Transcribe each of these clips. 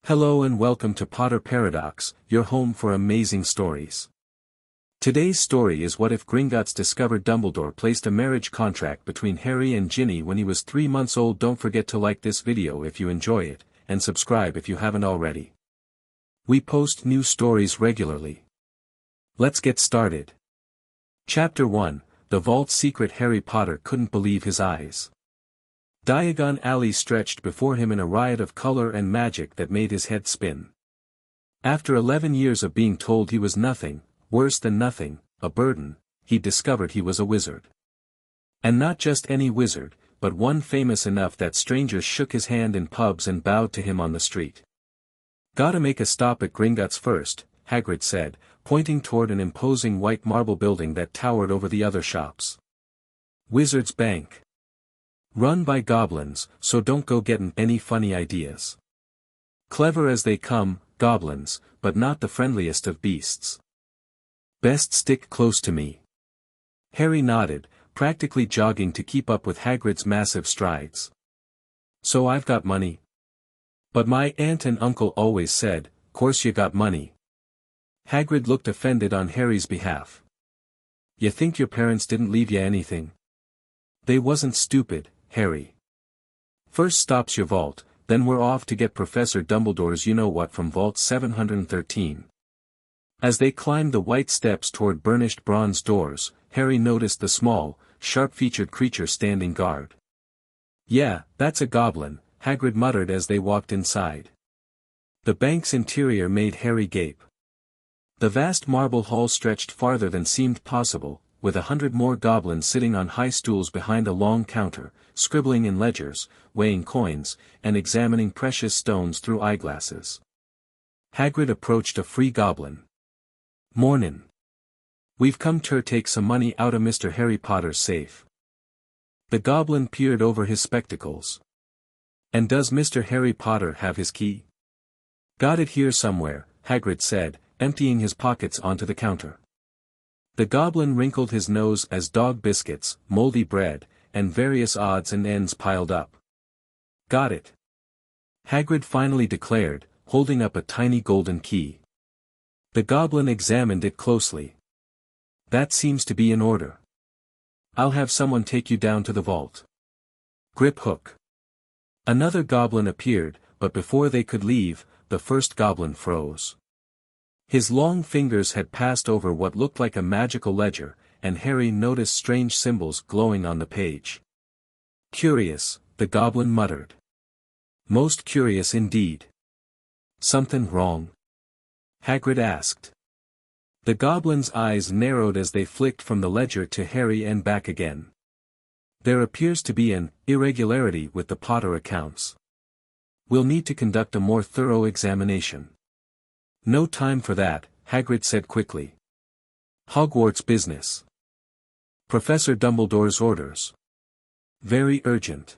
Hello and welcome to Potter Paradox, your home for amazing stories. Today's story is what if Gringotts discovered Dumbledore placed a marriage contract between Harry and Ginny when he was 3 months old. Don't forget to like this video if you enjoy it, and subscribe if you haven't already. We post new stories regularly. Let's get started. Chapter 1, The Vault's Secret. Harry Potter couldn't believe his eyes. Diagon Alley stretched before him in a riot of color and magic that made his head spin. After 11 years of being told he was nothing, worse than nothing, a burden, he discovered he was a wizard. And not just any wizard, but one famous enough that strangers shook his hand in pubs and bowed to him on the street. Gotta make a stop at Gringotts first, Hagrid said, pointing toward an imposing white marble building that towered over the other shops. Wizard's Bank. Run by goblins, so don't go getting any funny ideas. Clever as they come, goblins, but not the friendliest of beasts. Best stick close to me. Harry nodded, practically jogging to keep up with Hagrid's massive strides. So I've got money. But my aunt and uncle always said, "Course you got money." Hagrid looked offended on Harry's behalf. You think your parents didn't leave you anything? They wasn't stupid, Harry. First stop's your vault, then we're off to get Professor Dumbledore's you-know-what from Vault 713. As they climbed the white steps toward burnished bronze doors, Harry noticed the small, sharp-featured creature standing guard. Yeah, that's a goblin, Hagrid muttered as they walked inside. The bank's interior made Harry gape. The vast marble hall stretched farther than seemed possible, with 100 more goblins sitting on high stools behind a long counter, scribbling in ledgers, weighing coins, and examining precious stones through eyeglasses. Hagrid approached a free goblin. "Mornin'. We've come to take some money out of Mr. Harry Potter's safe." The goblin peered over his spectacles. "And does Mr. Harry Potter have his key?" "Got it here somewhere," Hagrid said, emptying his pockets onto the counter. The goblin wrinkled his nose as dog biscuits, moldy bread, and various odds and ends piled up. "Got it," Hagrid finally declared, holding up a tiny golden key. The goblin examined it closely. "That seems to be in order. I'll have someone take you down to the vault." Grip hook. Another goblin appeared, but before they could leave, the first goblin froze. His long fingers had passed over what looked like a magical ledger, and Harry noticed strange symbols glowing on the page. "Curious," the goblin muttered. "Most curious indeed." "Something wrong?" Hagrid asked. The goblin's eyes narrowed as they flicked from the ledger to Harry and back again. "There appears to be an irregularity with the Potter accounts. We'll need to conduct a more thorough examination." "No time for that," Hagrid said quickly. "Hogwarts business. Professor Dumbledore's orders. Very urgent."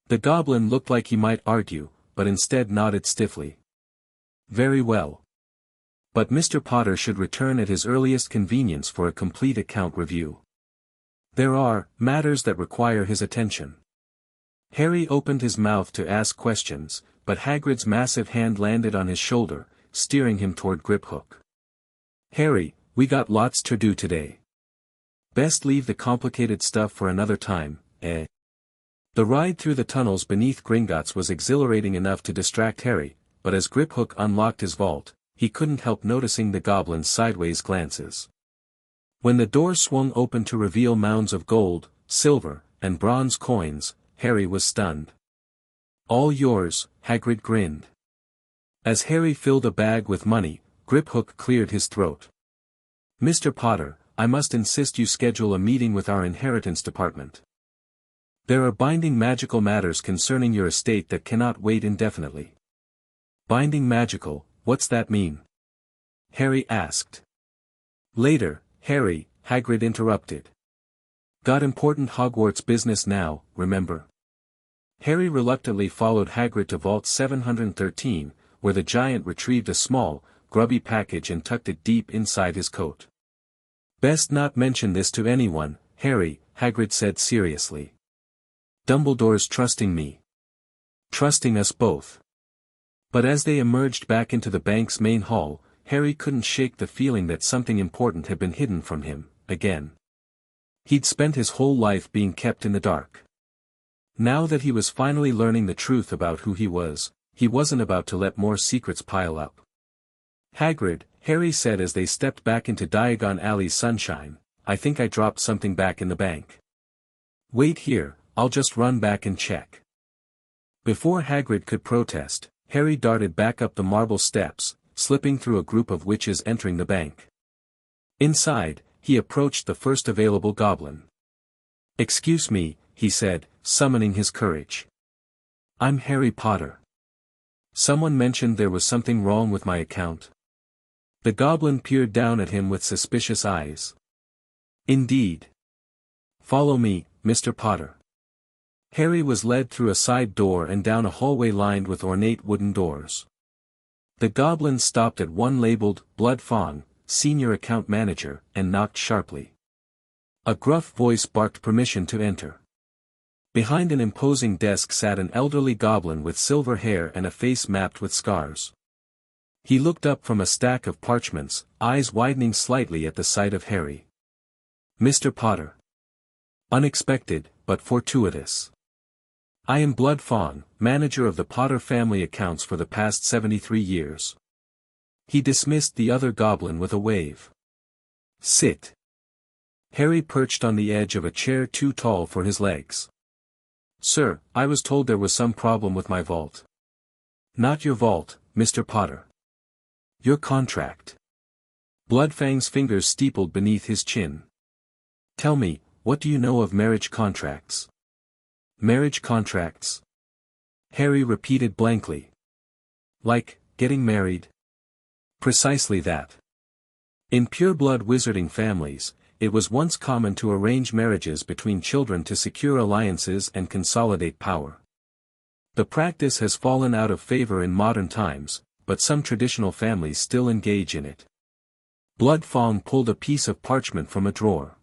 The goblin looked like he might argue, but instead nodded stiffly. "Very well. But Mr. Potter should return at his earliest convenience for a complete account review. There are matters that require his attention." Harry opened his mouth to ask questions, but Hagrid's massive hand landed on his shoulder, steering him toward Griphook. "Harry, we got lots to do today. Best leave the complicated stuff for another time, eh?" The ride through the tunnels beneath Gringotts was exhilarating enough to distract Harry, but as Griphook unlocked his vault, he couldn't help noticing the goblin's sideways glances. When the door swung open to reveal mounds of gold, silver, and bronze coins, Harry was stunned. "All yours," Hagrid grinned. As Harry filled a bag with money, Griphook cleared his throat. "Mr. Potter, I must insist you schedule a meeting with our inheritance department. There are binding magical matters concerning your estate that cannot wait indefinitely." "Binding magical, what's that mean?" Harry asked. "Later, Harry," Hagrid interrupted. "Got important Hogwarts business now, remember?" Harry reluctantly followed Hagrid to Vault 713, where the giant retrieved a small, grubby package and tucked it deep inside his coat. "Best not mention this to anyone, Harry," Hagrid said seriously. "Dumbledore's trusting me. Trusting us both. But as they emerged back into the bank's main hall, Harry couldn't shake the feeling that something important had been hidden from him, again. He'd spent his whole life being kept in the dark. Now that he was finally learning the truth about who he was, he wasn't about to let more secrets pile up. "Hagrid," Harry said as they stepped back into Diagon Alley's sunshine, "I think I dropped something back in the bank." "Wait here, I'll just run back and check." Before Hagrid could protest, Harry darted back up the marble steps, slipping through a group of witches entering the bank. Inside, he approached the first available goblin. "Excuse me," he said, summoning his courage. "I'm Harry Potter. Someone mentioned there was something wrong with my account." The goblin peered down at him with suspicious eyes. "Indeed. Follow me, Mr. Potter." Harry was led through a side door and down a hallway lined with ornate wooden doors. The goblin stopped at one labeled, "Blood Fawn, Senior Account Manager," and knocked sharply. A gruff voice barked permission to enter. Behind an imposing desk sat an elderly goblin with silver hair and a face mapped with scars. He looked up from a stack of parchments, eyes widening slightly at the sight of Harry. "Mr. Potter. Unexpected, but fortuitous. I am Blood Fawn, manager of the Potter family accounts for the past 73 years. He dismissed the other goblin with a wave. "Sit." Harry perched on the edge of a chair too tall for his legs. "Sir, I was told there was some problem with my vault." "Not your vault, Mr. Potter. Your contract." Bloodfang's fingers steepled beneath his chin. "Tell me, what do you know of marriage contracts?" "Marriage contracts?" Harry repeated blankly. "Like, getting married?" "Precisely that. In pure-blood wizarding families, it was once common to arrange marriages between children to secure alliances and consolidate power. The practice has fallen out of favor in modern times, but some traditional families still engage in it." Blood Fawn pulled a piece of parchment from a drawer.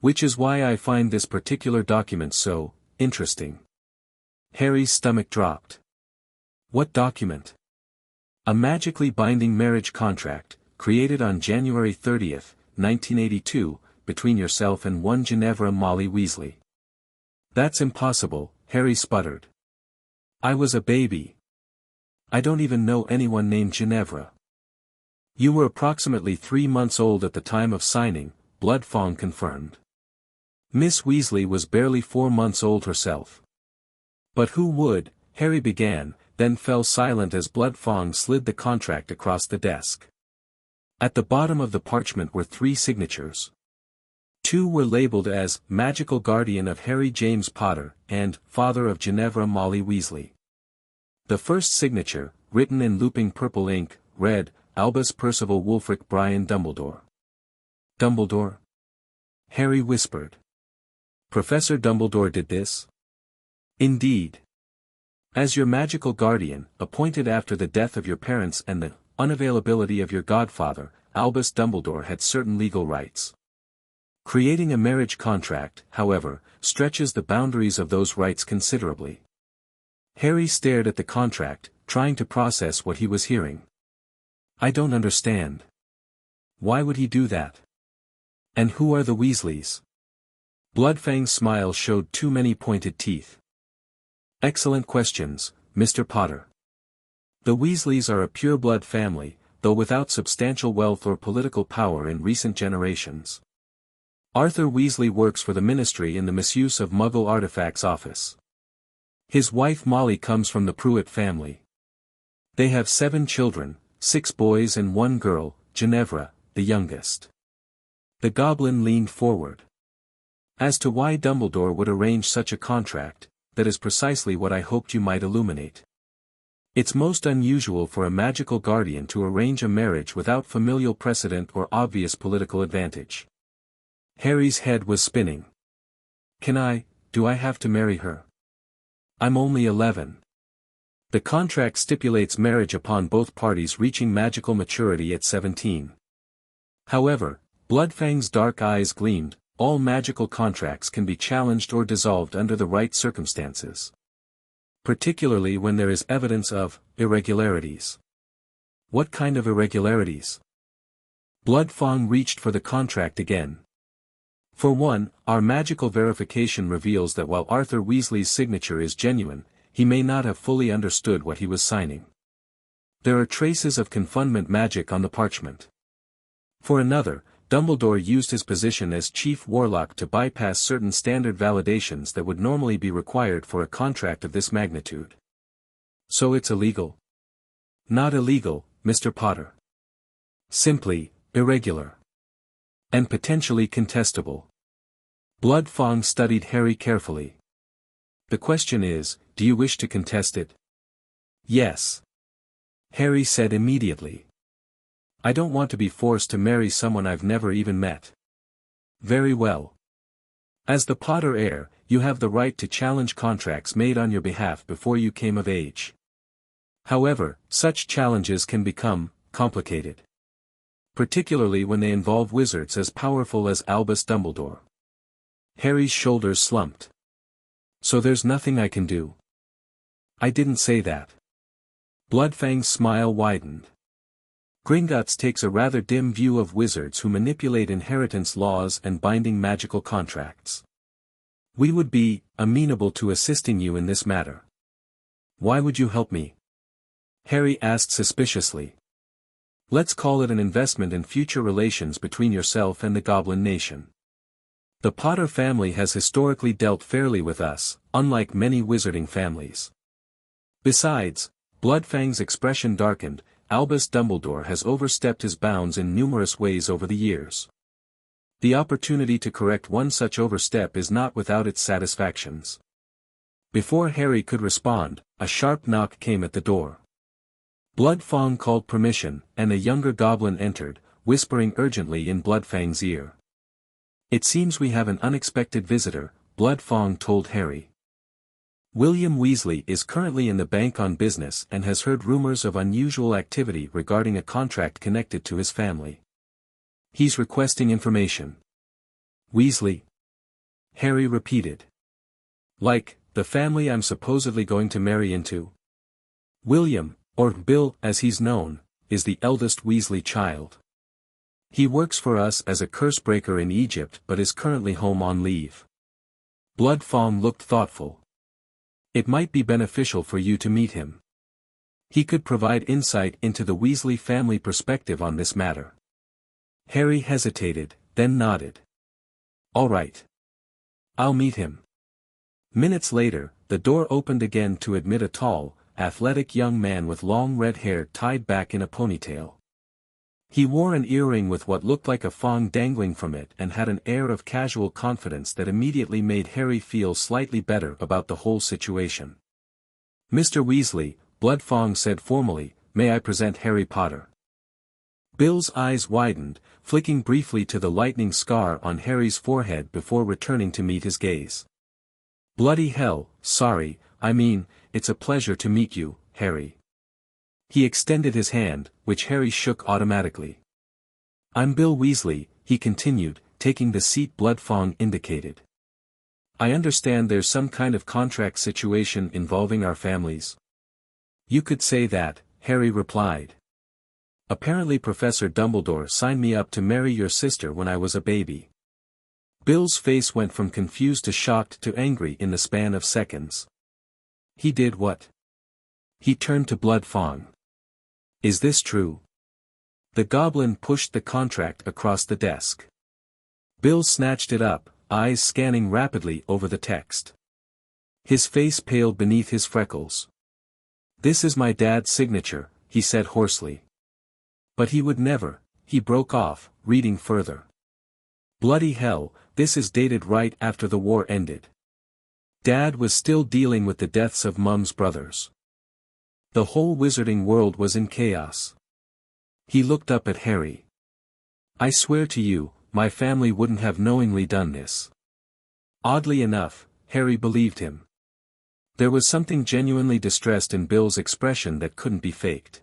"Which is why I find this particular document so interesting." Harry's stomach dropped. "What document?" "A magically binding marriage contract, created on January 30th, 1982, between yourself and one Ginevra Molly Weasley." "That's impossible," Harry sputtered. "I was a baby. I don't even know anyone named Ginevra." "You were approximately 3 months old at the time of signing," Blood Fawn confirmed. "Miss Weasley was barely 4 months old herself." "But who would," Harry began, then fell silent as Blood Fawn slid the contract across the desk. At the bottom of the parchment were 3 signatures. 2 were labeled as "Magical Guardian of Harry James Potter" and "Father of Ginevra Molly Weasley." The first signature, written in looping purple ink, read, "Albus Percival Wulfric Brian Dumbledore." "Dumbledore?" Harry whispered. "Professor Dumbledore did this?" "Indeed. As your magical guardian, appointed after the death of your parents and the unavailability of your godfather, Albus Dumbledore had certain legal rights. Creating a marriage contract, however, stretches the boundaries of those rights considerably." Harry stared at the contract, trying to process what he was hearing. "I don't understand. Why would he do that? And who are the Weasleys?" Bloodfang's smile showed too many pointed teeth. "Excellent questions, Mr. Potter. The Weasleys are a pure-blood family, though without substantial wealth or political power in recent generations. Arthur Weasley works for the Ministry in the Misuse of Muggle Artifacts office. His wife Molly comes from the Pruitt family. They have 7 children, 6 boys and 1 girl, Ginevra, the youngest." The goblin leaned forward. "As to why Dumbledore would arrange such a contract, that is precisely what I hoped you might illuminate. It's most unusual for a magical guardian to arrange a marriage without familial precedent or obvious political advantage." Harry's head was spinning. Do I have to marry her? I'm only 11. The contract stipulates marriage upon both parties reaching magical maturity at 17. However, Bloodfang's dark eyes gleamed, all magical contracts can be challenged or dissolved under the right circumstances. particularly when there is evidence of irregularities. What kind of irregularities? Bloodfang reached for the contract again. For one, our magical verification reveals that while Arthur Weasley's signature is genuine, he may not have fully understood what he was signing. There are traces of confinement magic on the parchment. For another, Dumbledore used his position as Chief Warlock to bypass certain standard validations that would normally be required for a contract of this magnitude. So it's illegal? Not illegal, Mr. Potter. Simply, irregular. And potentially contestable. Bloodfang studied Harry carefully. The question is, do you wish to contest it? Yes. Harry said immediately. I don't want to be forced to marry someone I've never even met. Very well. As the Potter heir, you have the right to challenge contracts made on your behalf before you came of age. However, such challenges can become complicated. Particularly when they involve wizards as powerful as Albus Dumbledore. Harry's shoulders slumped. So there's nothing I can do. I didn't say that. Bloodfang's smile widened. Gringotts takes a rather dim view of wizards who manipulate inheritance laws and binding magical contracts. We would be amenable to assisting you in this matter. Why would you help me? Harry asked suspiciously. Let's call it an investment in future relations between yourself and the Goblin Nation. The Potter family has historically dealt fairly with us, unlike many wizarding families. Besides, Bloodfang's expression darkened. Albus Dumbledore has overstepped his bounds in numerous ways over the years. The opportunity to correct one such overstep is not without its satisfactions. Before Harry could respond, a sharp knock came at the door. Bloodfang called permission, and a younger goblin entered, whispering urgently in Bloodfang's ear. It seems we have an unexpected visitor, Bloodfang told Harry. William Weasley is currently in the bank on business and has heard rumors of unusual activity regarding a contract connected to his family. He's requesting information. Weasley? Harry repeated. Like, the family I'm supposedly going to marry into? William, or Bill as he's known, is the eldest Weasley child. He works for us as a cursebreaker in Egypt but is currently home on leave. Bloodfang looked thoughtful. It might be beneficial for you to meet him. He could provide insight into the Weasley family perspective on this matter. Harry hesitated, then nodded. All right. I'll meet him. Minutes later, the door opened again to admit a tall, athletic young man with long red hair tied back in a ponytail. He wore an earring with what looked like a thong dangling from it and had an air of casual confidence that immediately made Harry feel slightly better about the whole situation. Mr. Weasley, Bloodfang said formally, may I present Harry Potter? Bill's eyes widened, flicking briefly to the lightning scar on Harry's forehead before returning to meet his gaze. Bloody hell, sorry, it's a pleasure to meet you, Harry. He extended his hand, which Harry shook automatically. I'm Bill Weasley, he continued, taking the seat Bloodfang indicated. I understand there's some kind of contract situation involving our families. You could say that, Harry replied. Apparently Professor Dumbledore signed me up to marry your sister when I was a baby. Bill's face went from confused to shocked to angry in the span of seconds. He did what? He turned to Bloodfang. Is this true? The goblin pushed the contract across the desk. Bill snatched it up, eyes scanning rapidly over the text. His face paled beneath his freckles. This is my dad's signature, he said hoarsely. But he would never, he broke off, reading further. Bloody hell, this is dated right after the war ended. Dad was still dealing with the deaths of Mum's brothers. The whole wizarding world was in chaos. He looked up at Harry. I swear to you, my family wouldn't have knowingly done this. Oddly enough, Harry believed him. There was something genuinely distressed in Bill's expression that couldn't be faked.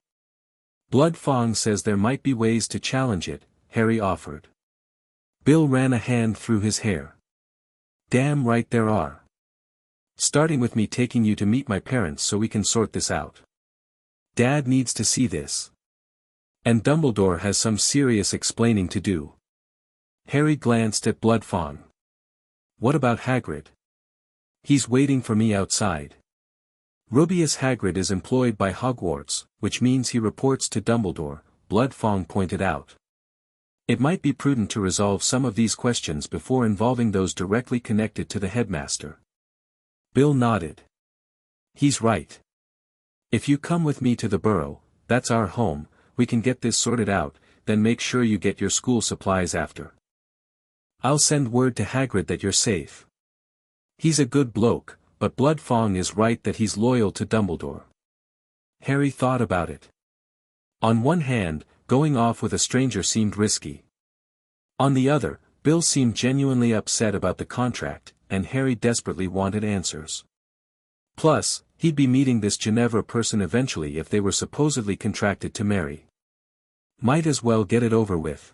Bloodfang says there might be ways to challenge it, Harry offered. Bill ran a hand through his hair. Damn right there are. Starting with me taking you to meet my parents so we can sort this out. Dad needs to see this. And Dumbledore has some serious explaining to do. Harry glanced at Bloodfawn. What about Hagrid? He's waiting for me outside. Rubeus Hagrid is employed by Hogwarts, which means he reports to Dumbledore, Bloodfawn pointed out. It might be prudent to resolve some of these questions before involving those directly connected to the headmaster. Bill nodded. He's right. If you come with me to the Burrow, that's our home, we can get this sorted out, then make sure you get your school supplies after. I'll send word to Hagrid that you're safe. He's a good bloke, but Bloodfawn is right that he's loyal to Dumbledore. Harry thought about it. On one hand, going off with a stranger seemed risky. On the other, Bill seemed genuinely upset about the contract, and Harry desperately wanted answers. Plus, he'd be meeting this Ginevra person eventually if they were supposedly contracted to marry. Might as well get it over with.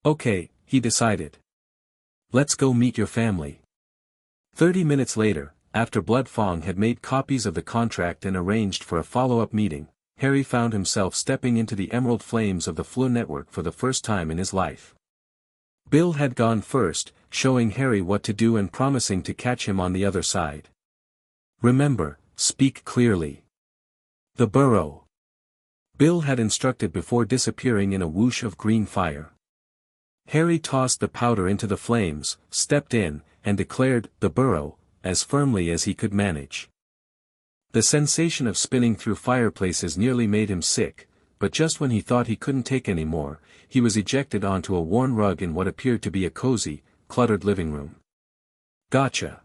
Okay, he decided. Let's go meet your family. 30 minutes later, after Bloodfawn had made copies of the contract and arranged for a follow-up meeting, Harry found himself stepping into the emerald flames of the Fleur network for the first time in his life. Bill had gone first, showing Harry what to do and promising to catch him on the other side. Remember, speak clearly. The Burrow. Bill had instructed before disappearing in a whoosh of green fire. Harry tossed the powder into the flames, stepped in, and declared, "The Burrow," as firmly as he could manage. The sensation of spinning through fireplaces nearly made him sick, but just when he thought he couldn't take any more, he was ejected onto a worn rug in what appeared to be a cozy, cluttered living room. Gotcha.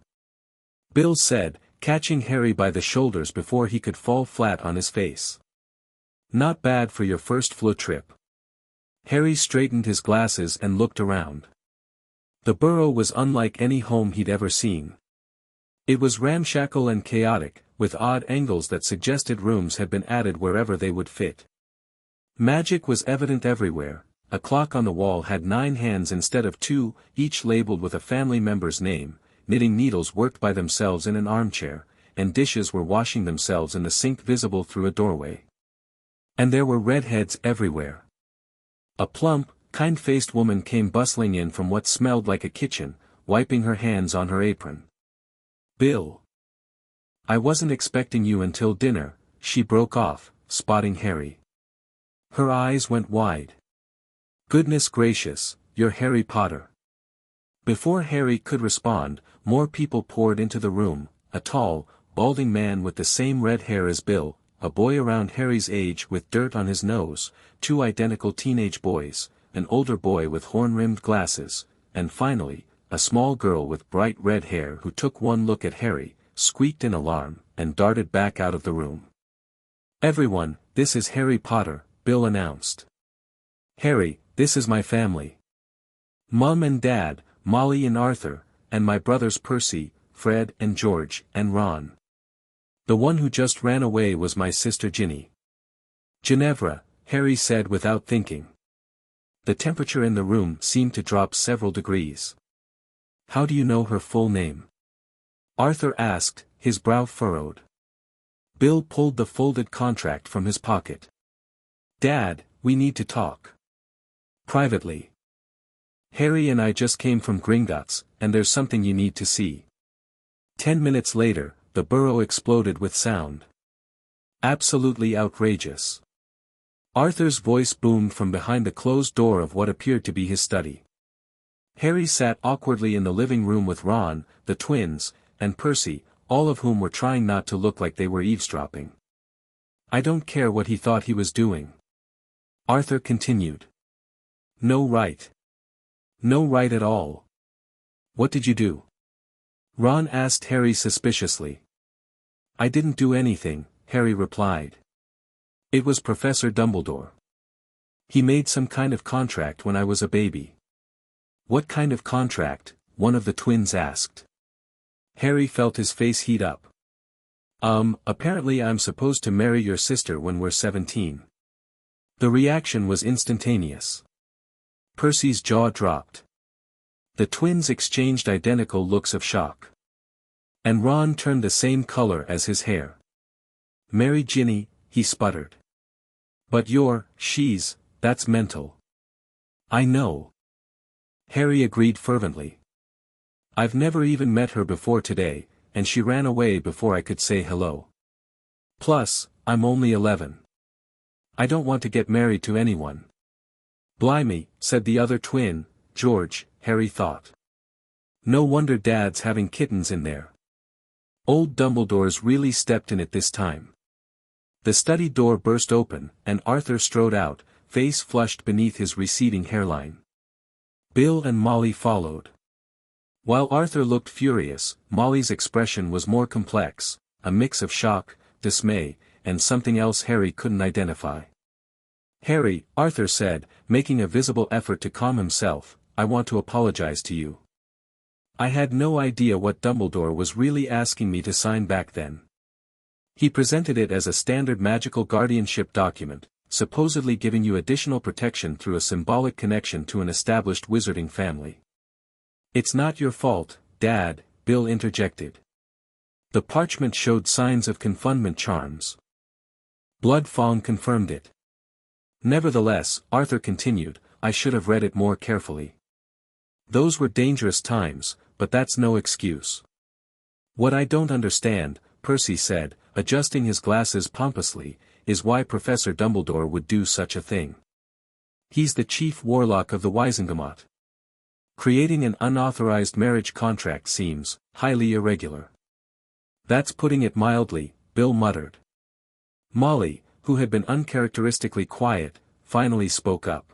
Bill said, catching Harry by the shoulders before he could fall flat on his face. Not bad for your first Fleur trip. Harry straightened his glasses and looked around. The Burrow was unlike any home he'd ever seen. It was ramshackle and chaotic, with odd angles that suggested rooms had been added wherever they would fit. Magic was evident everywhere. A clock on the wall had 9 hands instead of 2, each labeled with a family member's name. Knitting needles worked by themselves in an armchair, and dishes were washing themselves in the sink visible through a doorway. And there were redheads everywhere. A plump, kind-faced woman came bustling in from what smelled like a kitchen, wiping her hands on her apron. Bill. I wasn't expecting you until dinner, she broke off, spotting Harry. Her eyes went wide. Goodness gracious, you're Harry Potter. Before Harry could respond, more people poured into the room, a tall, balding man with the same red hair as Bill, a boy around Harry's age with dirt on his nose, 2 identical teenage boys, an older boy with horn-rimmed glasses, and finally, a small girl with bright red hair who took one look at Harry, squeaked in alarm, and darted back out of the room. Everyone, this is Harry Potter, Bill announced. Harry, this is my family. Mum and Dad, Molly and Arthur, and my brothers Percy, Fred and George, and Ron. The one who just ran away was my sister Ginny. Ginevra, Harry said without thinking. The temperature in the room seemed to drop several degrees. How do you know her full name? Arthur asked, his brow furrowed. Bill pulled the folded contract from his pocket. Dad, we need to talk. Privately. Harry and I just came from Gringotts, and there's something you need to see. 10 minutes later, the Burrow exploded with sound. Absolutely outrageous. Arthur's voice boomed from behind the closed door of what appeared to be his study. Harry sat awkwardly in the living room with Ron, the twins, and Percy, all of whom were trying not to look like they were eavesdropping. I don't care what he thought he was doing. Arthur continued. No right. No right at all. What did you do? Ron asked Harry suspiciously. I didn't do anything, Harry replied. It was Professor Dumbledore. He made some kind of contract when I was a baby. What kind of contract? One of the twins asked. Harry felt his face heat up. Apparently I'm supposed to marry your sister when we're 17. The reaction was instantaneous. Percy's jaw dropped. The twins exchanged identical looks of shock. And Ron turned the same color as his hair. "Marry Ginny," he sputtered. "But that's mental." "I know." Harry agreed fervently. "I've never even met her before today, and she ran away before I could say hello. Plus, I'm only 11. I don't want to get married to anyone." "Blimey," said the other twin, George, Harry thought. "No wonder Dad's having kittens in there. Old Dumbledore's really stepped in it this time." The study door burst open, and Arthur strode out, face flushed beneath his receding hairline. Bill and Molly followed. While Arthur looked furious, Molly's expression was more complex, a mix of shock, dismay, and something else Harry couldn't identify. "Harry," Arthur said, making a visible effort to calm himself, "I want to apologize to you. I had no idea what Dumbledore was really asking me to sign back then." He presented it as a standard magical guardianship document, supposedly giving you additional protection through a symbolic connection to an established wizarding family. "It's not your fault, Dad," Bill interjected. The parchment showed signs of confinement charms. Blood Fawn confirmed it. "Nevertheless," Arthur continued, "I should have read it more carefully. Those were dangerous times, but that's no excuse." "What I don't understand," Percy said, adjusting his glasses pompously, "is why Professor Dumbledore would do such a thing. He's the chief warlock of the Wizengamot. Creating an unauthorized marriage contract seems highly irregular." "That's putting it mildly," Bill muttered. Molly, who had been uncharacteristically quiet, finally spoke up.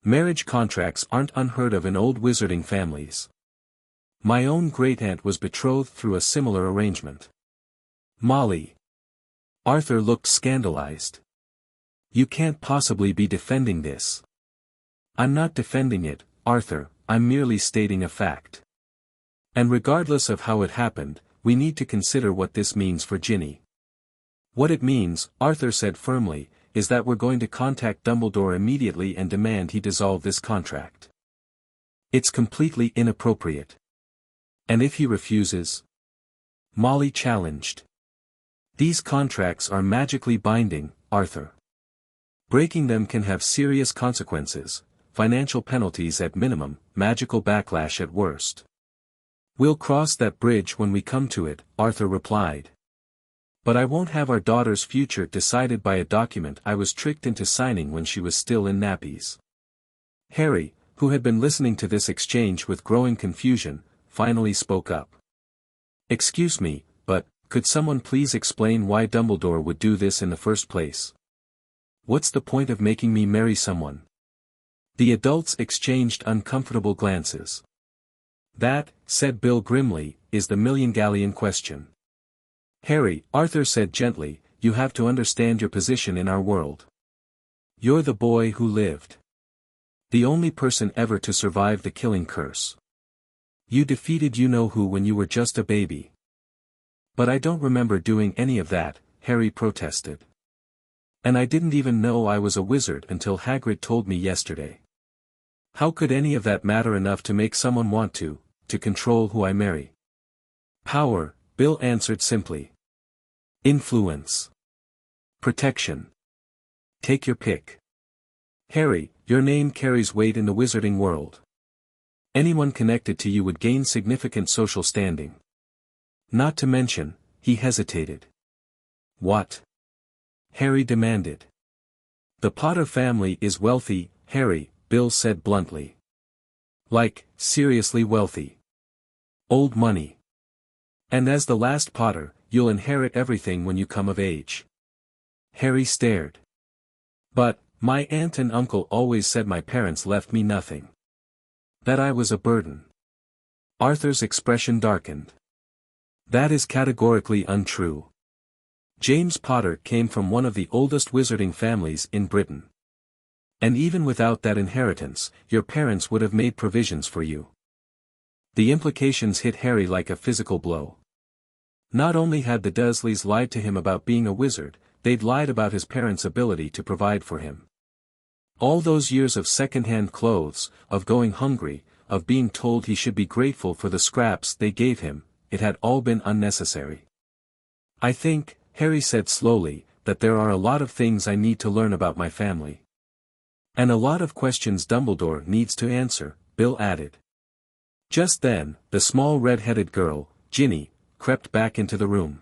"Marriage contracts aren't unheard of in old wizarding families. My own great-aunt was betrothed through a similar arrangement." "Molly." Arthur looked scandalized. "You can't possibly be defending this." "I'm not defending it, Arthur, I'm merely stating a fact. And regardless of how it happened, we need to consider what this means for Ginny." "What it means," Arthur said firmly, "is that we're going to contact Dumbledore immediately and demand he dissolve this contract. It's completely inappropriate." "And if he refuses?" Molly challenged. "These contracts are magically binding, Arthur. Breaking them can have serious consequences, financial penalties at minimum, magical backlash at worst." "We'll cross that bridge when we come to it," Arthur replied. "But I won't have our daughter's future decided by a document I was tricked into signing when she was still in nappies." Harry, who had been listening to this exchange with growing confusion, finally spoke up. "Excuse me, but, could someone please explain why Dumbledore would do this in the first place? What's the point of making me marry someone?" The adults exchanged uncomfortable glances. "That," said Bill grimly, "is the million-galleon question. Harry," Arthur said gently, "you have to understand your position in our world. You're the boy who lived. The only person ever to survive the killing curse. You defeated you-know-who when you were just a baby." "But I don't remember doing any of that," Harry protested. "And I didn't even know I was a wizard until Hagrid told me yesterday. How could any of that matter enough to make someone want to control who I marry?" "Power," Bill answered simply. "Influence. Protection. Take your pick. Harry, your name carries weight in the wizarding world. Anyone connected to you would gain significant social standing. Not to mention," he hesitated. "What?" Harry demanded. "The Potter family is wealthy, Harry," Bill said bluntly. "Like, seriously wealthy. Old money. And as the last Potter, you'll inherit everything when you come of age." Harry stared. "But, my aunt and uncle always said my parents left me nothing. That I was a burden." Arthur's expression darkened. "That is categorically untrue. James Potter came from one of the oldest wizarding families in Britain. And even without that inheritance, your parents would have made provisions for you." The implications hit Harry like a physical blow. Not only had the Dursleys lied to him about being a wizard, they'd lied about his parents' ability to provide for him. All those years of second-hand clothes, of going hungry, of being told he should be grateful for the scraps they gave him, it had all been unnecessary. I think, Harry said slowly, that there are a lot of things I need to learn about my family. And a lot of questions Dumbledore needs to answer, Bill added. Just then, the small red-headed girl, Ginny, crept back into the room.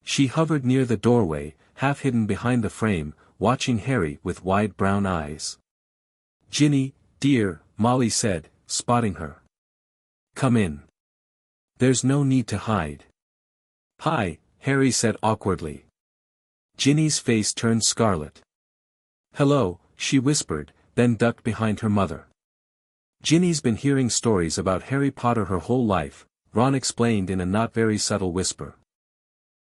She hovered near the doorway, half hidden behind the frame, watching Harry with wide brown eyes. Ginny, dear, Molly said, spotting her. Come in. There's no need to hide. Hi, Harry said awkwardly. Ginny's face turned scarlet. Hello, she whispered, then ducked behind her mother. Ginny's been hearing stories about Harry Potter her whole life, Ron explained in a not very subtle whisper.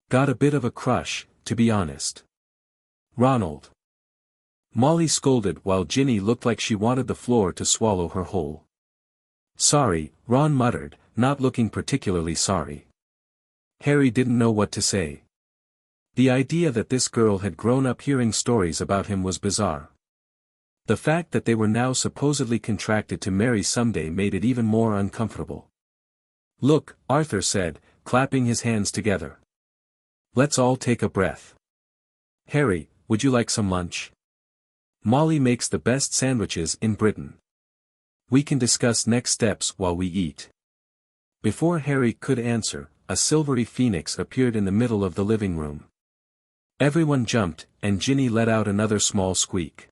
Got a bit of a crush, to be honest. Ronald. Molly scolded while Ginny looked like she wanted the floor to swallow her whole. Sorry, Ron muttered, not looking particularly sorry. Harry didn't know what to say. The idea that this girl had grown up hearing stories about him was bizarre. The fact that they were now supposedly contracted to marry someday made it even more uncomfortable. Look, Arthur said, clapping his hands together. Let's all take a breath. Harry, would you like some lunch? Molly makes the best sandwiches in Britain. We can discuss next steps while we eat. Before Harry could answer, a silvery phoenix appeared in the middle of the living room. Everyone jumped, and Ginny let out another small squeak.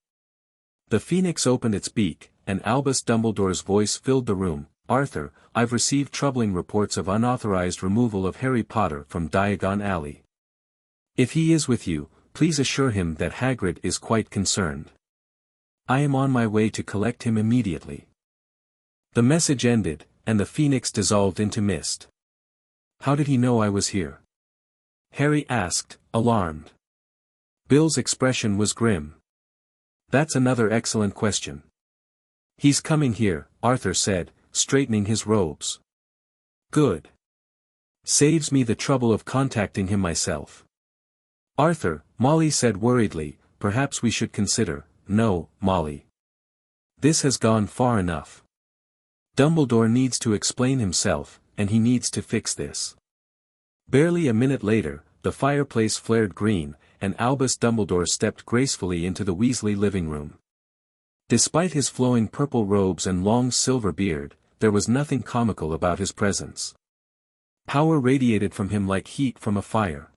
The phoenix opened its beak, and Albus Dumbledore's voice filled the room. Arthur, I've received troubling reports of unauthorized removal of Harry Potter from Diagon Alley. If he is with you, please assure him that Hagrid is quite concerned. I am on my way to collect him immediately. The message ended, and the phoenix dissolved into mist. How did he know I was here? Harry asked, alarmed. Bill's expression was grim. That's another excellent question. He's coming here, Arthur said, straightening his robes. Good. Saves me the trouble of contacting him myself. Arthur, Molly said worriedly, perhaps we should consider. No, Molly. This has gone far enough. Dumbledore needs to explain himself, and he needs to fix this. Barely a minute later, the fireplace flared green, and Albus Dumbledore stepped gracefully into the Weasley living room. Despite his flowing purple robes and long silver beard, there was nothing comical about his presence. Power radiated from him like heat from a fire.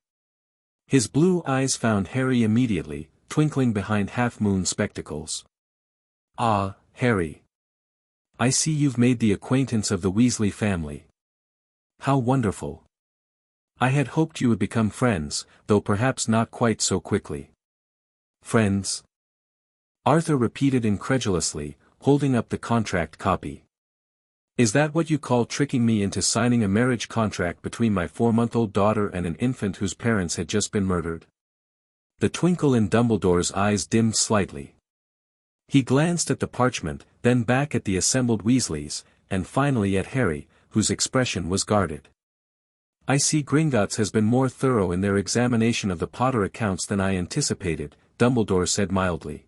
His blue eyes found Harry immediately, twinkling behind half-moon spectacles. Ah, Harry. I see you've made the acquaintance of the Weasley family. How wonderful. I had hoped you would become friends, though perhaps not quite so quickly. Friends? Arthur repeated incredulously, holding up the contract copy. Is that what you call tricking me into signing a marriage contract between my 4-month-old daughter and an infant whose parents had just been murdered? The twinkle in Dumbledore's eyes dimmed slightly. He glanced at the parchment, then back at the assembled Weasleys, and finally at Harry, whose expression was guarded. I see Gringotts has been more thorough in their examination of the Potter accounts than I anticipated, Dumbledore said mildly.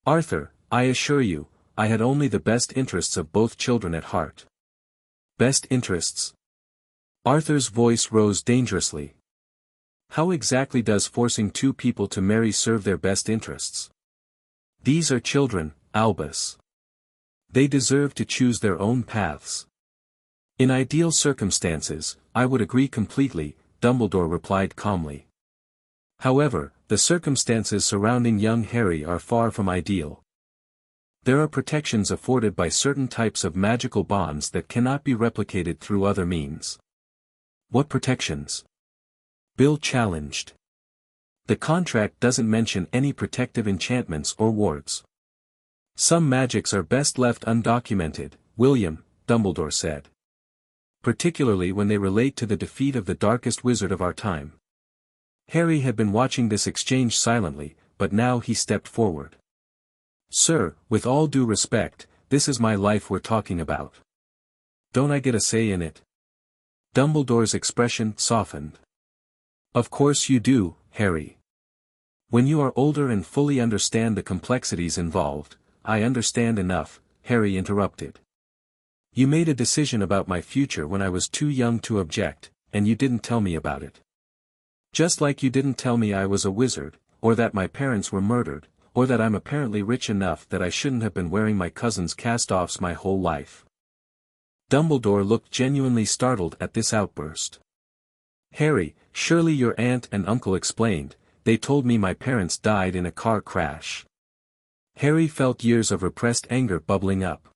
Arthur, I assure you, I had only the best interests of both children at heart. Best interests? Arthur's voice rose dangerously. How exactly does forcing two people to marry serve their best interests? These are children, Albus. They deserve to choose their own paths. In ideal circumstances, I would agree completely, Dumbledore replied calmly. However, the circumstances surrounding young Harry are far from ideal. There are protections afforded by certain types of magical bonds that cannot be replicated through other means. What protections? Bill challenged. The contract doesn't mention any protective enchantments or wards. Some magics are best left undocumented, William, Dumbledore said. Particularly when they relate to the defeat of the darkest wizard of our time. Harry had been watching this exchange silently, but now he stepped forward. Sir, with all due respect, this is my life we're talking about. Don't I get a say in it? Dumbledore's expression softened. Of course you do, Harry. When you are older and fully understand the complexities involved, I understand enough, Harry interrupted. You made a decision about my future when I was too young to object, and you didn't tell me about it. Just like you didn't tell me I was a wizard, or that my parents were murdered, or that I'm apparently rich enough that I shouldn't have been wearing my cousin's cast-offs my whole life. Dumbledore looked genuinely startled at this outburst. Harry, surely your aunt and uncle explained, they told me my parents died in a car crash. Harry felt years of repressed anger bubbling up.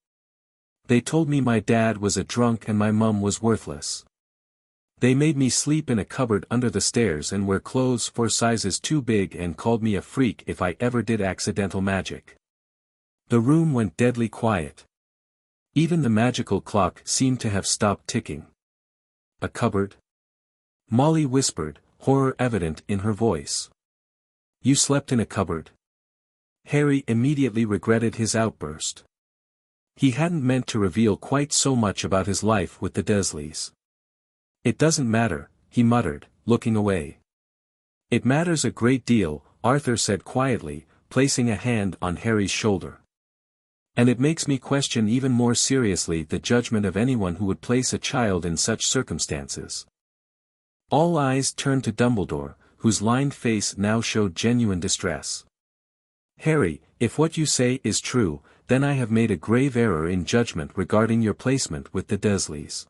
They told me my dad was a drunk and my mum was worthless. They made me sleep in a cupboard under the stairs and wear clothes 4 sizes too big and called me a freak if I ever did accidental magic. The room went deadly quiet. Even the magical clock seemed to have stopped ticking. A cupboard? Molly whispered, horror evident in her voice. You slept in a cupboard? Harry immediately regretted his outburst. He hadn't meant to reveal quite so much about his life with the Dursleys. It doesn't matter, he muttered, looking away. It matters a great deal, Arthur said quietly, placing a hand on Harry's shoulder. And it makes me question even more seriously the judgment of anyone who would place a child in such circumstances. All eyes turned to Dumbledore, whose lined face now showed genuine distress. Harry, if what you say is true, then I have made a grave error in judgment regarding your placement with the Dursleys.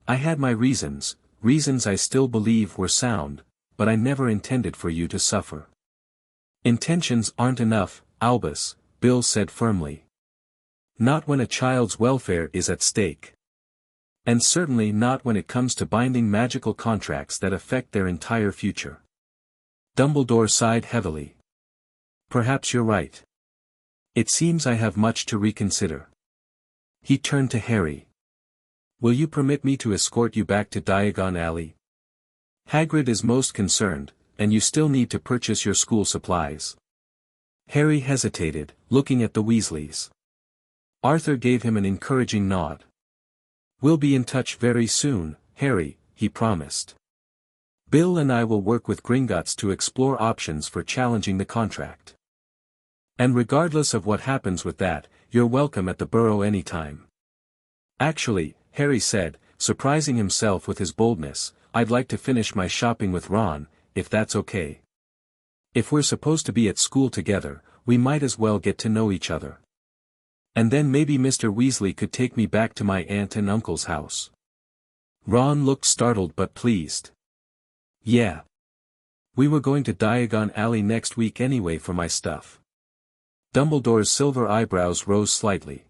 I had my reasons I still believe were sound, but I never intended for you to suffer. Intentions aren't enough, Albus, Bill said firmly. Not when a child's welfare is at stake. And certainly not when it comes to binding magical contracts that affect their entire future. Dumbledore sighed heavily. Perhaps you're right. It seems I have much to reconsider. He turned to Harry. Will you permit me to escort you back to Diagon Alley? Hagrid is most concerned, and you still need to purchase your school supplies. Harry hesitated, looking at the Weasleys. Arthur gave him an encouraging nod. We'll be in touch very soon, Harry, he promised. Bill and I will work with Gringotts to explore options for challenging the contract. And regardless of what happens with that, you're welcome at the Burrow anytime. Actually, Harry said, surprising himself with his boldness, I'd like to finish my shopping with Ron, if that's okay. If we're supposed to be at school together, we might as well get to know each other. And then maybe Mr. Weasley could take me back to my aunt and uncle's house. Ron looked startled but pleased. Yeah. We were going to Diagon Alley next week anyway for my stuff. Dumbledore's silver eyebrows rose slightly.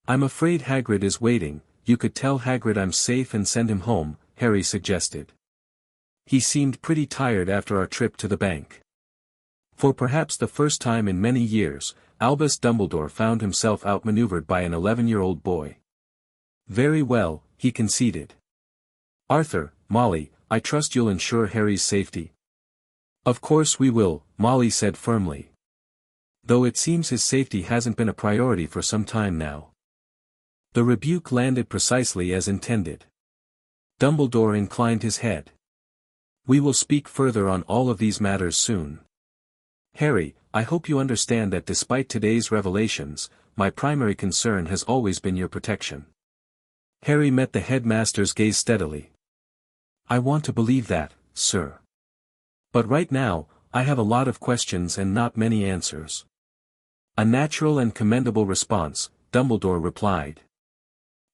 I'm afraid Hagrid is waiting, you could tell Hagrid I'm safe and send him home, Harry suggested. He seemed pretty tired after our trip to the bank. For perhaps the first time in many years, Albus Dumbledore found himself outmaneuvered by an 11-year-old boy. Very well, he conceded. Arthur, Molly, I trust you'll ensure Harry's safety. Of course we will, Molly said firmly. Though it seems his safety hasn't been a priority for some time now. The rebuke landed precisely as intended. Dumbledore inclined his head. We will speak further on all of these matters soon. Harry, I hope you understand that despite today's revelations, my primary concern has always been your protection. Harry met the headmaster's gaze steadily. I want to believe that, sir. But right now, I have a lot of questions and not many answers. A natural and commendable response, Dumbledore replied.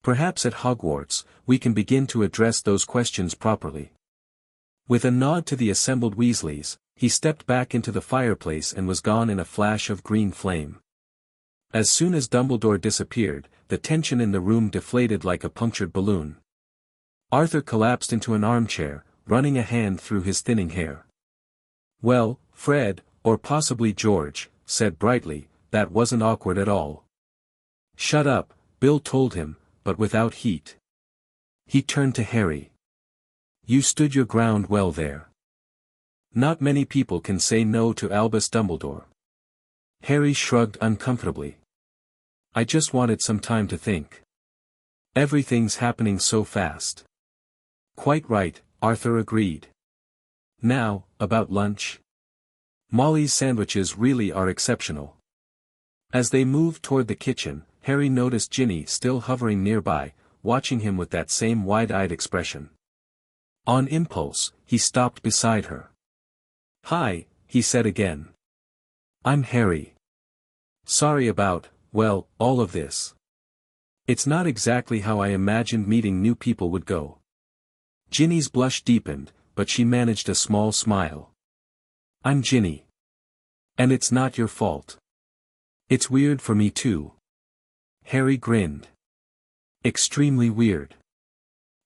Perhaps at Hogwarts, we can begin to address those questions properly. With a nod to the assembled Weasleys, he stepped back into the fireplace and was gone in a flash of green flame. As soon as Dumbledore disappeared, the tension in the room deflated like a punctured balloon. Arthur collapsed into an armchair, running a hand through his thinning hair. Well, Fred, or possibly George, said brightly, that wasn't awkward at all. Shut up, Bill told him, but without heat. He turned to Harry. You stood your ground well there. Not many people can say no to Albus Dumbledore. Harry shrugged uncomfortably. I just wanted some time to think. Everything's happening so fast. Quite right, Arthur agreed. Now, about lunch. Molly's sandwiches really are exceptional. As they moved toward the kitchen, Harry noticed Ginny still hovering nearby, watching him with that same wide-eyed expression. On impulse, he stopped beside her. "Hi," he said again. "I'm Harry. Sorry about, well, all of this. It's not exactly how I imagined meeting new people would go." Ginny's blush deepened, but she managed a small smile. "I'm Ginny. And it's not your fault. It's weird for me too." Harry grinned. "Extremely weird.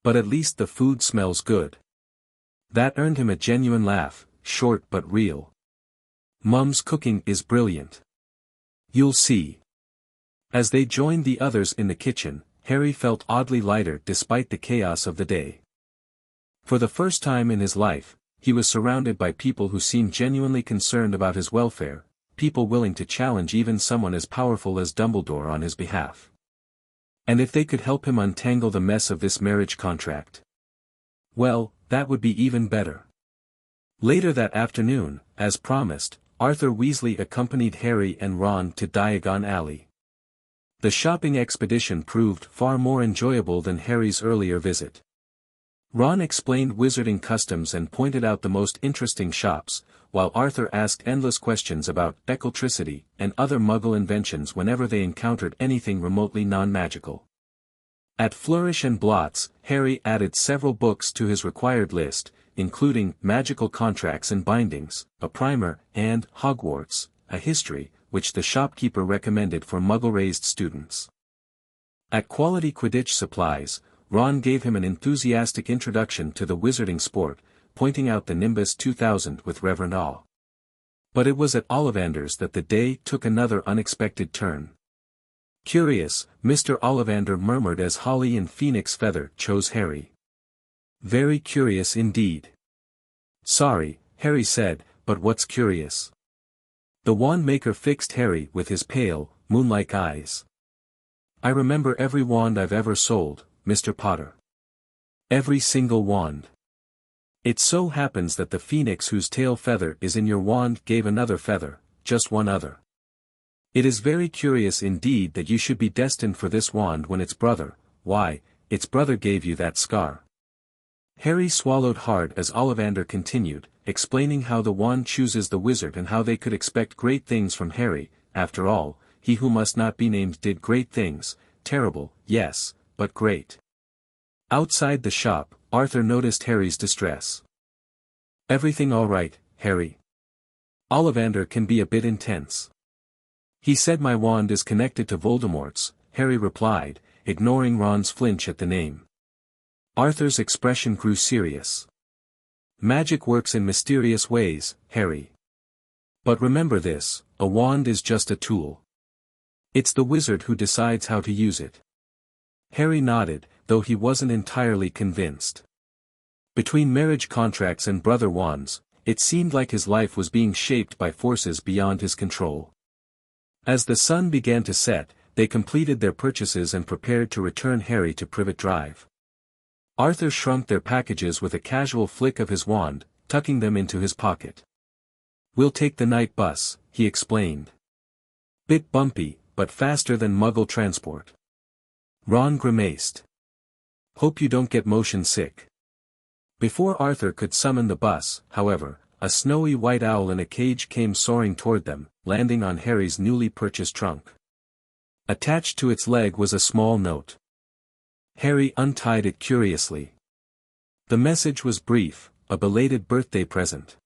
But at least the food smells good." That earned him a genuine laugh, short but real. "Mum's cooking is brilliant. You'll see." As they joined the others in the kitchen, Harry felt oddly lighter despite the chaos of the day. For the first time in his life, he was surrounded by people who seemed genuinely concerned about his welfare, people willing to challenge even someone as powerful as Dumbledore on his behalf. And if they could help him untangle the mess of this marriage contract, well, that would be even better. Later that afternoon, as promised, Arthur Weasley accompanied Harry and Ron to Diagon Alley. The shopping expedition proved far more enjoyable than Harry's earlier visit. Ron explained wizarding customs and pointed out the most interesting shops, while Arthur asked endless questions about eclectricity and other Muggle inventions whenever they encountered anything remotely non-magical. At Flourish and Blots, Harry added several books to his required list, including Magical Contracts and Bindings, a primer, and Hogwarts, a history, which the shopkeeper recommended for Muggle-raised students. At Quality Quidditch Supplies, Ron gave him an enthusiastic introduction to the wizarding sport, pointing out the Nimbus 2000 with reverent awe. But it was at Ollivander's that the day took another unexpected turn. "Curious," Mr. Ollivander murmured as Holly and Phoenix Feather chose Harry. "Very curious indeed." "Sorry," Harry said, "but what's curious?" The wand maker fixed Harry with his pale, moon-like eyes. "I remember every wand I've ever sold, Mr. Potter. Every single wand. It so happens that the phoenix whose tail feather is in your wand gave another feather, just one other. It is very curious indeed that you should be destined for this wand when its brother, why, its brother gave you that scar." Harry swallowed hard as Ollivander continued, explaining how the wand chooses the wizard and how they could expect great things from Harry. After all, he who must not be named did great things, terrible, yes, but great. Outside the shop, Arthur noticed Harry's distress. "Everything all right, Harry?" "Ollivander can be a bit intense. He said my wand is connected to Voldemort's," Harry replied, ignoring Ron's flinch at the name. Arthur's expression grew serious. "Magic works in mysterious ways, Harry. But remember this, a wand is just a tool. It's the wizard who decides how to use it." Harry nodded, though he wasn't entirely convinced. Between marriage contracts and brother wands, it seemed like his life was being shaped by forces beyond his control. As the sun began to set, they completed their purchases and prepared to return Harry to Privet Drive. Arthur shrunk their packages with a casual flick of his wand, tucking them into his pocket. "We'll take the night bus," he explained. "Bit bumpy, but faster than Muggle transport." Ron grimaced. "Hope you don't get motion sick." Before Arthur could summon the bus, however, a snowy white owl in a cage came soaring toward them, landing on Harry's newly purchased trunk. Attached to its leg was a small note. Harry untied it curiously. The message was brief, a belated birthday present.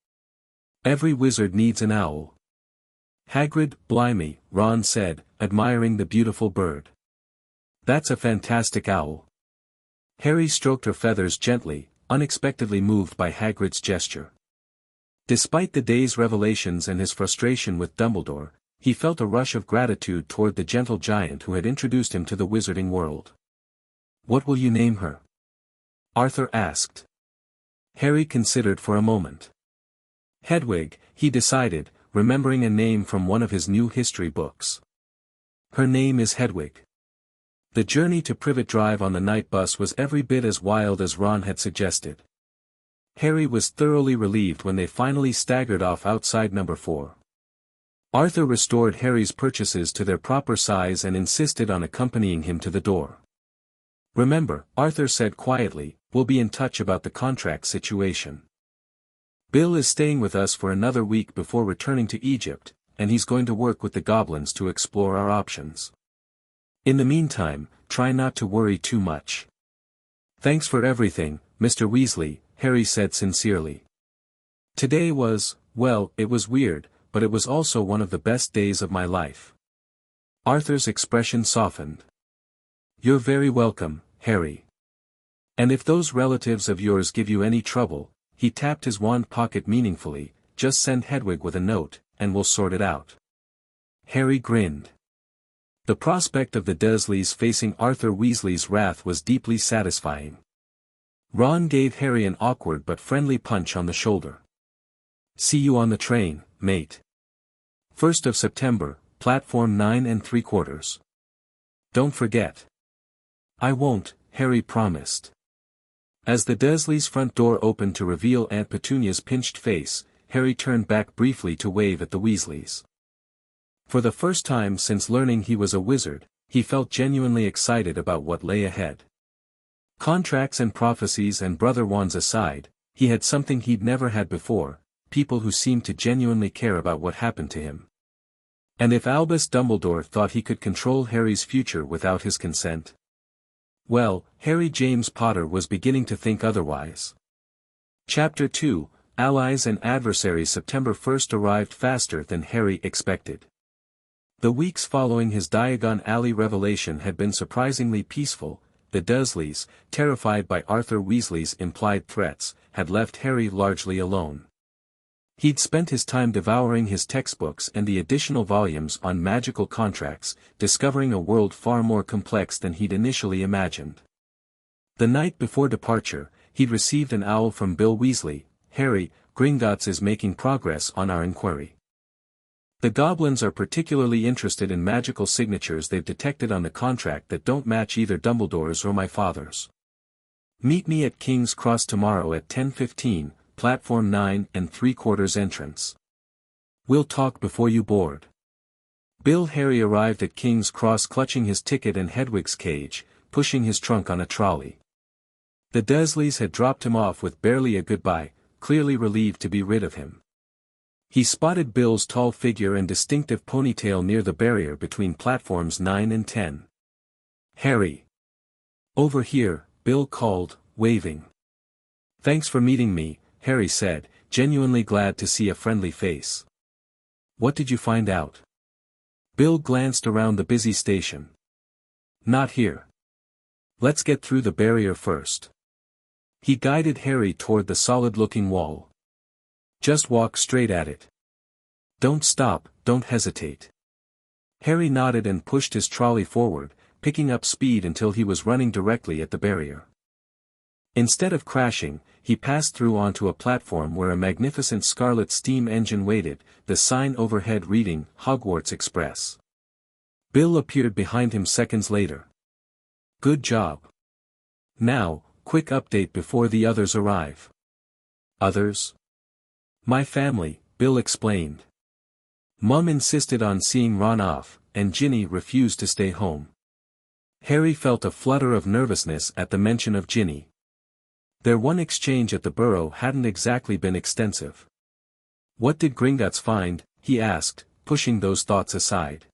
"Every wizard needs an owl." "Hagrid, blimey," Ron said, admiring the beautiful bird. "That's a fantastic owl." Harry stroked her feathers gently, unexpectedly moved by Hagrid's gesture. Despite the day's revelations and his frustration with Dumbledore, he felt a rush of gratitude toward the gentle giant who had introduced him to the wizarding world. "What will you name her?" Arthur asked. Harry considered for a moment. "Hedwig," he decided, remembering a name from one of his new history books. "Her name is Hedwig." The journey to Privet Drive on the night bus was every bit as wild as Ron had suggested. Harry was thoroughly relieved when they finally staggered off outside number 4. Arthur restored Harry's purchases to their proper size and insisted on accompanying him to the door. "Remember," Arthur said quietly, "we'll be in touch about the contract situation. Bill is staying with us for another week before returning to Egypt, and he's going to work with the goblins to explore our options. In the meantime, try not to worry too much." "Thanks for everything, Mr. Weasley," Harry said sincerely. "Today was, well, it was weird, but it was also one of the best days of my life." Arthur's expression softened. "You're very welcome, Harry. And if those relatives of yours give you any trouble," he tapped his wand pocket meaningfully, "just send Hedwig with a note, and we'll sort it out." Harry grinned. The prospect of the Dursleys facing Arthur Weasley's wrath was deeply satisfying. Ron gave Harry an awkward but friendly punch on the shoulder. "See you on the train, mate. 1st of September, platform 9 3/4. Don't forget." "I won't," Harry promised. As the Dursleys' front door opened to reveal Aunt Petunia's pinched face, Harry turned back briefly to wave at the Weasleys. For the first time since learning he was a wizard, he felt genuinely excited about what lay ahead. Contracts and prophecies and brother wands aside, he had something he'd never had before: people who seemed to genuinely care about what happened to him. And if Albus Dumbledore thought he could control Harry's future without his consent? Well, Harry James Potter was beginning to think otherwise. Chapter 2, Allies and Adversaries. September 1st arrived faster than Harry expected. The weeks following his Diagon Alley revelation had been surprisingly peaceful. The Dursleys, terrified by Arthur Weasley's implied threats, had left Harry largely alone. He'd spent his time devouring his textbooks and the additional volumes on magical contracts, discovering a world far more complex than he'd initially imagined. The night before departure, he'd received an owl from Bill Weasley. "Harry, Gringotts is making progress on our inquiry. The goblins are particularly interested in magical signatures they've detected on the contract that don't match either Dumbledore's or my father's. Meet me at King's Cross tomorrow at 10:15, platform 9 3/4 entrance. We'll talk before you board." Bill. Harry arrived at King's Cross clutching his ticket and Hedwig's cage, pushing his trunk on a trolley. The Dursleys had dropped him off with barely a goodbye, clearly relieved to be rid of him. He spotted Bill's tall figure and distinctive ponytail near the barrier between platforms 9 and 10. "Harry! Over here," Bill called, waving. "Thanks for meeting me," Harry said, genuinely glad to see a friendly face. "What did you find out?" Bill glanced around the busy station. "Not here. Let's get through the barrier first." He guided Harry toward the solid-looking wall. "Just walk straight at it. Don't stop, don't hesitate." Harry nodded and pushed his trolley forward, picking up speed until he was running directly at the barrier. Instead of crashing, he passed through onto a platform where a magnificent scarlet steam engine waited, the sign overhead reading, "Hogwarts Express." Bill appeared behind him seconds later. "Good job. Now, quick update before the others arrive." "Others?" "My family," Bill explained. "Mum insisted on seeing Ron off, and Ginny refused to stay home." Harry felt a flutter of nervousness at the mention of Ginny. Their one exchange at the Burrow hadn't exactly been extensive. "What did Gringotts find?" he asked, pushing those thoughts aside.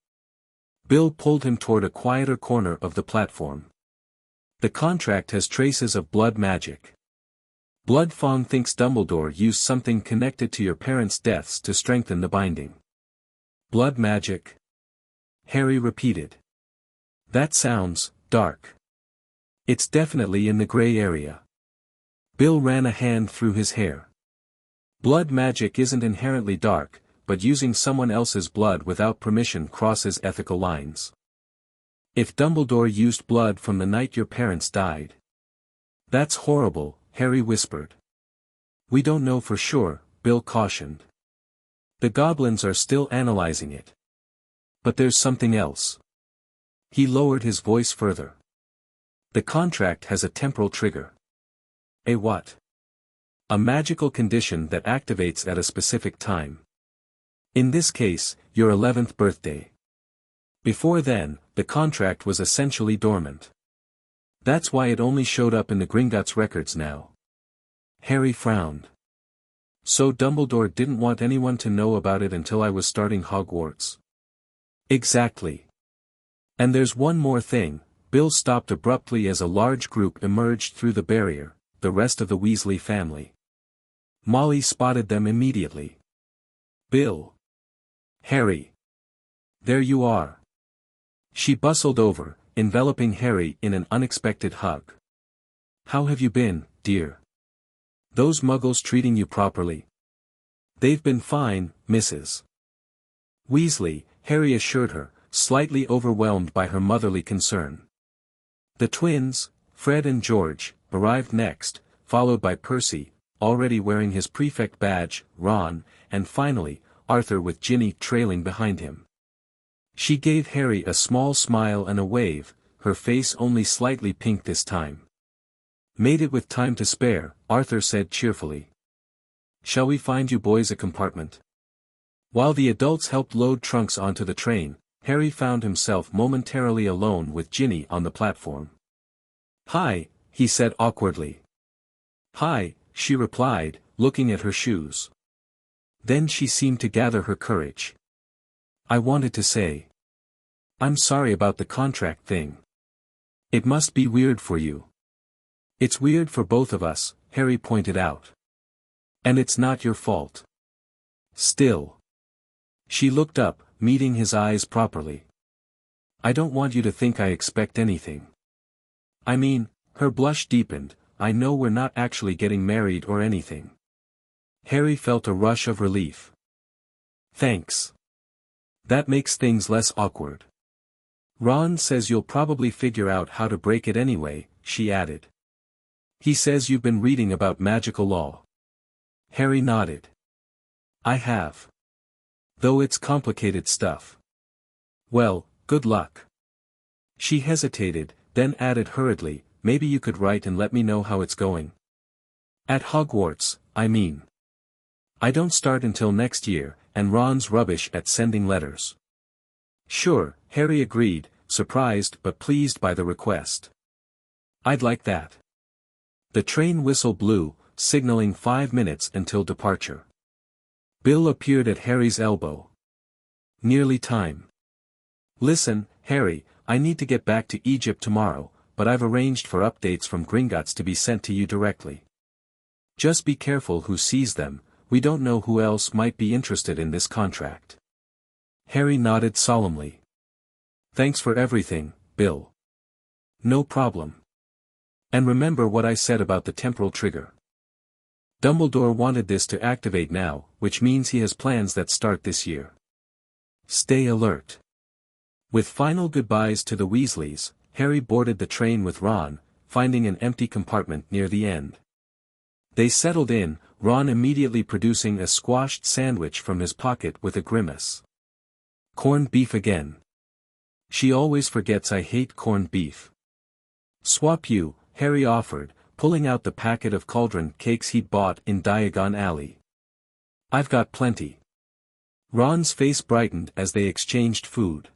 Bill pulled him toward a quieter corner of the platform. "The contract has traces of blood magic. Blood Fong thinks Dumbledore used something connected to your parents' deaths to strengthen the binding." "Blood magic?" Harry repeated. "That sounds dark. It's definitely in the gray area." Bill ran a hand through his hair. "Blood magic isn't inherently dark, but using someone else's blood without permission crosses ethical lines. If Dumbledore used blood from the night your parents died." "That's horrible," Harry whispered. "We don't know for sure," Bill cautioned. "The goblins are still analyzing it. But there's something else." He lowered his voice further. "The contract has a temporal trigger." "A what?" "A magical condition that activates at a specific time. In this case, your 11th birthday. Before then, the contract was essentially dormant. That's why it only showed up in the Gringotts records now. Harry frowned. So Dumbledore didn't want anyone to know about it until I was starting Hogwarts. Exactly. And there's one more thing. Bill stopped abruptly as a large group emerged through the barrier, the rest of the Weasley family. Molly spotted them immediately. Bill. Harry. There you are. She bustled over, enveloping Harry in an unexpected hug. How have you been, dear? Those muggles treating you properly? They've been fine, Mrs. Weasley, Harry assured her, slightly overwhelmed by her motherly concern. The twins, Fred and George, arrived next, followed by Percy, already wearing his prefect badge, Ron, and finally, Arthur with Ginny trailing behind him. She gave Harry a small smile and a wave, her face only slightly pink this time. Made it with time to spare, Arthur said cheerfully. Shall we find you boys a compartment? While the adults helped load trunks onto the train, Harry found himself momentarily alone with Ginny on the platform. Hi, he said awkwardly. Hi, she replied, looking at her shoes. Then she seemed to gather her courage. I wanted to say. I'm sorry about the contract thing. It must be weird for you. It's weird for both of us, Harry pointed out. And it's not your fault. Still. She looked up, meeting his eyes properly. I don't want you to think I expect anything. I mean, her blush deepened, I know we're not actually getting married or anything. Harry felt a rush of relief. Thanks. That makes things less awkward. Ron says you'll probably figure out how to break it anyway, she added. He says you've been reading about magical law. Harry nodded. I have. Though it's complicated stuff. Well, good luck. She hesitated, then added hurriedly, maybe you could write and let me know how it's going. At Hogwarts, I mean. I don't start until next year, and Ron's rubbish at sending letters. Sure, Harry agreed, surprised but pleased by the request. I'd like that. The train whistle blew, signaling 5 minutes until departure. Bill appeared at Harry's elbow. Nearly time. Listen, Harry, I need to get back to Egypt tomorrow, but I've arranged for updates from Gringotts to be sent to you directly. Just be careful who sees them, we don't know who else might be interested in this contract. Harry nodded solemnly. Thanks for everything, Bill. No problem. And remember what I said about the temporal trigger. Dumbledore wanted this to activate now, which means he has plans that start this year. Stay alert. With final goodbyes to the Weasleys, Harry boarded the train with Ron, finding an empty compartment near the end. They settled in, Ron immediately producing a squashed sandwich from his pocket with a grimace. Corned beef again. She always forgets I hate corned beef. Swap you, Harry offered, pulling out the packet of cauldron cakes he'd bought in Diagon Alley. I've got plenty. Ron's face brightened as they exchanged food.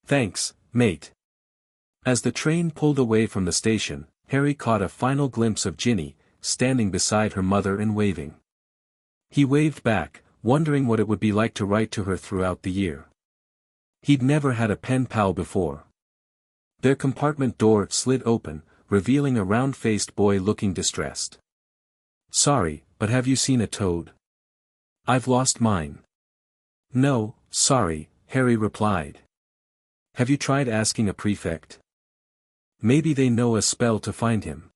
Thanks, mate. As the train pulled away from the station, Harry caught a final glimpse of Ginny, standing beside her mother and waving. He waved back, wondering what it would be like to write to her throughout the year. He'd never had a pen pal before. Their compartment door slid open, revealing a round-faced boy looking distressed. Sorry, but have you seen a toad? I've lost mine. No, sorry, Harry replied. Have you tried asking a prefect? Maybe they know a spell to find him.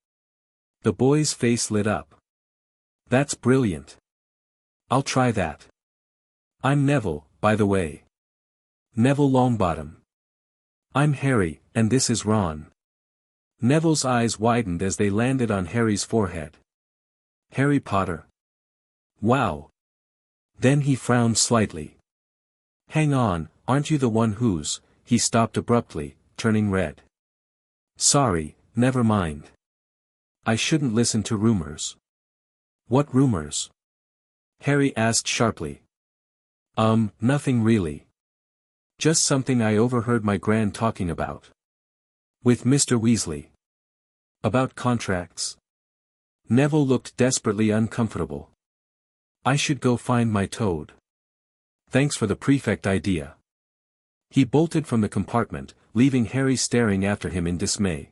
The boy's face lit up. That's brilliant. I'll try that. I'm Neville, by the way. Neville Longbottom. I'm Harry, and this is Ron. Neville's eyes widened as they landed on Harry's forehead. Harry Potter. Wow. Then he frowned slightly. Hang on, aren't you the one who's, he stopped abruptly, turning red. Sorry, never mind. I shouldn't listen to rumors. What rumors? Harry asked sharply. Nothing really. Just something I overheard my gran talking about. With Mr. Weasley. About contracts. Neville looked desperately uncomfortable. I should go find my toad. Thanks for the prefect idea. He bolted from the compartment, leaving Harry staring after him in dismay.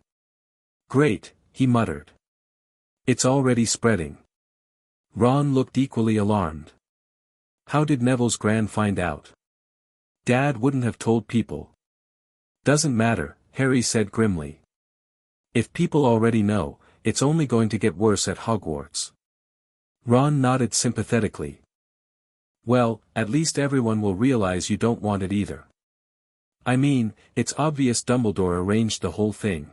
Great, he muttered. It's already spreading. Ron looked equally alarmed. How did Neville's gran find out? Dad wouldn't have told people. Doesn't matter, Harry said grimly. If people already know, it's only going to get worse at Hogwarts. Ron nodded sympathetically. Well, at least everyone will realize you don't want it either. I mean, it's obvious Dumbledore arranged the whole thing.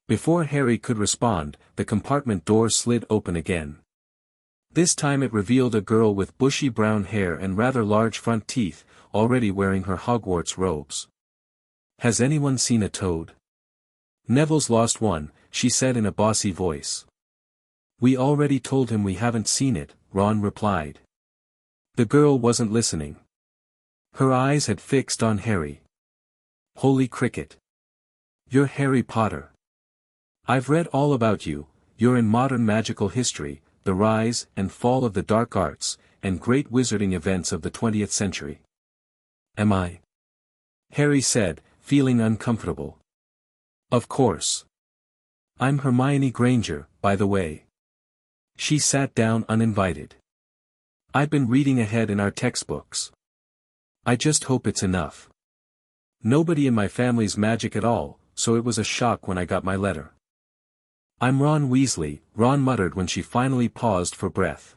Before Harry could respond, the compartment door slid open again. This time it revealed a girl with bushy brown hair and rather large front teeth, already wearing her Hogwarts robes. Has anyone seen a toad? Neville's lost one, she said in a bossy voice. We already told him we haven't seen it, Ron replied. The girl wasn't listening. Her eyes had fixed on Harry. Holy cricket. You're Harry Potter. I've read all about you, you're in modern magical history, the rise and fall of the dark arts, and great wizarding events of the 20th century. Am I? Harry said, feeling uncomfortable. Of course. I'm Hermione Granger, by the way. She sat down uninvited. I've been reading ahead in our textbooks. I just hope it's enough. Nobody in my family's magic at all, so it was a shock when I got my letter. I'm Ron Weasley, Ron muttered when she finally paused for breath.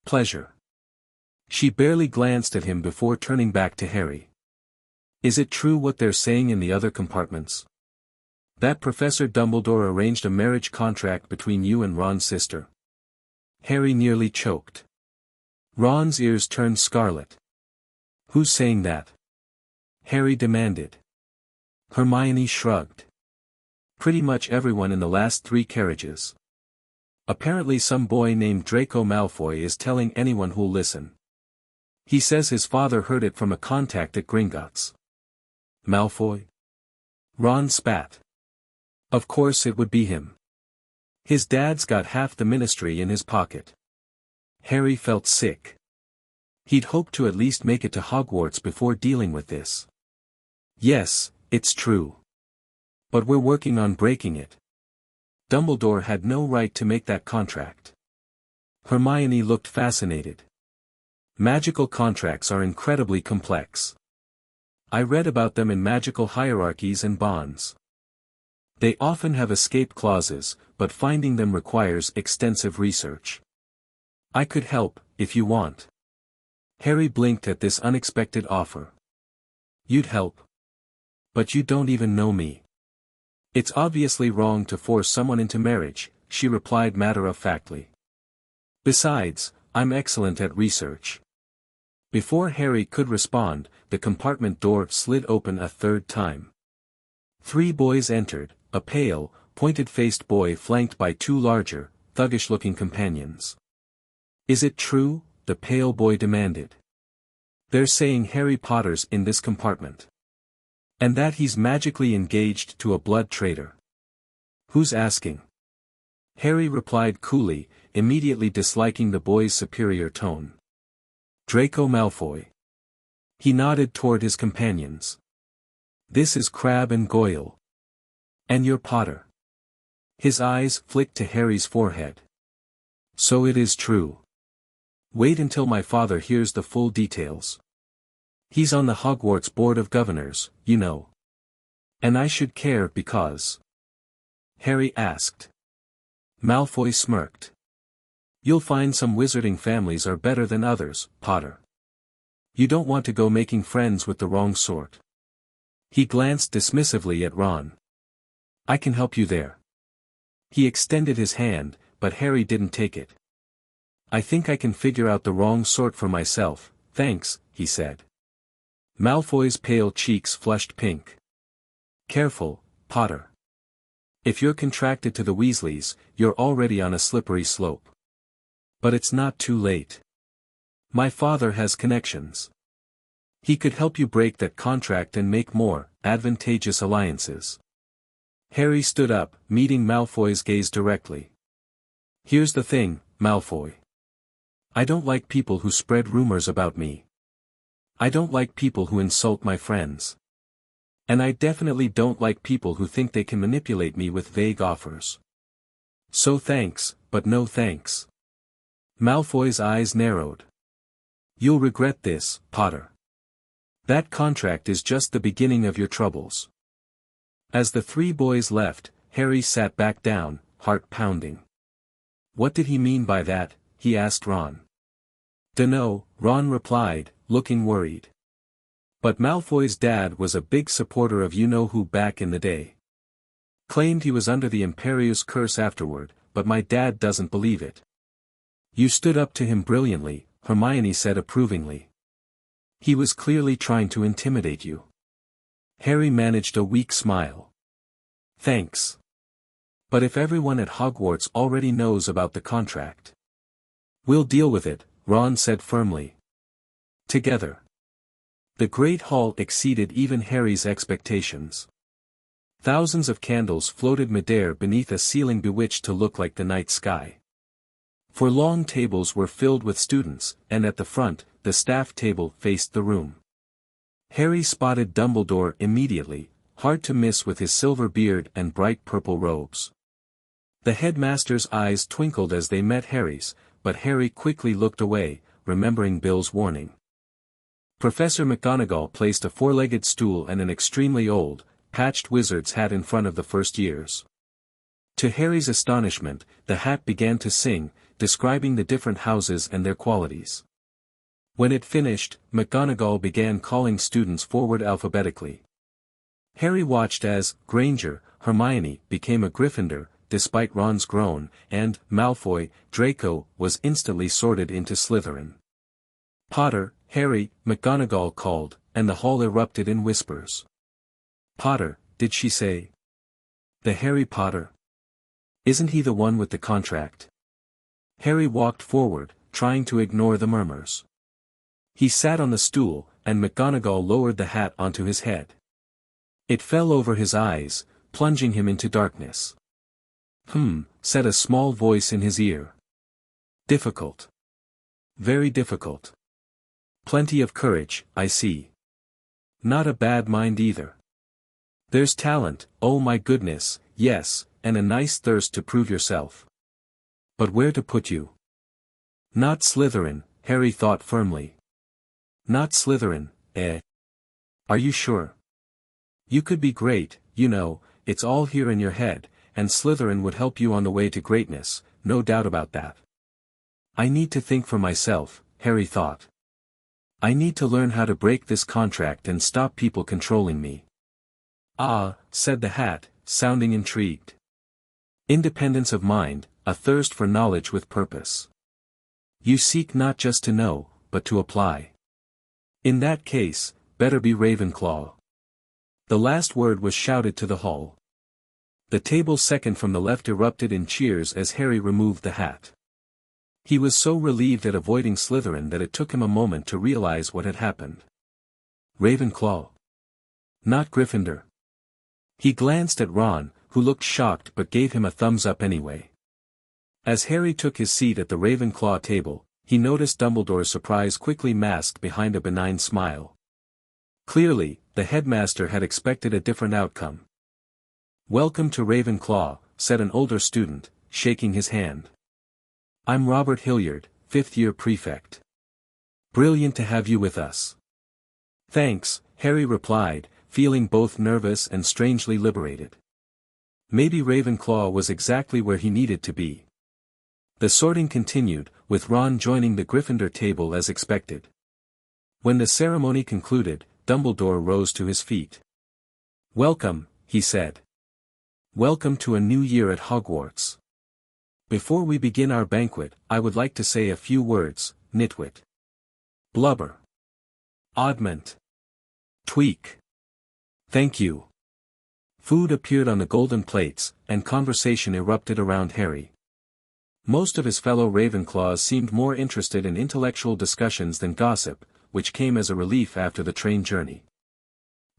Pleasure. She barely glanced at him before turning back to Harry. Is it true what they're saying in the other compartments? That Professor Dumbledore arranged a marriage contract between you and Ron's sister? Harry nearly choked. Ron's ears turned scarlet. Who's saying that? Harry demanded. Hermione shrugged. Pretty much everyone in the last 3 carriages. Apparently some boy named Draco Malfoy is telling anyone who'll listen. He says his father heard it from a contact at Gringotts. Malfoy? Ron spat. Of course it would be him. His dad's got half the ministry in his pocket. Harry felt sick. He'd hoped to at least make it to Hogwarts before dealing with this. Yes, it's true. But we're working on breaking it. Dumbledore had no right to make that contract. Hermione looked fascinated. Magical contracts are incredibly complex. I read about them in magical hierarchies and bonds. They often have escape clauses, but finding them requires extensive research. I could help, if you want. Harry blinked at this unexpected offer. You'd help. But you don't even know me. It's obviously wrong to force someone into marriage, she replied matter-of-factly. Besides, I'm excellent at research. Before Harry could respond, the compartment door slid open a third time. 3 boys entered, a pale, pointed-faced boy flanked by 2 larger, thuggish-looking companions. Is it true? The pale boy demanded. They're saying Harry Potter's in this compartment. And that he's magically engaged to a blood traitor. Who's asking? Harry replied coolly, immediately disliking the boy's superior tone. Draco Malfoy. He nodded toward his companions. This is Crabbe and Goyle. And you're Potter. His eyes flicked to Harry's forehead. So it is true. Wait until my father hears the full details. He's on the Hogwarts Board of Governors, you know. And I should care because... Harry asked. Malfoy smirked. You'll find some wizarding families are better than others, Potter. You don't want to go making friends with the wrong sort. He glanced dismissively at Ron. I can help you there. He extended his hand, but Harry didn't take it. I think I can figure out the wrong sort for myself, thanks, he said. Malfoy's pale cheeks flushed pink. Careful, Potter. If you're contracted to the Weasleys, you're already on a slippery slope. But it's not too late. My father has connections. He could help you break that contract and make more advantageous alliances. Harry stood up, meeting Malfoy's gaze directly. Here's the thing, Malfoy. I don't like people who spread rumors about me. I don't like people who insult my friends. And I definitely don't like people who think they can manipulate me with vague offers. So thanks, but no thanks. Malfoy's eyes narrowed. You'll regret this, Potter. That contract is just the beginning of your troubles. As the three boys left, Harry sat back down, heart pounding. What did he mean by that? He asked Ron. Dunno, Ron replied, looking worried. But Malfoy's dad was a big supporter of you-know-who back in the day. Claimed he was under the Imperius curse afterward, but my dad doesn't believe it. You stood up to him brilliantly, Hermione said approvingly. He was clearly trying to intimidate you. Harry managed a weak smile. Thanks. But if everyone at Hogwarts already knows about the contract, we'll deal with it, Ron said firmly. Together. The Great Hall exceeded even Harry's expectations. Thousands of candles floated midair beneath a ceiling bewitched to look like the night sky. For long tables were filled with students, and at the front, the staff table faced the room. Harry spotted Dumbledore immediately, hard to miss with his silver beard and bright purple robes. The headmaster's eyes twinkled as they met Harry's, but Harry quickly looked away, remembering Bill's warning. Professor McGonagall placed a four-legged stool and an extremely old, patched wizard's hat in front of the first years. To Harry's astonishment, the hat began to sing, describing the different houses and their qualities. When it finished, McGonagall began calling students forward alphabetically. Harry watched as Granger, Hermione, became a Gryffindor, despite Ron's groan, and Malfoy, Draco, was instantly sorted into Slytherin. Potter, Harry, McGonagall called, and the hall erupted in whispers. Potter, did she say? The Harry Potter? Isn't he the one with the contract? Harry walked forward, trying to ignore the murmurs. He sat on the stool, and McGonagall lowered the hat onto his head. It fell over his eyes, plunging him into darkness. Said a small voice in his ear. Difficult. Very difficult. Plenty of courage, I see. Not a bad mind either. There's talent, oh my goodness, yes, and a nice thirst to prove yourself. But where to put you? Not Slytherin, Harry thought firmly. Not Slytherin, eh? Are you sure? You could be great, you know, it's all here in your head, and Slytherin would help you on the way to greatness, no doubt about that. I need to think for myself, Harry thought. I need to learn how to break this contract and stop people controlling me. Ah, said the hat, sounding intrigued. Independence of mind, a thirst for knowledge with purpose. You seek not just to know, but to apply. In that case, better be Ravenclaw. The last word was shouted to the hall. The table second from the left erupted in cheers as Harry removed the hat. He was so relieved at avoiding Slytherin that it took him a moment to realize what had happened. Ravenclaw. Not Gryffindor. He glanced at Ron, who looked shocked but gave him a thumbs up anyway. As Harry took his seat at the Ravenclaw table, he noticed Dumbledore's surprise quickly masked behind a benign smile. Clearly, the headmaster had expected a different outcome. Welcome to Ravenclaw, said an older student, shaking his hand. I'm Robert Hilliard, fifth-year prefect. Brilliant to have you with us. Thanks, Harry replied, feeling both nervous and strangely liberated. Maybe Ravenclaw was exactly where he needed to be. The sorting continued, with Ron joining the Gryffindor table as expected. When the ceremony concluded, Dumbledore rose to his feet. Welcome, he said. Welcome to a new year at Hogwarts. Before we begin our banquet, I would like to say a few words, nitwit. Blubber. Oddment. Tweak. Thank you. Food appeared on the golden plates, and conversation erupted around Harry. Most of his fellow Ravenclaws seemed more interested in intellectual discussions than gossip, which came as a relief after the train journey.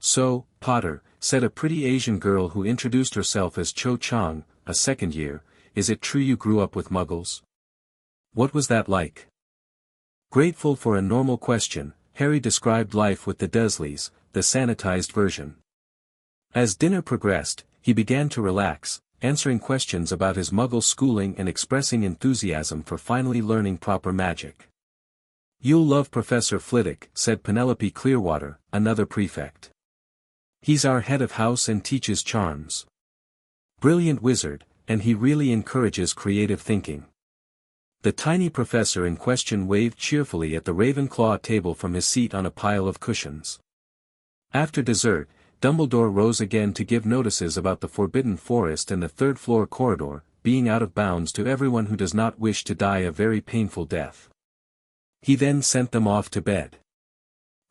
"So, Potter," said a pretty Asian girl who introduced herself as Cho Chang, a second year, "is it true you grew up with Muggles? What was that like?" Grateful for a normal question, Harry described life with the Dursleys, the sanitized version. As dinner progressed, he began to relax, answering questions about his Muggle schooling and expressing enthusiasm for finally learning proper magic. "You'll love Professor Flitwick," said Penelope Clearwater, another prefect. "He's our head of house and teaches charms. Brilliant wizard, and he really encourages creative thinking." The tiny professor in question waved cheerfully at the Ravenclaw table from his seat on a pile of cushions. After dessert, Dumbledore rose again to give notices about the Forbidden Forest and the third-floor corridor, being out of bounds to everyone who does not wish to die a very painful death. He then sent them off to bed.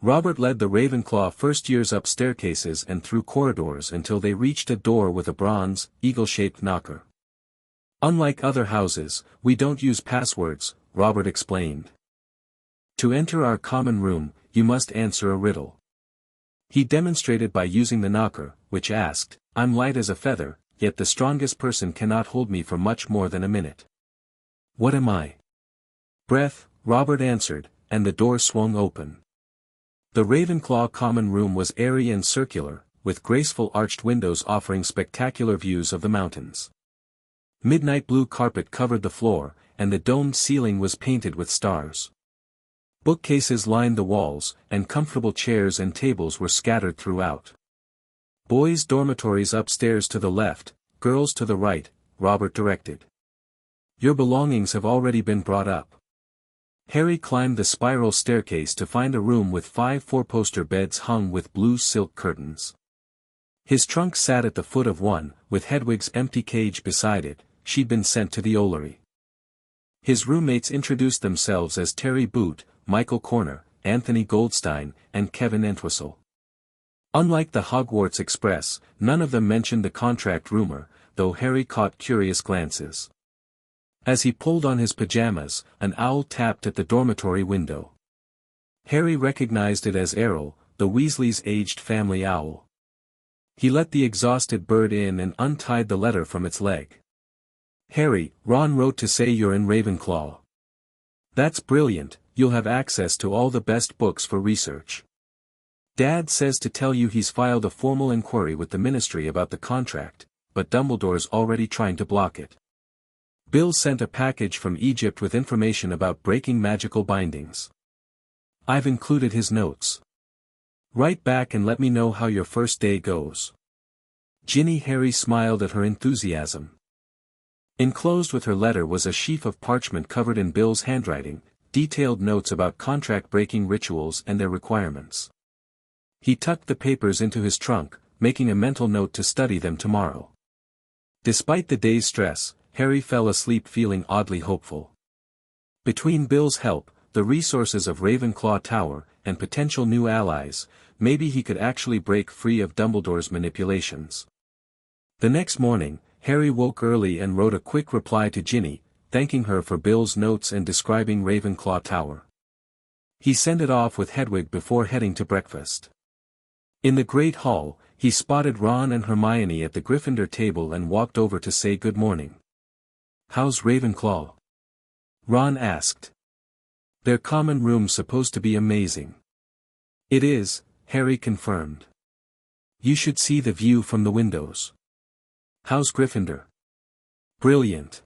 Robert led the Ravenclaw first-years up staircases and through corridors until they reached a door with a bronze, eagle-shaped knocker. "Unlike other houses, we don't use passwords," Robert explained. "To enter our common room, you must answer a riddle." He demonstrated by using the knocker, which asked, "I'm light as a feather, yet the strongest person cannot hold me for much more than a minute. What am I?" "Breath," Robert answered, and the door swung open. The Ravenclaw common room was airy and circular, with graceful arched windows offering spectacular views of the mountains. Midnight blue carpet covered the floor, and the domed ceiling was painted with stars. Bookcases lined the walls, and comfortable chairs and tables were scattered throughout. "Boys' dormitories upstairs to the left, girls to the right," Robert directed. "Your belongings have already been brought up." Harry climbed the spiral staircase to find a room with 5 four-poster beds hung with blue silk curtains. His trunk sat at the foot of one, with Hedwig's empty cage beside it. She'd been sent to the Ollery. His roommates introduced themselves as Terry Boot, Michael Corner, Anthony Goldstein, and Kevin Entwistle. Unlike the Hogwarts Express, none of them mentioned the contract rumor, though Harry caught curious glances. As he pulled on his pajamas, an owl tapped at the dormitory window. Harry recognized it as Errol, the Weasleys' aged family owl. He let the exhausted bird in and untied the letter from its leg. "Harry, Ron wrote to say you're in Ravenclaw. That's brilliant, you'll have access to all the best books for research. Dad says to tell you he's filed a formal inquiry with the Ministry about the contract, but Dumbledore's already trying to block it. Bill sent a package from Egypt with information about breaking magical bindings. I've included his notes. Write back and let me know how your first day goes." Ginny. Harry smiled at her enthusiasm. Enclosed with her letter was a sheaf of parchment covered in Bill's handwriting, detailed notes about contract-breaking rituals and their requirements. He tucked the papers into his trunk, making a mental note to study them tomorrow. Despite the day's stress, Harry fell asleep feeling oddly hopeful. Between Bill's help, the resources of Ravenclaw Tower, and potential new allies, maybe he could actually break free of Dumbledore's manipulations. The next morning, Harry woke early and wrote a quick reply to Ginny, thanking her for Bill's notes and describing Ravenclaw Tower. He sent it off with Hedwig before heading to breakfast. In the Great Hall, he spotted Ron and Hermione at the Gryffindor table and walked over to say good morning. "How's Ravenclaw?" Ron asked. "Their common room's supposed to be amazing." "It is," Harry confirmed. "You should see the view from the windows." "How's Gryffindor?" "Brilliant.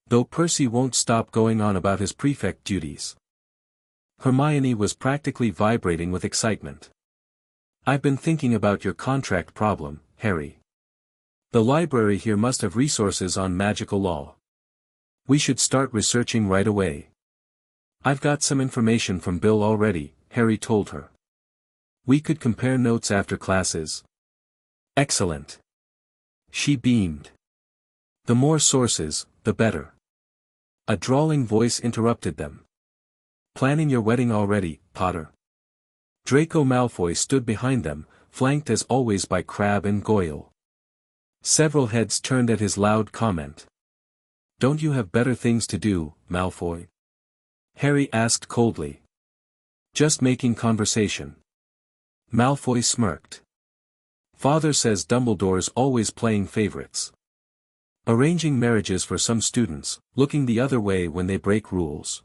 Though Percy won't stop going on about his prefect duties." Hermione was practically vibrating with excitement. "I've been thinking about your contract problem, Harry. The library here must have resources on magical law. We should start researching right away." "I've got some information from Bill already," Harry told her. "We could compare notes after classes." "Excellent." She beamed. "The more sources, the better." A drawling voice interrupted them. "Planning your wedding already, Potter?" Draco Malfoy stood behind them, flanked as always by Crabbe and Goyle. Several heads turned at his loud comment. Don't you have better things to do, Malfoy? Harry asked coldly. Just making conversation. Malfoy smirked. Father says Dumbledore's always playing favorites. Arranging marriages for some students, looking the other way when they break rules.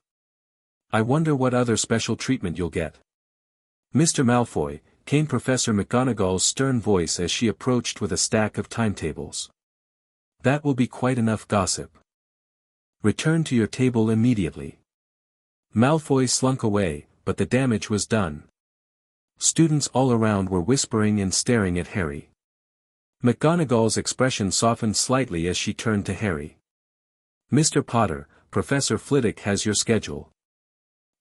I wonder what other special treatment you'll get. Mr. Malfoy, came Professor McGonagall's stern voice as she approached with a stack of timetables. That will be quite enough gossip. Return to your table immediately. Malfoy slunk away, but the damage was done. Students all around were whispering and staring at Harry. McGonagall's expression softened slightly as she turned to Harry. Mr. Potter, Professor Flitwick has your schedule.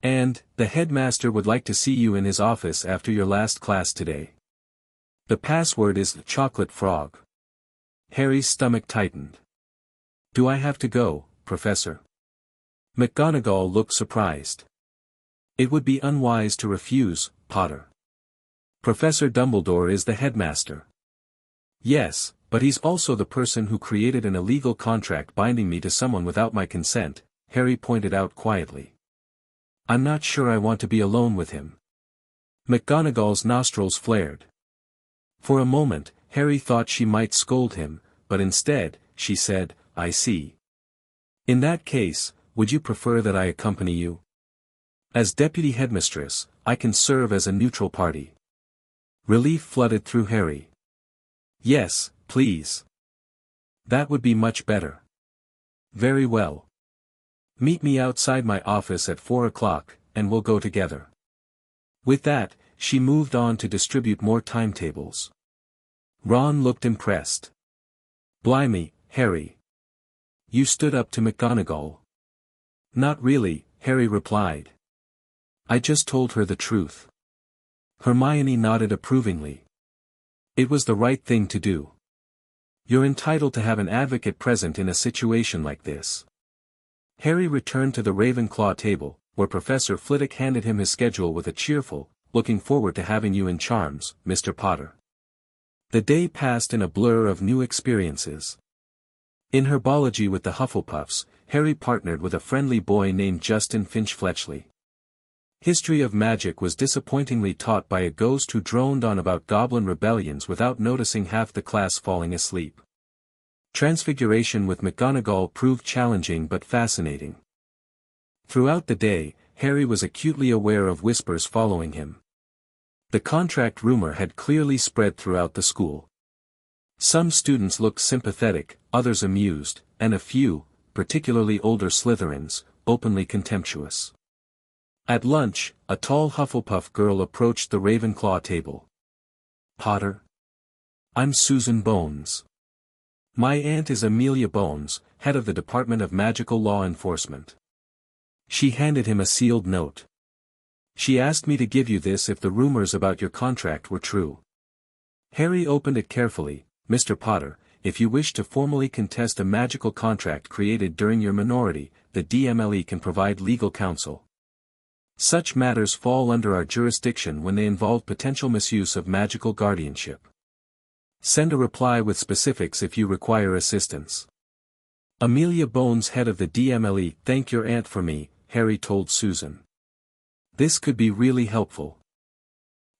And, the headmaster would like to see you in his office after your last class today. The password is Chocolate Frog. Harry's stomach tightened. Do I have to go, Professor? McGonagall looked surprised. It would be unwise to refuse, Potter. Professor Dumbledore is the headmaster. Yes, but he's also the person who created an illegal contract binding me to someone without my consent, Harry pointed out quietly. I'm not sure I want to be alone with him. McGonagall's nostrils flared. For a moment, Harry thought she might scold him, but instead, she said, I see. In that case, would you prefer that I accompany you? As deputy headmistress, I can serve as a neutral party. Relief flooded through Harry. Yes, please. That would be much better. Very well. Meet me outside my office at 4 o'clock, and we'll go together. With that, she moved on to distribute more timetables. Ron looked impressed. Blimey, Harry. You stood up to McGonagall. Not really, Harry replied. I just told her the truth. Hermione nodded approvingly. It was the right thing to do. You're entitled to have an advocate present in a situation like this. Harry returned to the Ravenclaw table, where Professor Flitwick handed him his schedule with a cheerful, looking forward to having you in charms, Mr. Potter. The day passed in a blur of new experiences. In herbology with the Hufflepuffs, Harry partnered with a friendly boy named Justin Finch-Fletchley. History of magic was disappointingly taught by a ghost who droned on about goblin rebellions without noticing half the class falling asleep. Transfiguration with McGonagall proved challenging but fascinating. Throughout the day, Harry was acutely aware of whispers following him. The contract rumor had clearly spread throughout the school. Some students looked sympathetic, others amused, and a few, particularly older Slytherins, openly contemptuous. At lunch, a tall Hufflepuff girl approached the Ravenclaw table. Potter? I'm Susan Bones. My aunt is Amelia Bones, head of the Department of Magical Law Enforcement. She handed him a sealed note. She asked me to give you this if the rumors about your contract were true. Harry opened it carefully. Mr. Potter, if you wish to formally contest a magical contract created during your minority, the DMLE can provide legal counsel. Such matters fall under our jurisdiction when they involve potential misuse of magical guardianship. Send a reply with specifics if you require assistance. Amelia Bones, head of the DMLE, thank your aunt for me, Harry told Susan. This could be really helpful.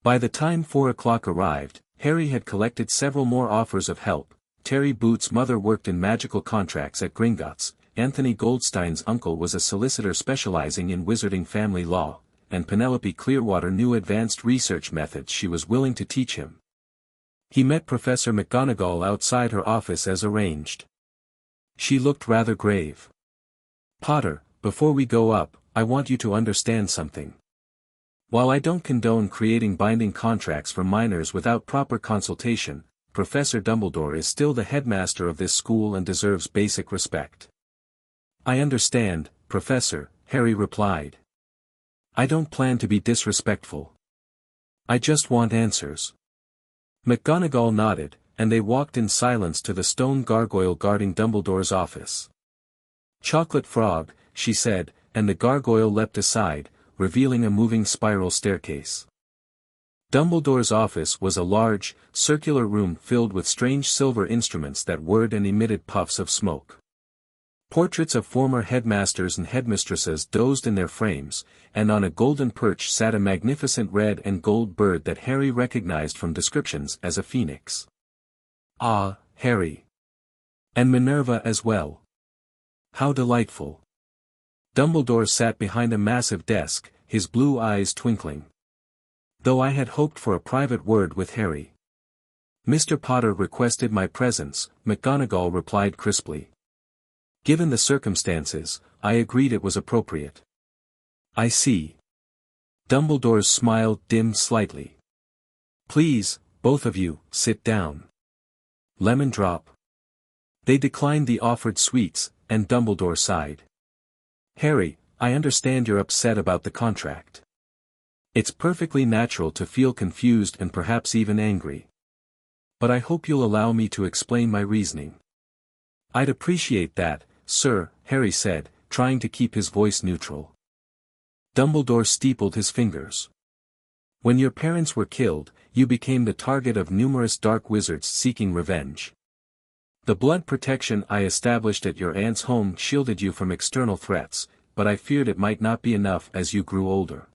By the time 4 o'clock arrived, Harry had collected several more offers of help. Terry Boots' mother worked in magical contracts at Gringotts, Anthony Goldstein's uncle was a solicitor specializing in wizarding family law, and Penelope Clearwater knew advanced research methods she was willing to teach him. He met Professor McGonagall outside her office as arranged. She looked rather grave. Potter, before we go up, I want you to understand something. While I don't condone creating binding contracts for minors without proper consultation, Professor Dumbledore is still the headmaster of this school and deserves basic respect. I understand, Professor, Harry replied. I don't plan to be disrespectful. I just want answers. McGonagall nodded, and they walked in silence to the stone gargoyle guarding Dumbledore's office. Chocolate Frog, she said, and the gargoyle leapt aside, revealing a moving spiral staircase. Dumbledore's office was a large, circular room filled with strange silver instruments that whirred and emitted puffs of smoke. Portraits of former headmasters and headmistresses dozed in their frames, and on a golden perch sat a magnificent red and gold bird that Harry recognized from descriptions as a phoenix. Ah, Harry! And Minerva as well. How delightful! Dumbledore sat behind a massive desk, his blue eyes twinkling. Though I had hoped for a private word with Harry. Mr. Potter requested my presence, McGonagall replied crisply. Given the circumstances, I agreed it was appropriate. I see. Dumbledore's smile dimmed slightly. Please, both of you, sit down. Lemon drop. They declined the offered sweets, and Dumbledore sighed. Harry, I understand you're upset about the contract. It's perfectly natural to feel confused and perhaps even angry. But I hope you'll allow me to explain my reasoning. I'd appreciate that, sir, Harry said, trying to keep his voice neutral. Dumbledore steepled his fingers. When your parents were killed, you became the target of numerous dark wizards seeking revenge. The blood protection I established at your aunt's home shielded you from external threats, but I feared it might not be enough as you grew older.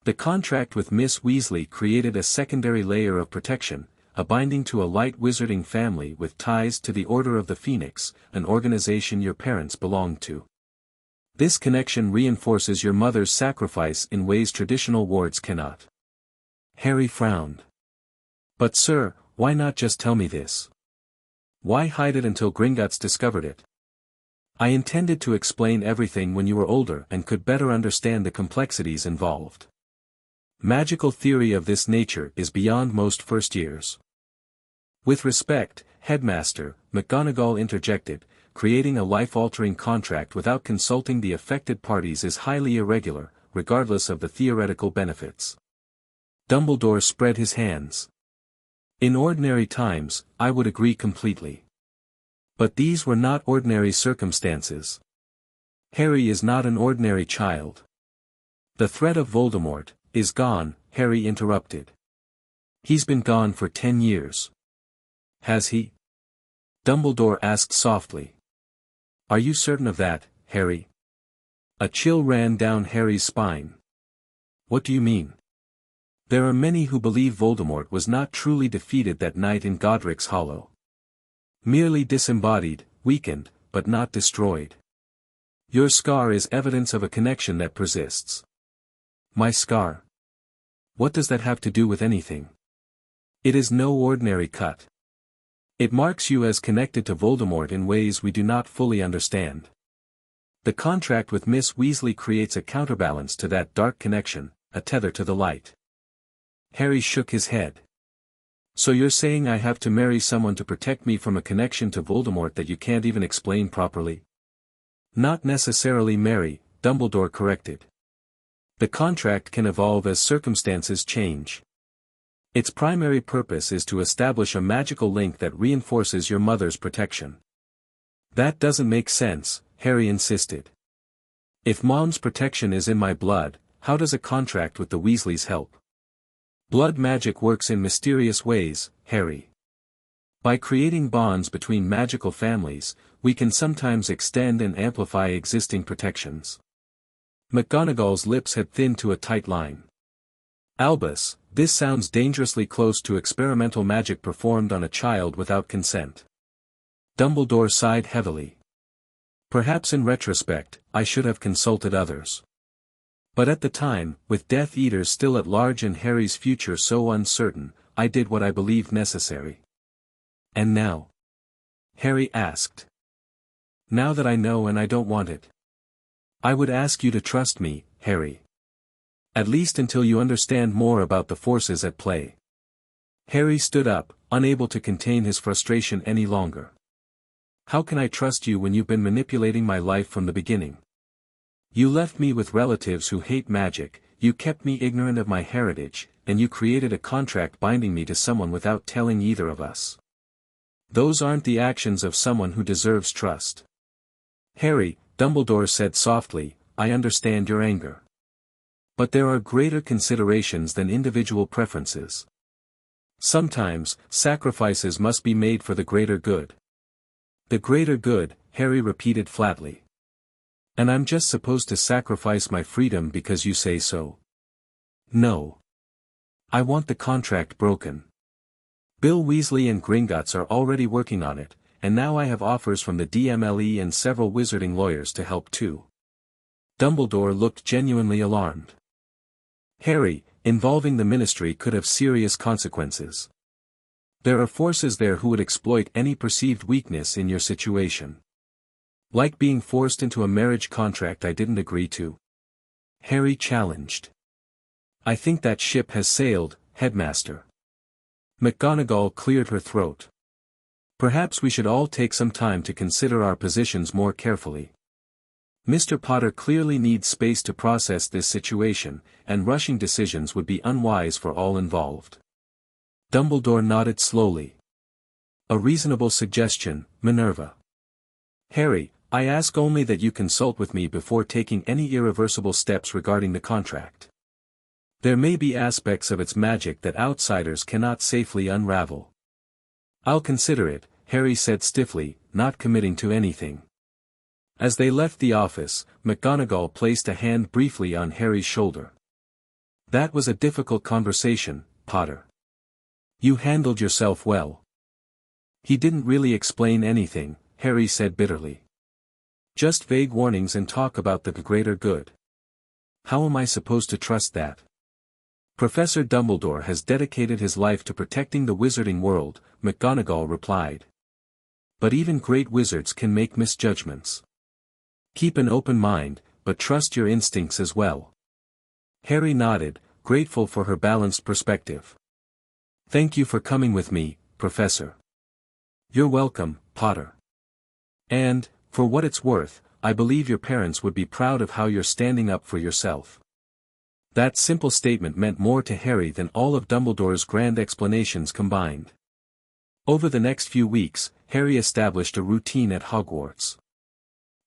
The contract with Miss Weasley created a secondary layer of protection, a binding to a light wizarding family with ties to the Order of the Phoenix, an organization your parents belonged to. This connection reinforces your mother's sacrifice in ways traditional wards cannot. Harry frowned. But sir, why not just tell me this? Why hide it until Gringotts discovered it? I intended to explain everything when you were older and could better understand the complexities involved. Magical theory of this nature is beyond most first years. With respect, Headmaster, McGonagall interjected, creating a life-altering contract without consulting the affected parties is highly irregular, regardless of the theoretical benefits. Dumbledore spread his hands. In ordinary times, I would agree completely. But these were not ordinary circumstances. Harry is not an ordinary child. The threat of Voldemort is gone, Harry interrupted. He's been gone for 10 years. Has he? Dumbledore asked softly. Are you certain of that, Harry? A chill ran down Harry's spine. What do you mean? There are many who believe Voldemort was not truly defeated that night in Godric's Hollow. Merely disembodied, weakened, but not destroyed. Your scar is evidence of a connection that persists. My scar? What does that have to do with anything? It is no ordinary cut. It marks you as connected to Voldemort in ways we do not fully understand. The contract with Miss Weasley creates a counterbalance to that dark connection, a tether to the light. Harry shook his head. So you're saying I have to marry someone to protect me from a connection to Voldemort that you can't even explain properly? Not necessarily marry, Dumbledore corrected. The contract can evolve as circumstances change. Its primary purpose is to establish a magical link that reinforces your mother's protection. That doesn't make sense, Harry insisted. If Mom's protection is in my blood, how does a contract with the Weasleys help? Blood magic works in mysterious ways, Harry. By creating bonds between magical families, we can sometimes extend and amplify existing protections. McGonagall's lips had thinned to a tight line. Albus, this sounds dangerously close to experimental magic performed on a child without consent. Dumbledore sighed heavily. Perhaps in retrospect, I should have consulted others. But at the time, with Death Eaters still at large and Harry's future so uncertain, I did what I believed necessary. And now? Harry asked. Now that I know and I don't want it. I would ask you to trust me, Harry. At least until you understand more about the forces at play. Harry stood up, unable to contain his frustration any longer. How can I trust you when you've been manipulating my life from the beginning? You left me with relatives who hate magic, you kept me ignorant of my heritage, and you created a contract binding me to someone without telling either of us. Those aren't the actions of someone who deserves trust. Harry, Dumbledore said softly, I understand your anger. But there are greater considerations than individual preferences. Sometimes, sacrifices must be made for the greater good. The greater good, Harry repeated flatly. And I'm just supposed to sacrifice my freedom because you say so? No. I want the contract broken. Bill Weasley and Gringotts are already working on it, and now I have offers from the DMLE and several wizarding lawyers to help too. Dumbledore looked genuinely alarmed. Harry, involving the Ministry could have serious consequences. There are forces there who would exploit any perceived weakness in your situation. Like being forced into a marriage contract I didn't agree to. Harry challenged. I think that ship has sailed, Headmaster. McGonagall cleared her throat. Perhaps we should all take some time to consider our positions more carefully. Mr. Potter clearly needs space to process this situation, and rushing decisions would be unwise for all involved. Dumbledore nodded slowly. A reasonable suggestion, Minerva. Harry, I ask only that you consult with me before taking any irreversible steps regarding the contract. There may be aspects of its magic that outsiders cannot safely unravel. I'll consider it, Harry said stiffly, not committing to anything. As they left the office, McGonagall placed a hand briefly on Harry's shoulder. That was a difficult conversation, Potter. You handled yourself well. He didn't really explain anything, Harry said bitterly. Just vague warnings and talk about the greater good. How am I supposed to trust that? Professor Dumbledore has dedicated his life to protecting the wizarding world, McGonagall replied. But even great wizards can make misjudgments. Keep an open mind, but trust your instincts as well. Harry nodded, grateful for her balanced perspective. Thank you for coming with me, Professor. You're welcome, Potter. And, for what it's worth, I believe your parents would be proud of how you're standing up for yourself. That simple statement meant more to Harry than all of Dumbledore's grand explanations combined. Over the next few weeks, Harry established a routine at Hogwarts.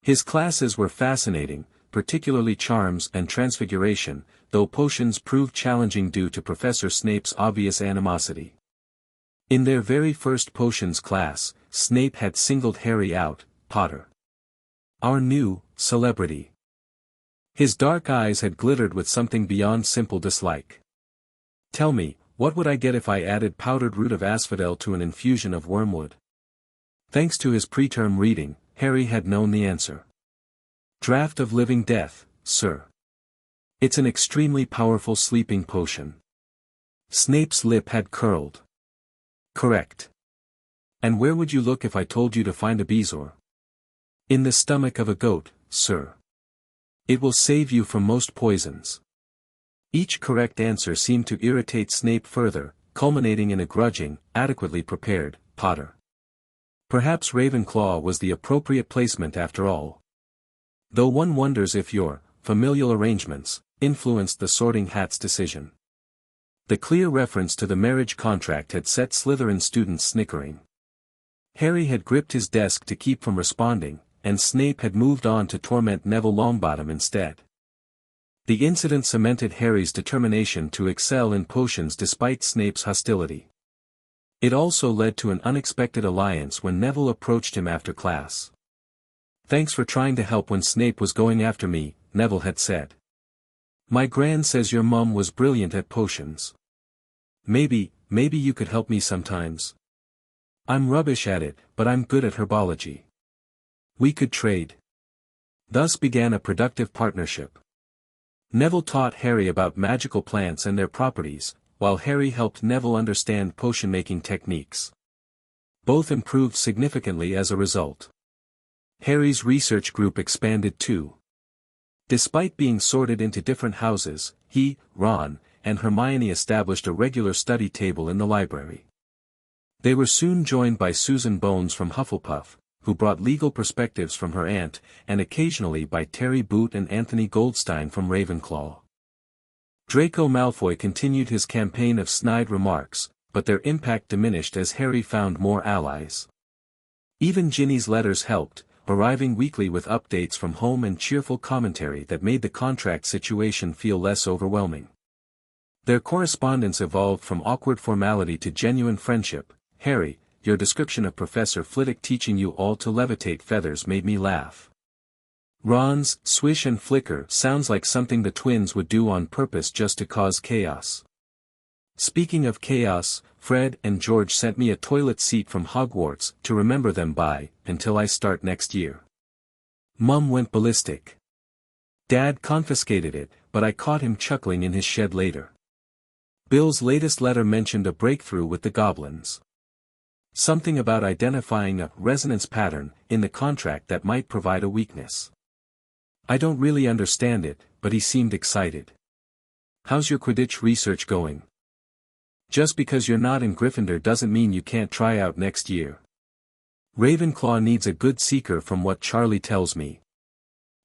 His classes were fascinating, particularly Charms and Transfiguration, though potions proved challenging due to Professor Snape's obvious animosity. In their very first potions class, Snape had singled Harry out, Potter. Our new celebrity. His dark eyes had glittered with something beyond simple dislike. Tell me, what would I get if I added powdered root of asphodel to an infusion of wormwood? Thanks to his preterm reading, Harry had known the answer. Draught of living death, sir. It's an extremely powerful sleeping potion. Snape's lip had curled. Correct. And where would you look if I told you to find a bezoar? In the stomach of a goat, sir. It will save you from most poisons. Each correct answer seemed to irritate Snape further, culminating in a grudging, adequately prepared, Potter. Perhaps Ravenclaw was the appropriate placement after all. Though one wonders if your familial arrangements influenced the Sorting Hat's decision. The clear reference to the marriage contract had set Slytherin students snickering. Harry had gripped his desk to keep from responding, and Snape had moved on to torment Neville Longbottom instead. The incident cemented Harry's determination to excel in potions despite Snape's hostility. It also led to an unexpected alliance when Neville approached him after class. Thanks for trying to help when Snape was going after me, Neville had said. My gran says your mum was brilliant at potions. Maybe you could help me sometimes. I'm rubbish at it, but I'm good at herbology. We could trade. Thus began a productive partnership. Neville taught Harry about magical plants and their properties, while Harry helped Neville understand potion-making techniques. Both improved significantly as a result. Harry's research group expanded too. Despite being sorted into different houses, he, Ron, and Hermione established a regular study table in the library. They were soon joined by Susan Bones from Hufflepuff, who brought legal perspectives from her aunt, and occasionally by Terry Boot and Anthony Goldstein from Ravenclaw. Draco Malfoy continued his campaign of snide remarks, but their impact diminished as Harry found more allies. Even Ginny's letters helped, arriving weekly with updates from home and cheerful commentary that made the contract situation feel less overwhelming. Their correspondence evolved from awkward formality to genuine friendship. Harry, your description of Professor Flitwick teaching you all to levitate feathers made me laugh. Ron's swish and flicker sounds like something the twins would do on purpose just to cause chaos. Speaking of chaos, Fred and George sent me a toilet seat from Hogwarts to remember them by, until I start next year. Mum went ballistic. Dad confiscated it, but I caught him chuckling in his shed later. Bill's latest letter mentioned a breakthrough with the goblins. Something about identifying a resonance pattern in the contract that might provide a weakness. I don't really understand it, but he seemed excited. How's your Quidditch research going? Just because you're not in Gryffindor doesn't mean you can't try out next year. Ravenclaw needs a good seeker from what Charlie tells me.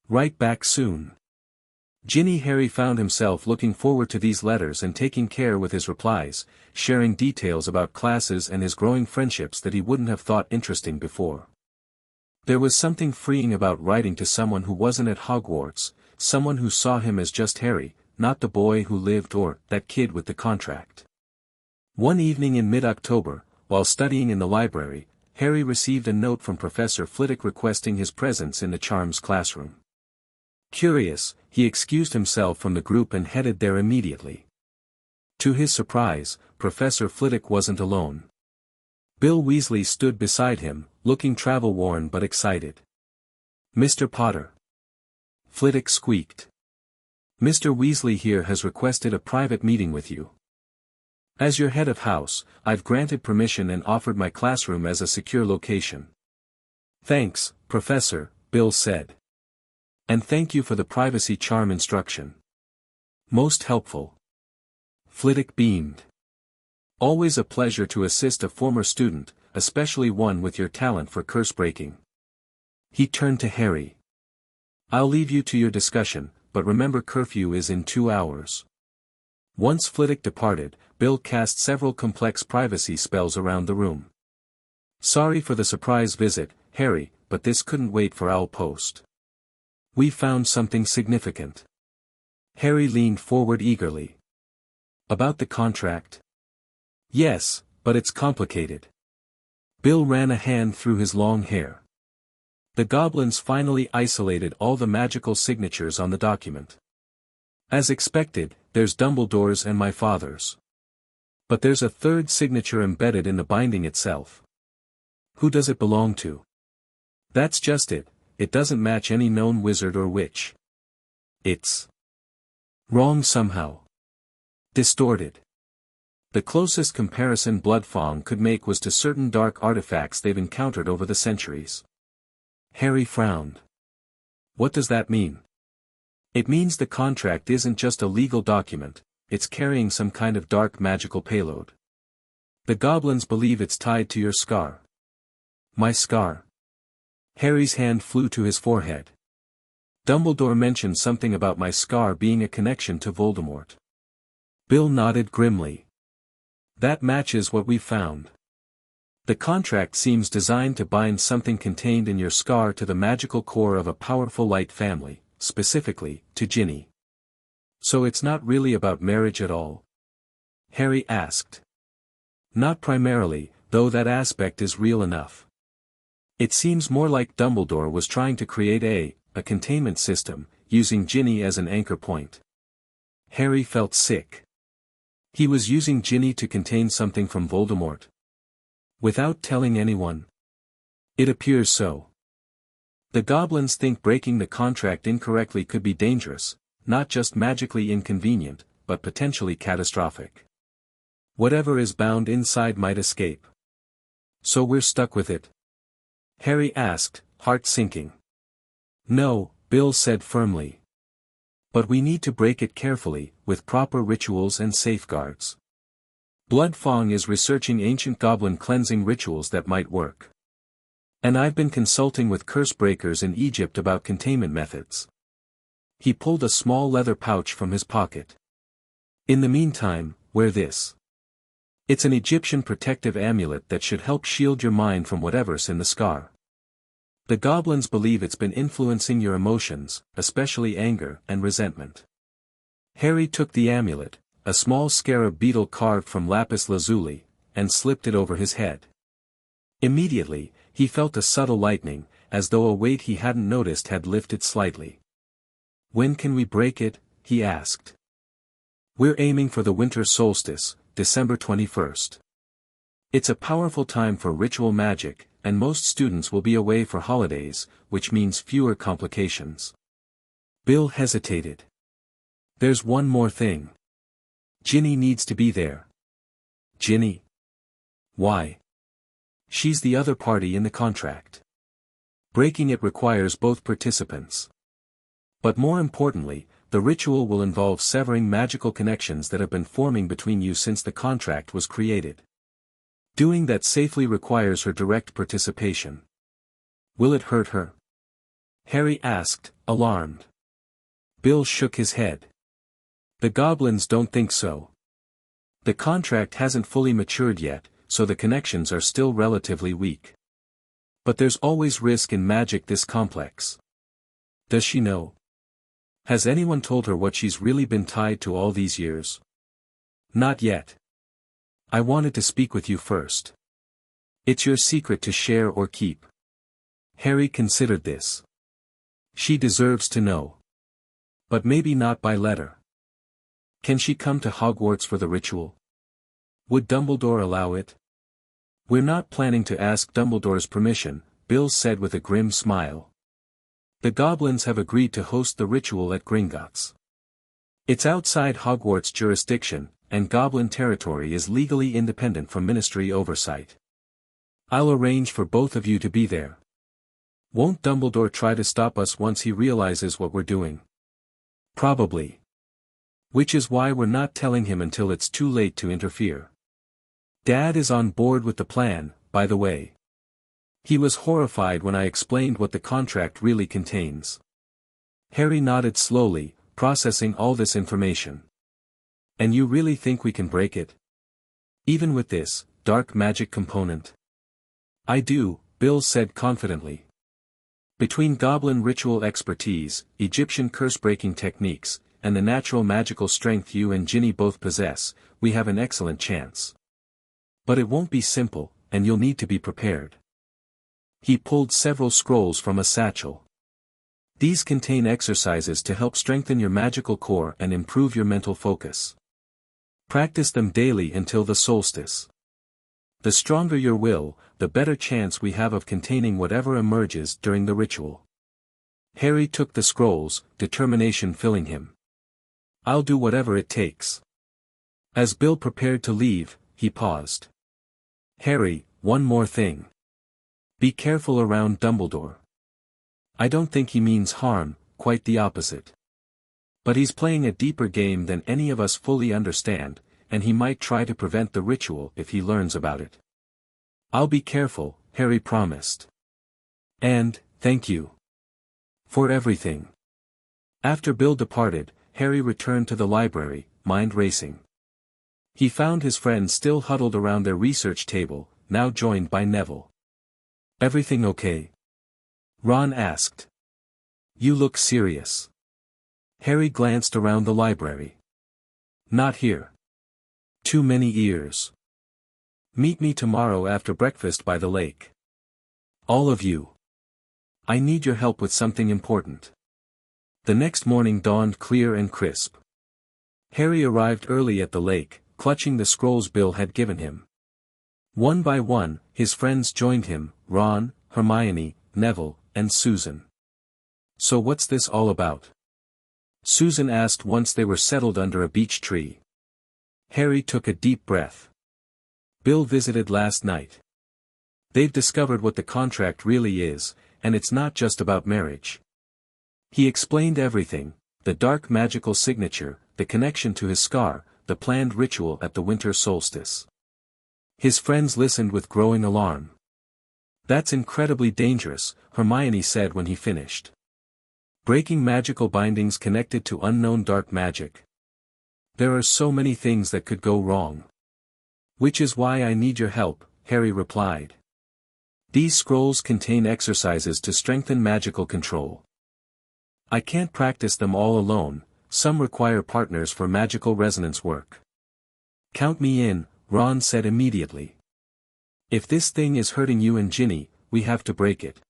Write back soon. Ginny. Harry found himself looking forward to these letters and taking care with his replies, sharing details about classes and his growing friendships that he wouldn't have thought interesting before. There was something freeing about writing to someone who wasn't at Hogwarts, someone who saw him as just Harry, not the boy who lived or that kid with the contract. One evening in mid-October, while studying in the library, Harry received a note from Professor Flitwick requesting his presence in the Charms classroom. Curious, he excused himself from the group and headed there immediately. To his surprise, Professor Flitwick wasn't alone. Bill Weasley stood beside him, looking travel-worn but excited. "Mr. Potter." Flitwick squeaked. "Mr. Weasley here has requested a private meeting with you. As your head of house, I've granted permission and offered my classroom as a secure location." "Thanks, Professor," Bill said. "And thank you for the privacy charm instruction. Most helpful." Flitwick beamed. "Always a pleasure to assist a former student, especially one with your talent for curse breaking." He turned to Harry. "I'll leave you to your discussion, but remember curfew is in 2 hours. Once Flitwick departed, Bill cast several complex privacy spells around the room. "Sorry for the surprise visit, Harry, but this couldn't wait for Owl Post. We found something significant." Harry leaned forward eagerly. "About the contract?" "Yes, but it's complicated." Bill ran a hand through his long hair. "The goblins finally isolated all the magical signatures on the document. As expected, there's Dumbledore's and my father's. But there's a third signature embedded in the binding itself. Who does it belong to? That's just it. It doesn't match any known wizard or witch. It's wrong somehow. Distorted. The closest comparison Bloodfang could make was to certain dark artifacts they've encountered over the centuries." Harry frowned. "What does that mean?" "It means the contract isn't just a legal document, it's carrying some kind of dark magical payload. The goblins believe it's tied to your scar." "My scar?" Harry's hand flew to his forehead. "Dumbledore mentioned something about my scar being a connection to Voldemort." Bill nodded grimly. "That matches what we found. The contract seems designed to bind something contained in your scar to the magical core of a powerful light family, specifically, to Ginny. So it's not really about marriage at all?" Harry asked. "Not primarily, though that aspect is real enough. It seems more like Dumbledore was trying to create a containment system, using Ginny as an anchor point." Harry felt sick. He was using Ginny to contain something from Voldemort? Without telling anyone? It appears so. The goblins think breaking the contract incorrectly could be dangerous, not just magically inconvenient, but potentially catastrophic. Whatever is bound inside might escape. So we're stuck with it? Harry asked, heart sinking. "No," Bill said firmly. "But we need to break it carefully, with proper rituals and safeguards. Bloodfang is researching ancient goblin cleansing rituals that might work. And I've been consulting with curse breakers in Egypt about containment methods." He pulled a small leather pouch from his pocket. "In the meantime, wear this. It's an Egyptian protective amulet that should help shield your mind from whatever's in the scar. The goblins believe it's been influencing your emotions, especially anger and resentment." Harry took the amulet, a small scarab beetle carved from lapis lazuli, and slipped it over his head. Immediately, he felt a subtle lightening, as though a weight he hadn't noticed had lifted slightly. "When can we break it?" he asked. "We're aiming for the winter solstice, December 21st. It's a powerful time for ritual magic, and most students will be away for holidays, which means fewer complications." Bill hesitated. "There's one more thing. Ginny needs to be there." "Ginny? Why?" "She's the other party in the contract. Breaking it requires both participants. But more importantly, the ritual will involve severing magical connections that have been forming between you since the contract was created. Doing that safely requires her direct participation." "Will it hurt her?" Harry asked, alarmed. Bill shook his head. "The goblins don't think so. The contract hasn't fully matured yet, so the connections are still relatively weak. But there's always risk in magic this complex." "Does she know? Has anyone told her what she's really been tied to all these years?" "Not yet. I wanted to speak with you first. It's your secret to share or keep." Harry considered this. "She deserves to know. But maybe not by letter. Can she come to Hogwarts for the ritual? Would Dumbledore allow it?" "We're not planning to ask Dumbledore's permission," Bill said with a grim smile. "The goblins have agreed to host the ritual at Gringotts. It's outside Hogwarts jurisdiction, and goblin territory is legally independent from ministry oversight. I'll arrange for both of you to be there. Won't Dumbledore try to stop us once he realizes what we're doing?" "Probably. Which is why we're not telling him until it's too late to interfere. Dad is on board with the plan, by the way. He was horrified when I explained what the contract really contains." Harry nodded slowly, processing all this information. "And you really think we can break it? Even with this dark magic component?" "I do," Bill said confidently. "Between goblin ritual expertise, Egyptian curse-breaking techniques, and the natural magical strength you and Ginny both possess, we have an excellent chance. But it won't be simple, and you'll need to be prepared." He pulled several scrolls from a satchel. "These contain exercises to help strengthen your magical core and improve your mental focus. Practice them daily until the solstice. The stronger your will, the better chance we have of containing whatever emerges during the ritual." Harry took the scrolls, determination filling him. "I'll do whatever it takes." As Bill prepared to leave, he paused. "Harry, one more thing. Be careful around Dumbledore. I don't think he means harm, quite the opposite. But he's playing a deeper game than any of us fully understand, and he might try to prevent the ritual if he learns about it." "I'll be careful," Harry promised. "And, thank you. For everything." After Bill departed, Harry returned to the library, mind racing. He found his friends still huddled around their research table, now joined by Neville. "Everything okay?" Ron asked. "You look serious." Harry glanced around the library. "Not here. Too many ears. Meet me tomorrow after breakfast by the lake. All of you. I need your help with something important." The next morning dawned clear and crisp. Harry arrived early at the lake, clutching the scrolls Bill had given him. One by one, his friends joined him, Ron, Hermione, Neville, and Susan. "So what's this all about?" Susan asked once they were settled under a beech tree. Harry took a deep breath. "Bill visited last night. They've discovered what the contract really is, and it's not just about marriage." He explained everything: the dark magical signature, the connection to his scar, the planned ritual at the winter solstice. His friends listened with growing alarm. "That's incredibly dangerous," Hermione said when he finished. "Breaking magical bindings connected to unknown dark magic. There are so many things that could go wrong." "Which is why I need your help," Harry replied. "These scrolls contain exercises to strengthen magical control. I can't practice them all alone, some require partners for magical resonance work." "Count me in," Ron said immediately. If this thing is hurting you and Ginny, we have to break it.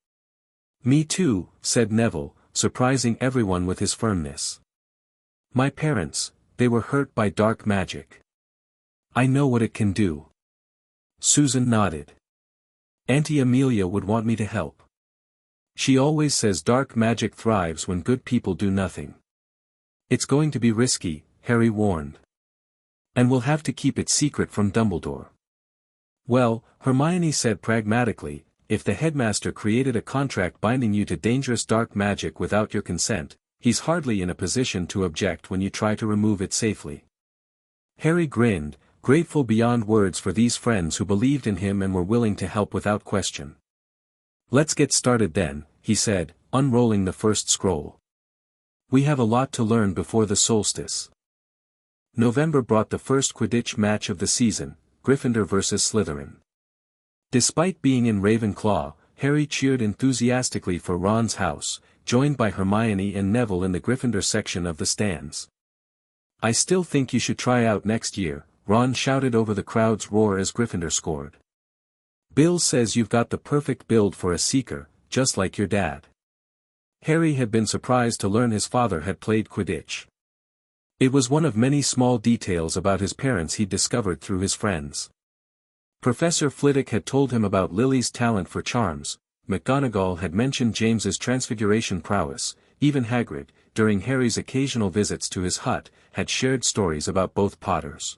Me too, said Neville, surprising everyone with his firmness. My parents, they were hurt by dark magic. I know what it can do. Susan nodded. Auntie Amelia would want me to help. She always says dark magic thrives when good people do nothing. It's going to be risky, Harry warned. And we'll have to keep it secret from Dumbledore. Well, Hermione said pragmatically, if the headmaster created a contract binding you to dangerous dark magic without your consent, he's hardly in a position to object when you try to remove it safely. Harry grinned, grateful beyond words for these friends who believed in him and were willing to help without question. Let's get started then, he said, unrolling the first scroll. We have a lot to learn before the solstice. November brought the first Quidditch match of the season, Gryffindor vs. Slytherin. Despite being in Ravenclaw, Harry cheered enthusiastically for Ron's house, joined by Hermione and Neville in the Gryffindor section of the stands. I still think you should try out next year, Ron shouted over the crowd's roar as Gryffindor scored. Bill says you've got the perfect build for a seeker, just like your dad. Harry had been surprised to learn his father had played Quidditch. It was one of many small details about his parents he'd discovered through his friends. Professor Flitwick had told him about Lily's talent for charms, McGonagall had mentioned James's transfiguration prowess, even Hagrid, during Harry's occasional visits to his hut, had shared stories about both Potters.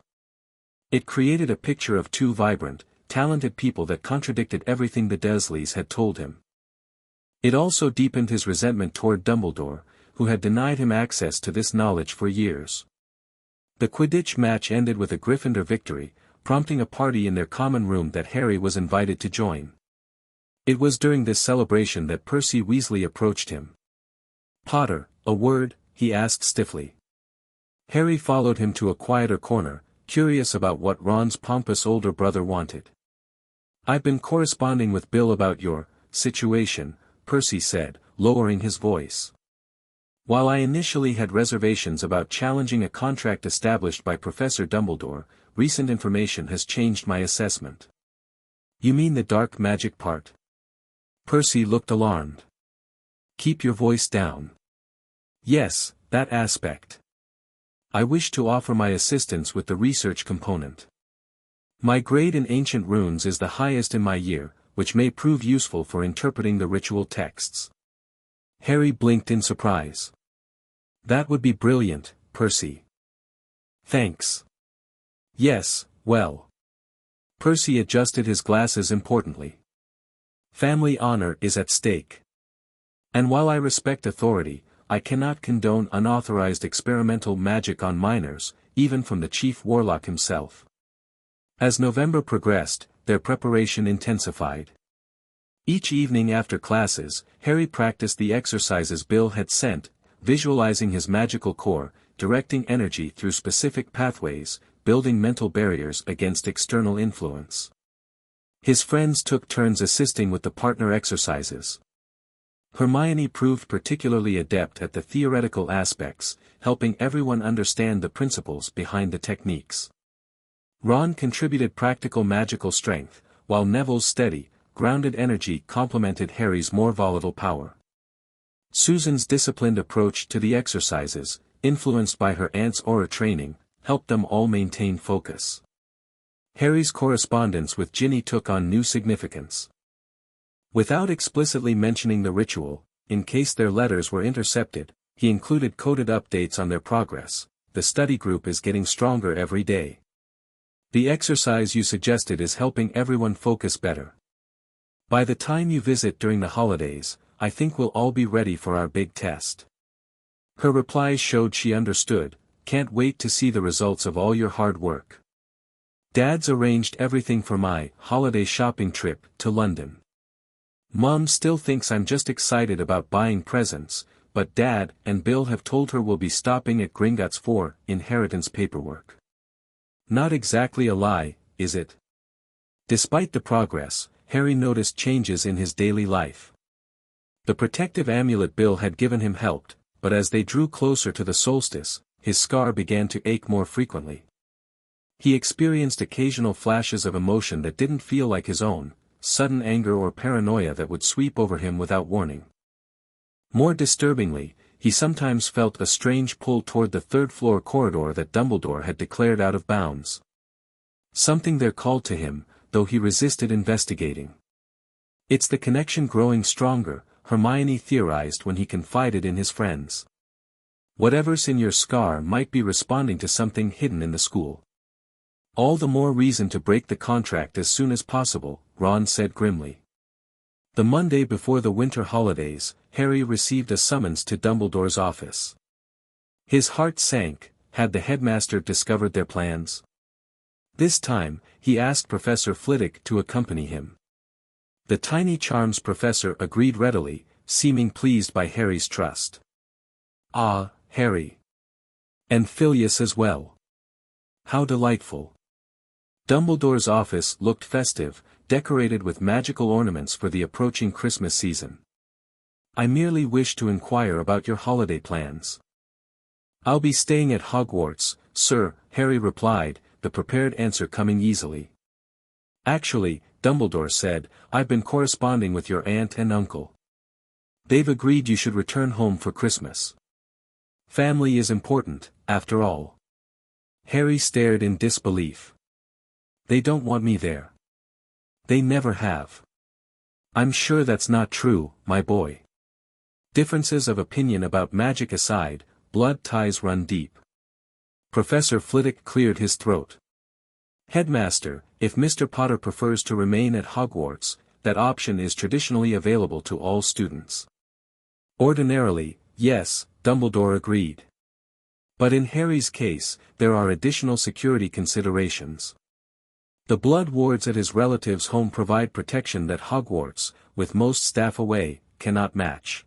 It created a picture of two vibrant, talented people that contradicted everything the Dursleys had told him. It also deepened his resentment toward Dumbledore, who had denied him access to this knowledge for years. The Quidditch match ended with a Gryffindor victory, prompting a party in their common room that Harry was invited to join. It was during this celebration that Percy Weasley approached him. Potter, a word, he asked stiffly. Harry followed him to a quieter corner, curious about what Ron's pompous older brother wanted. I've been corresponding with Bill about your situation, Percy said, lowering his voice. While I initially had reservations about challenging a contract established by Professor Dumbledore, recent information has changed my assessment. You mean the dark magic part? Percy looked alarmed. Keep your voice down. Yes, that aspect. I wish to offer my assistance with the research component. My grade in ancient runes is the highest in my year, which may prove useful for interpreting the ritual texts. Harry blinked in surprise. That would be brilliant, Percy. Thanks. Yes, well. Percy adjusted his glasses importantly. Family honor is at stake. And while I respect authority, I cannot condone unauthorized experimental magic on minors, even from the chief warlock himself. As November progressed, their preparation intensified. Each evening after classes, Harry practiced the exercises Bill had sent, visualizing his magical core, directing energy through specific pathways, building mental barriers against external influence. His friends took turns assisting with the partner exercises. Hermione proved particularly adept at the theoretical aspects, helping everyone understand the principles behind the techniques. Ron contributed practical magical strength, while Neville's steady, grounded energy complemented Harry's more volatile power. Susan's disciplined approach to the exercises, influenced by her aunt's aura training, helped them all maintain focus. Harry's correspondence with Ginny took on new significance. Without explicitly mentioning the ritual, in case their letters were intercepted, he included coded updates on their progress. The study group is getting stronger every day. The exercise you suggested is helping everyone focus better. By the time you visit during the holidays, I think we'll all be ready for our big test. Her replies showed she understood. Can't wait to see the results of all your hard work. Dad's arranged everything for my holiday shopping trip to London. Mom still thinks I'm just excited about buying presents, but Dad and Bill have told her we'll be stopping at Gringotts for inheritance paperwork. Not exactly a lie, is it? Despite the progress, Harry noticed changes in his daily life. The protective amulet Bill had given him helped, but as they drew closer to the solstice, his scar began to ache more frequently. He experienced occasional flashes of emotion that didn't feel like his own, sudden anger or paranoia that would sweep over him without warning. More disturbingly, he sometimes felt a strange pull toward the third-floor corridor that Dumbledore had declared out of bounds. Something there called to him, though he resisted investigating. It's the connection growing stronger, Hermione theorized when he confided in his friends. Whatever's in your scar might be responding to something hidden in the school. All the more reason to break the contract as soon as possible, Ron said grimly. The Monday before the winter holidays, Harry received a summons to Dumbledore's office. His heart sank. Had the headmaster discovered their plans? This time, he asked Professor Flitwick to accompany him. The tiny charms professor agreed readily, seeming pleased by Harry's trust. Ah, Harry. And Phileas as well. How delightful. Dumbledore's office looked festive, decorated with magical ornaments for the approaching Christmas season. I merely wish to inquire about your holiday plans. I'll be staying at Hogwarts, sir, Harry replied, the prepared answer coming easily. Actually, Dumbledore said, I've been corresponding with your aunt and uncle. They've agreed you should return home for Christmas. Family is important, after all. Harry stared in disbelief. They don't want me there. They never have. I'm sure that's not true, my boy. Differences of opinion about magic aside, blood ties run deep. Professor Flitwick cleared his throat. Headmaster, if Mr. Potter prefers to remain at Hogwarts, that option is traditionally available to all students. Ordinarily, yes, Dumbledore agreed. But in Harry's case, there are additional security considerations. The blood wards at his relative's home provide protection that Hogwarts, with most staff away, cannot match.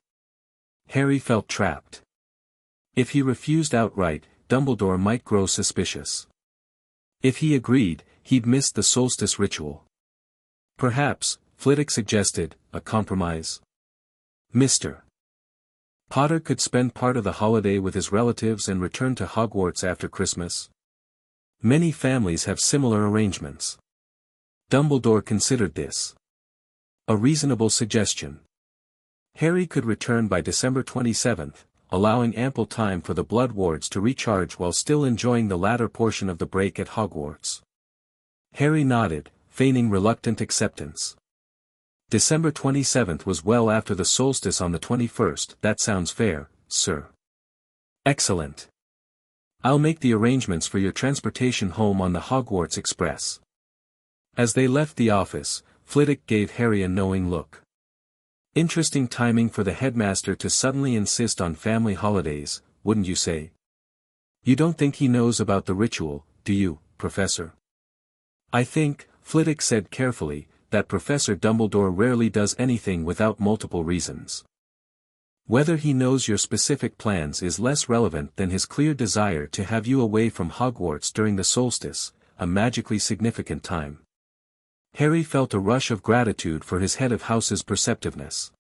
Harry felt trapped. If he refused outright, Dumbledore might grow suspicious. If he agreed, he'd miss the solstice ritual. Perhaps, Flitwick suggested, a compromise. Mr. Potter could spend part of the holiday with his relatives and return to Hogwarts after Christmas. Many families have similar arrangements. Dumbledore considered this a reasonable suggestion. Harry could return by December 27th, allowing ample time for the blood wards to recharge while still enjoying the latter portion of the break at Hogwarts. Harry nodded, feigning reluctant acceptance. December 27th was well after the solstice on the 21st. That sounds fair, sir. Excellent. I'll make the arrangements for your transportation home on the Hogwarts Express. As they left the office, Flitwick gave Harry a knowing look. Interesting timing for the headmaster to suddenly insist on family holidays, wouldn't you say? You don't think he knows about the ritual, do you, Professor? I think, Flitwick said carefully, that Professor Dumbledore rarely does anything without multiple reasons. Whether he knows your specific plans is less relevant than his clear desire to have you away from Hogwarts during the solstice, a magically significant time. Harry felt a rush of gratitude for his head of house's perceptiveness.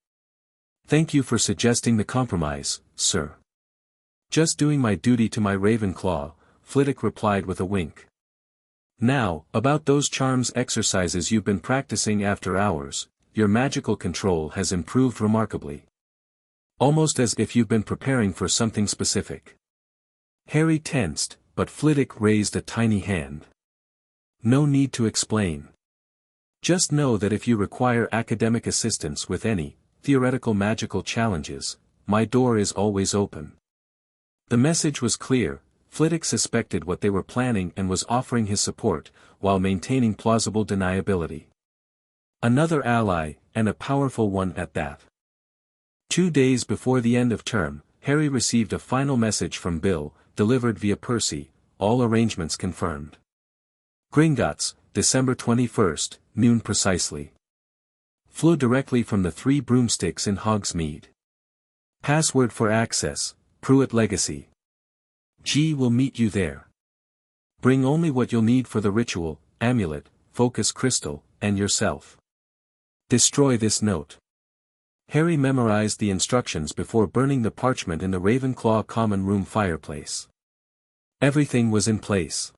Thank you for suggesting the compromise, sir. Just doing my duty to my Ravenclaw, Flitwick replied with a wink. Now, about those charms exercises you've been practicing after hours, your magical control has improved remarkably. Almost as if you've been preparing for something specific. Harry tensed, but Flitwick raised a tiny hand. No need to explain. Just know that if you require academic assistance with any theoretical magical challenges, my door is always open. The message was clear. Flitwick suspected what they were planning and was offering his support, while maintaining plausible deniability. Another ally, and a powerful one at that. 2 days before the end of term, Harry received a final message from Bill, delivered via Percy, all arrangements confirmed. Gringotts, December 21st, noon precisely. Flew directly from the 3 broomsticks in Hogsmeade. Password for access, Pruitt Legacy. G will meet you there. Bring only what you'll need for the ritual, amulet, focus crystal, and yourself. Destroy this note. Harry memorized the instructions before burning the parchment in the Ravenclaw common room fireplace. Everything was in place.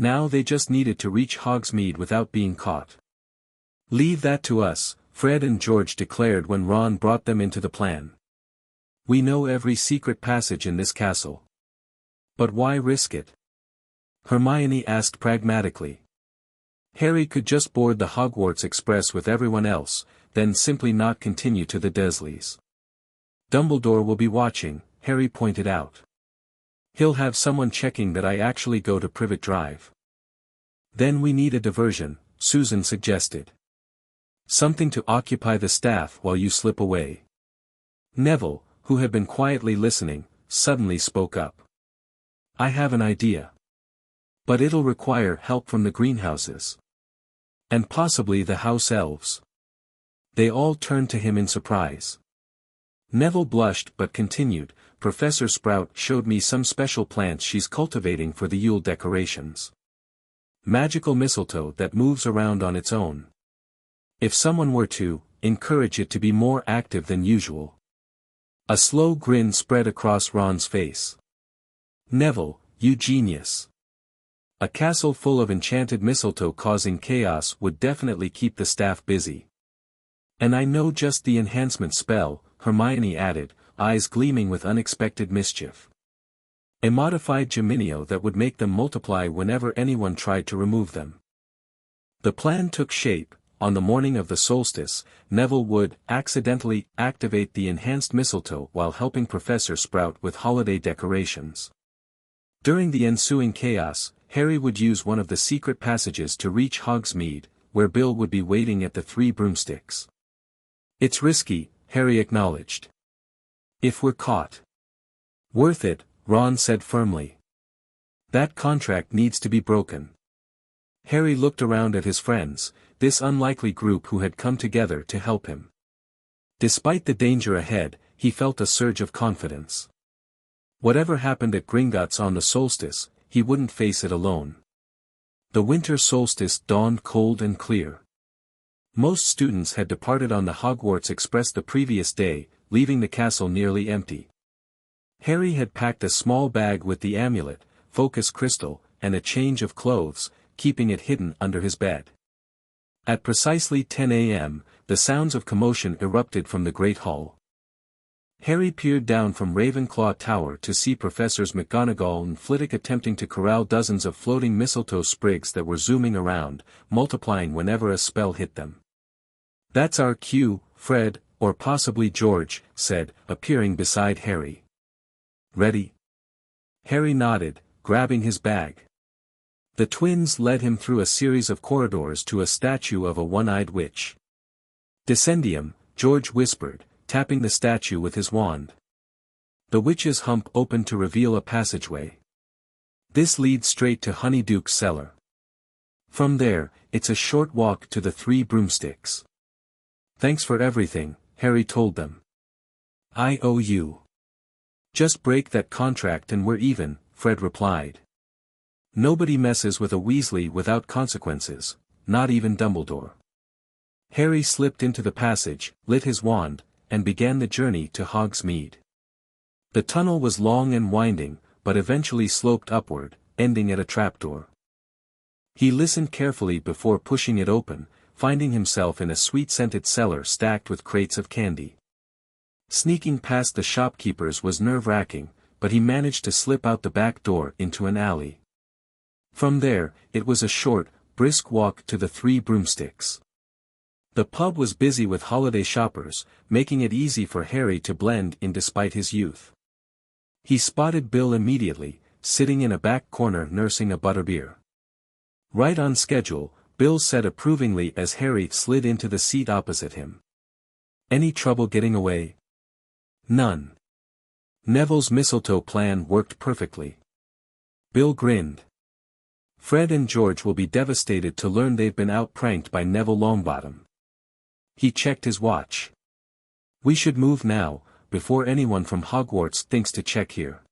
Now they just needed to reach Hogsmeade without being caught. "Leave that to us," Fred and George declared when Ron brought them into the plan. "We know every secret passage in this castle. But why risk it?" Hermione asked pragmatically. Harry could just board the Hogwarts Express with everyone else, then simply not continue to the Dursleys. "Dumbledore will be watching," Harry pointed out. "He'll have someone checking that I actually go to Privet Drive." "Then we need a diversion," Susan suggested. "Something to occupy the staff while you slip away." Neville, who had been quietly listening, suddenly spoke up. "I have an idea. But it'll require help from the greenhouses. And possibly the house elves." They all turned to him in surprise. Neville blushed but continued, "Professor Sprout showed me some special plants she's cultivating for the Yule decorations. Magical mistletoe that moves around on its own. If someone were to encourage it to be more active than usual." A slow grin spread across Ron's face. "Neville, you genius. A castle full of enchanted mistletoe causing chaos would definitely keep the staff busy." "And I know just the enhancement spell," Hermione added, eyes gleaming with unexpected mischief. "A modified Geminio that would make them multiply whenever anyone tried to remove them." The plan took shape. On the morning of the solstice, Neville would accidentally activate the enhanced mistletoe while helping Professor Sprout with holiday decorations. During the ensuing chaos, Harry would use one of the secret passages to reach Hogsmeade, where Bill would be waiting at the Three Broomsticks. "It's risky," Harry acknowledged. "If we're caught." "Worth it," Ron said firmly. "That contract needs to be broken." Harry looked around at his friends, this unlikely group who had come together to help him. Despite the danger ahead, he felt a surge of confidence. Whatever happened at Gringotts on the solstice, he wouldn't face it alone. The winter solstice dawned cold and clear. Most students had departed on the Hogwarts Express the previous day, leaving the castle nearly empty. Harry had packed a small bag with the amulet, focus crystal, and a change of clothes, keeping it hidden under his bed. At precisely 10 a.m., the sounds of commotion erupted from the Great Hall. Harry peered down from Ravenclaw Tower to see Professors McGonagall and Flitwick attempting to corral dozens of floating mistletoe sprigs that were zooming around, multiplying whenever a spell hit them. "That's our cue," Fred, or possibly George, said, appearing beside Harry. "Ready?" Harry nodded, grabbing his bag. The twins led him through a series of corridors to a statue of a one-eyed witch. "Descendium," George whispered, tapping the statue with his wand. The witch's hump opened to reveal a passageway. "This leads straight to Honeyduke's cellar. From there, it's a short walk to the Three Broomsticks." "Thanks for everything," Harry told them. "I owe you." "Just break that contract and we're even," Fred replied. "Nobody messes with a Weasley without consequences, not even Dumbledore." Harry slipped into the passage, lit his wand, and began the journey to Hogsmeade. The tunnel was long and winding, but eventually sloped upward, ending at a trapdoor. He listened carefully before pushing it open, finding himself in a sweet-scented cellar stacked with crates of candy. Sneaking past the shopkeepers was nerve-wracking, but he managed to slip out the back door into an alley. From there, it was a short, brisk walk to the Three Broomsticks. The pub was busy with holiday shoppers, making it easy for Harry to blend in despite his youth. He spotted Bill immediately, sitting in a back corner nursing a butterbeer. "Right on schedule," Bill said approvingly as Harry slid into the seat opposite him. "Any trouble getting away?" "None. Neville's mistletoe plan worked perfectly." Bill grinned. "Fred and George will be devastated to learn they've been outpranked by Neville Longbottom." He checked his watch. "We should move now, before anyone from Hogwarts thinks to check here."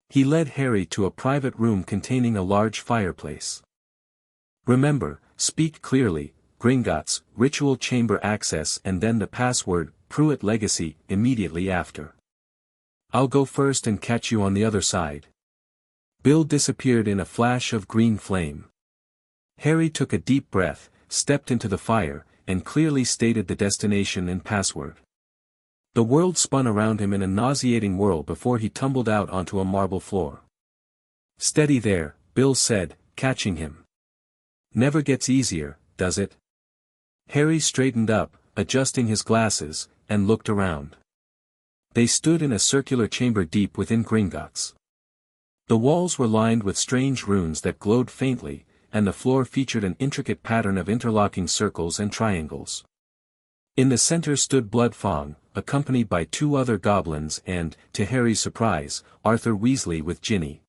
He led Harry to a private room containing a large fireplace. "Remember, speak clearly, Gringotts, ritual chamber access and then the password, Pruitt Legacy, immediately after. I'll go first and catch you on the other side." Bill disappeared in a flash of green flame. Harry took a deep breath, stepped into the fire, and clearly stated the destination and password. The world spun around him in a nauseating whirl before he tumbled out onto a marble floor. "Steady there," Bill said, catching him. "Never gets easier, does it?" Harry straightened up, adjusting his glasses, and looked around. They stood in a circular chamber deep within Gringotts. The walls were lined with strange runes that glowed faintly, and the floor featured an intricate pattern of interlocking circles and triangles. In the center stood Bloodfang, accompanied by two other goblins and, to Harry's surprise, Arthur Weasley with Ginny.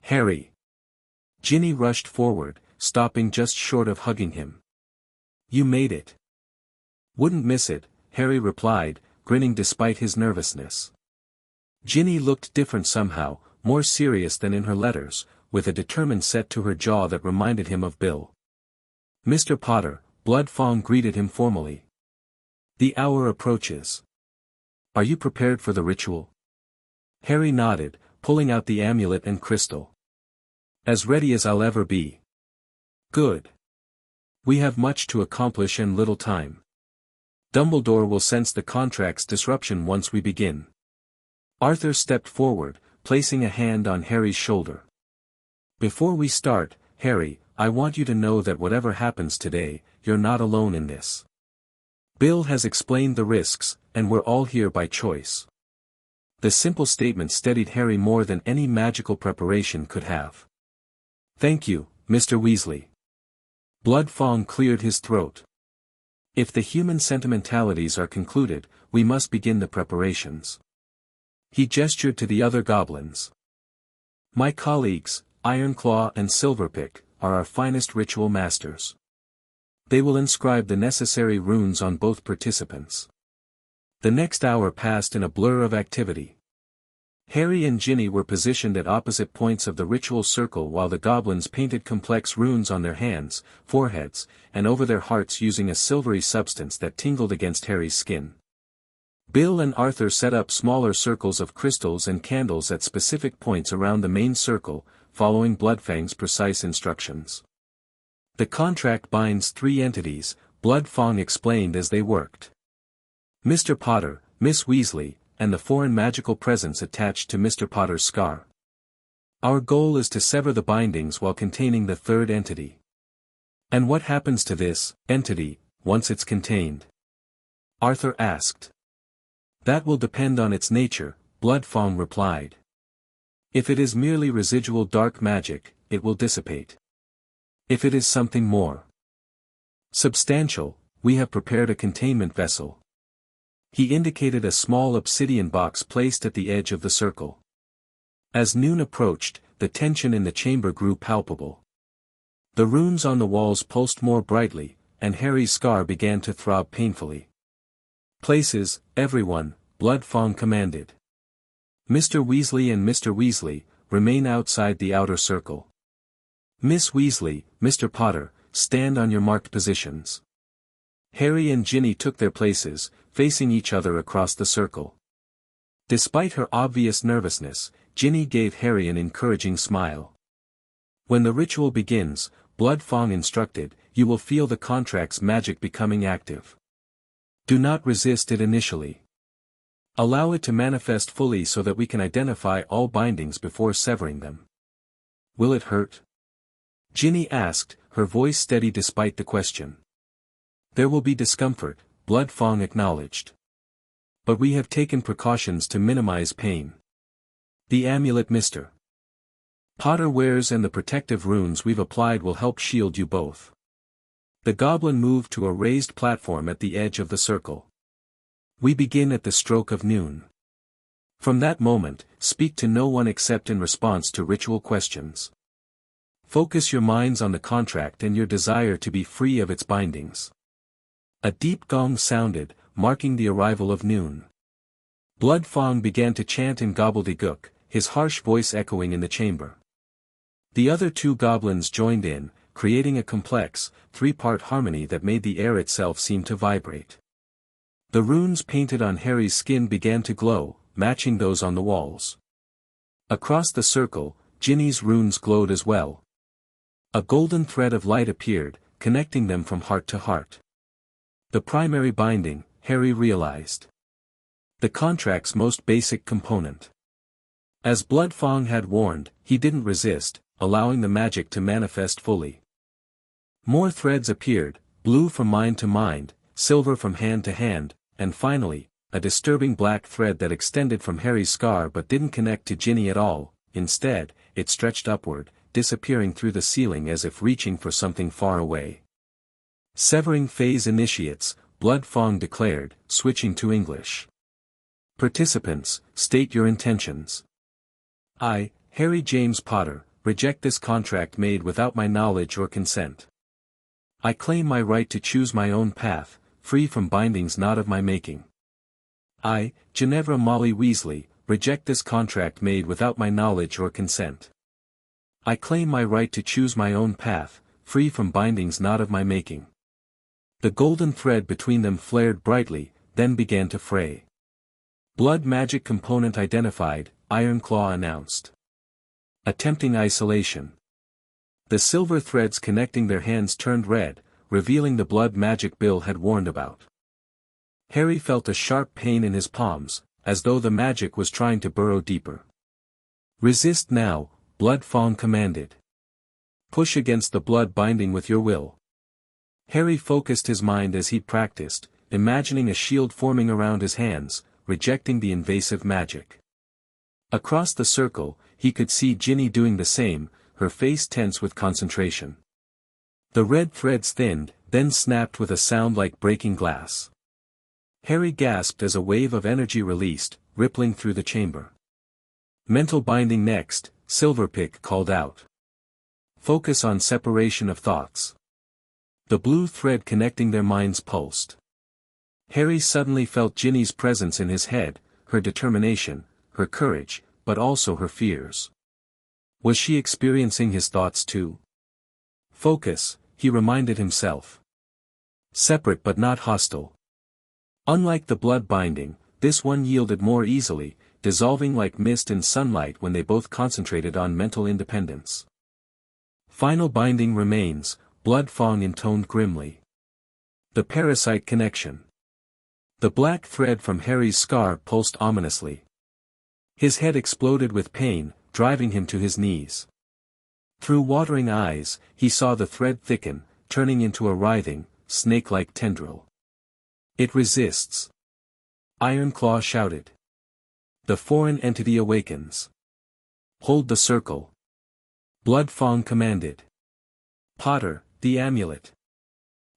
"Harry!" Ginny rushed forward, stopping just short of hugging him. "You made it." "Wouldn't miss it," Harry replied, grinning despite his nervousness. Ginny looked different somehow, more serious than in her letters, with a determined set to her jaw that reminded him of Bill. "Mr. Potter," Bloodfang greeted him formally. "The hour approaches. Are you prepared for the ritual?" Harry nodded, pulling out the amulet and crystal. "As ready as I'll ever be." "Good. We have much to accomplish and little time. Dumbledore will sense the contract's disruption once we begin." Arthur stepped forward, placing a hand on Harry's shoulder. "Before we start, Harry, I want you to know that whatever happens today, you're not alone in this. Bill has explained the risks, and we're all here by choice." The simple statement steadied Harry more than any magical preparation could have. "Thank you, Mr. Weasley." Bloodfang cleared his throat. "If the human sentimentalities are concluded, we must begin the preparations." He gestured to the other goblins. "My colleagues, Ironclaw and Silverpick, are our finest ritual masters. They will inscribe the necessary runes on both participants." The next hour passed in a blur of activity. Harry and Ginny were positioned at opposite points of the ritual circle while the goblins painted complex runes on their hands, foreheads, and over their hearts using a silvery substance that tingled against Harry's skin. Bill and Arthur set up smaller circles of crystals and candles at specific points around the main circle, following Bloodfang's precise instructions. "The contract binds 3 entities," Bloodfang explained as they worked. "Mr. Potter, Miss Weasley, and the foreign magical presence attached to Mr. Potter's scar. Our goal is to sever the bindings while containing the 3rd entity." "And what happens to this entity once it's contained?" Arthur asked. "That will depend on its nature," Bloodfang replied. "If it is merely residual dark magic, it will dissipate. If it is something more substantial, we have prepared a containment vessel." He indicated a small obsidian box placed at the edge of the circle. As noon approached, the tension in the chamber grew palpable. The runes on the walls pulsed more brightly, and Harry's scar began to throb painfully. "Places, everyone," Bloodfang commanded. "Mr. Weasley and Mr. Weasley, remain outside the outer circle. Miss Weasley, Mr. Potter, stand on your marked positions." Harry and Ginny took their places, facing each other across the circle. Despite her obvious nervousness, Ginny gave Harry an encouraging smile. "When the ritual begins," Bloodfang instructed, "you will feel the contract's magic becoming active. Do not resist it initially. Allow it to manifest fully so that we can identify all bindings before severing them." "Will it hurt?" Ginny asked, her voice steady despite the question. "There will be discomfort," Bloodfang acknowledged. "But we have taken precautions to minimize pain. The amulet Mr. Potter wears and the protective runes we've applied will help shield you both." The goblin moved to a raised platform at the edge of the circle. "We begin at the stroke of noon. From that moment, speak to no one except in response to ritual questions. Focus your minds on the contract and your desire to be free of its bindings." A deep gong sounded, marking the arrival of noon. Bloodfang began to chant in gobbledygook, his harsh voice echoing in the chamber. The other 2 goblins joined in, creating a complex, 3-part harmony that made the air itself seem to vibrate. The runes painted on Harry's skin began to glow, matching those on the walls. Across the circle, Ginny's runes glowed as well. A golden thread of light appeared, connecting them from heart to heart. The primary binding, Harry realized. The contract's most basic component. As Bloodfang had warned, he didn't resist, allowing the magic to manifest fully. More threads appeared, blue from mind to mind, silver from hand to hand, and finally, a disturbing black thread that extended from Harry's scar but didn't connect to Ginny at all. Instead, it stretched upward, disappearing through the ceiling as if reaching for something far away. Severing phase initiates, Bloodfang declared, switching to English. Participants, state your intentions. I, Harry James Potter, reject this contract made without my knowledge or consent. I claim my right to choose my own path, free from bindings not of my making. I, Ginevra Molly Weasley, reject this contract made without my knowledge or consent. I claim my right to choose my own path, free from bindings not of my making. The golden thread between them flared brightly, then began to fray. Blood magic component identified, Ironclaw announced. Attempting isolation. The silver threads connecting their hands turned red, revealing the blood magic Bill had warned about. Harry felt a sharp pain in his palms, as though the magic was trying to burrow deeper. Resist now, Bloodfang commanded. Push against the blood binding with your will. Harry focused his mind as he practiced, imagining a shield forming around his hands, rejecting the invasive magic. Across the circle, he could see Ginny doing the same, her face tense with concentration. The red threads thinned, then snapped with a sound like breaking glass. Harry gasped as a wave of energy released, rippling through the chamber. Mental binding next, Silverpick called out. Focus on separation of thoughts. The blue thread connecting their minds pulsed. Harry suddenly felt Ginny's presence in his head, her determination, her courage, but also her fears. Was she experiencing his thoughts too? Focus, he reminded himself. Separate but not hostile. Unlike the blood binding, this one yielded more easily, dissolving like mist in sunlight when they both concentrated on mental independence. Final binding remains, Bloodfang intoned grimly. The parasite connection. The black thread from Harry's scar pulsed ominously. His head exploded with pain, driving him to his knees. Through watering eyes, he saw the thread thicken, turning into a writhing, snake-like tendril. It resists. Ironclaw shouted. The foreign entity awakens. Hold the circle. Bloodfang commanded. Potter, the amulet.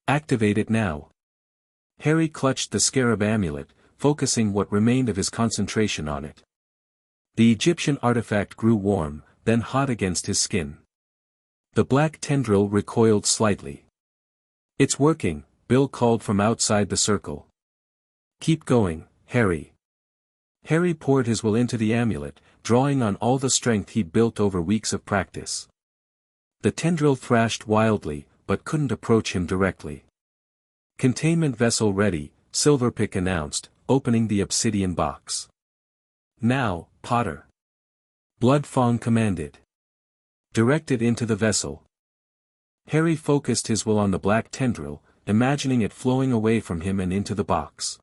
Activate it now. Harry clutched the scarab amulet, focusing what remained of his concentration on it. The Egyptian artifact grew warm, then hot against his skin. The black tendril recoiled slightly. It's working, Bill called from outside the circle. Keep going, Harry. Harry poured his will into the amulet, drawing on all the strength he'd built over weeks of practice. The tendril thrashed wildly, but couldn't approach him directly. Containment vessel ready, Silverpick announced, opening the obsidian box. Now, Potter. Bloodfang commanded. Direct it into the vessel. Harry focused his will on the black tendril, imagining it flowing away from him and into the box.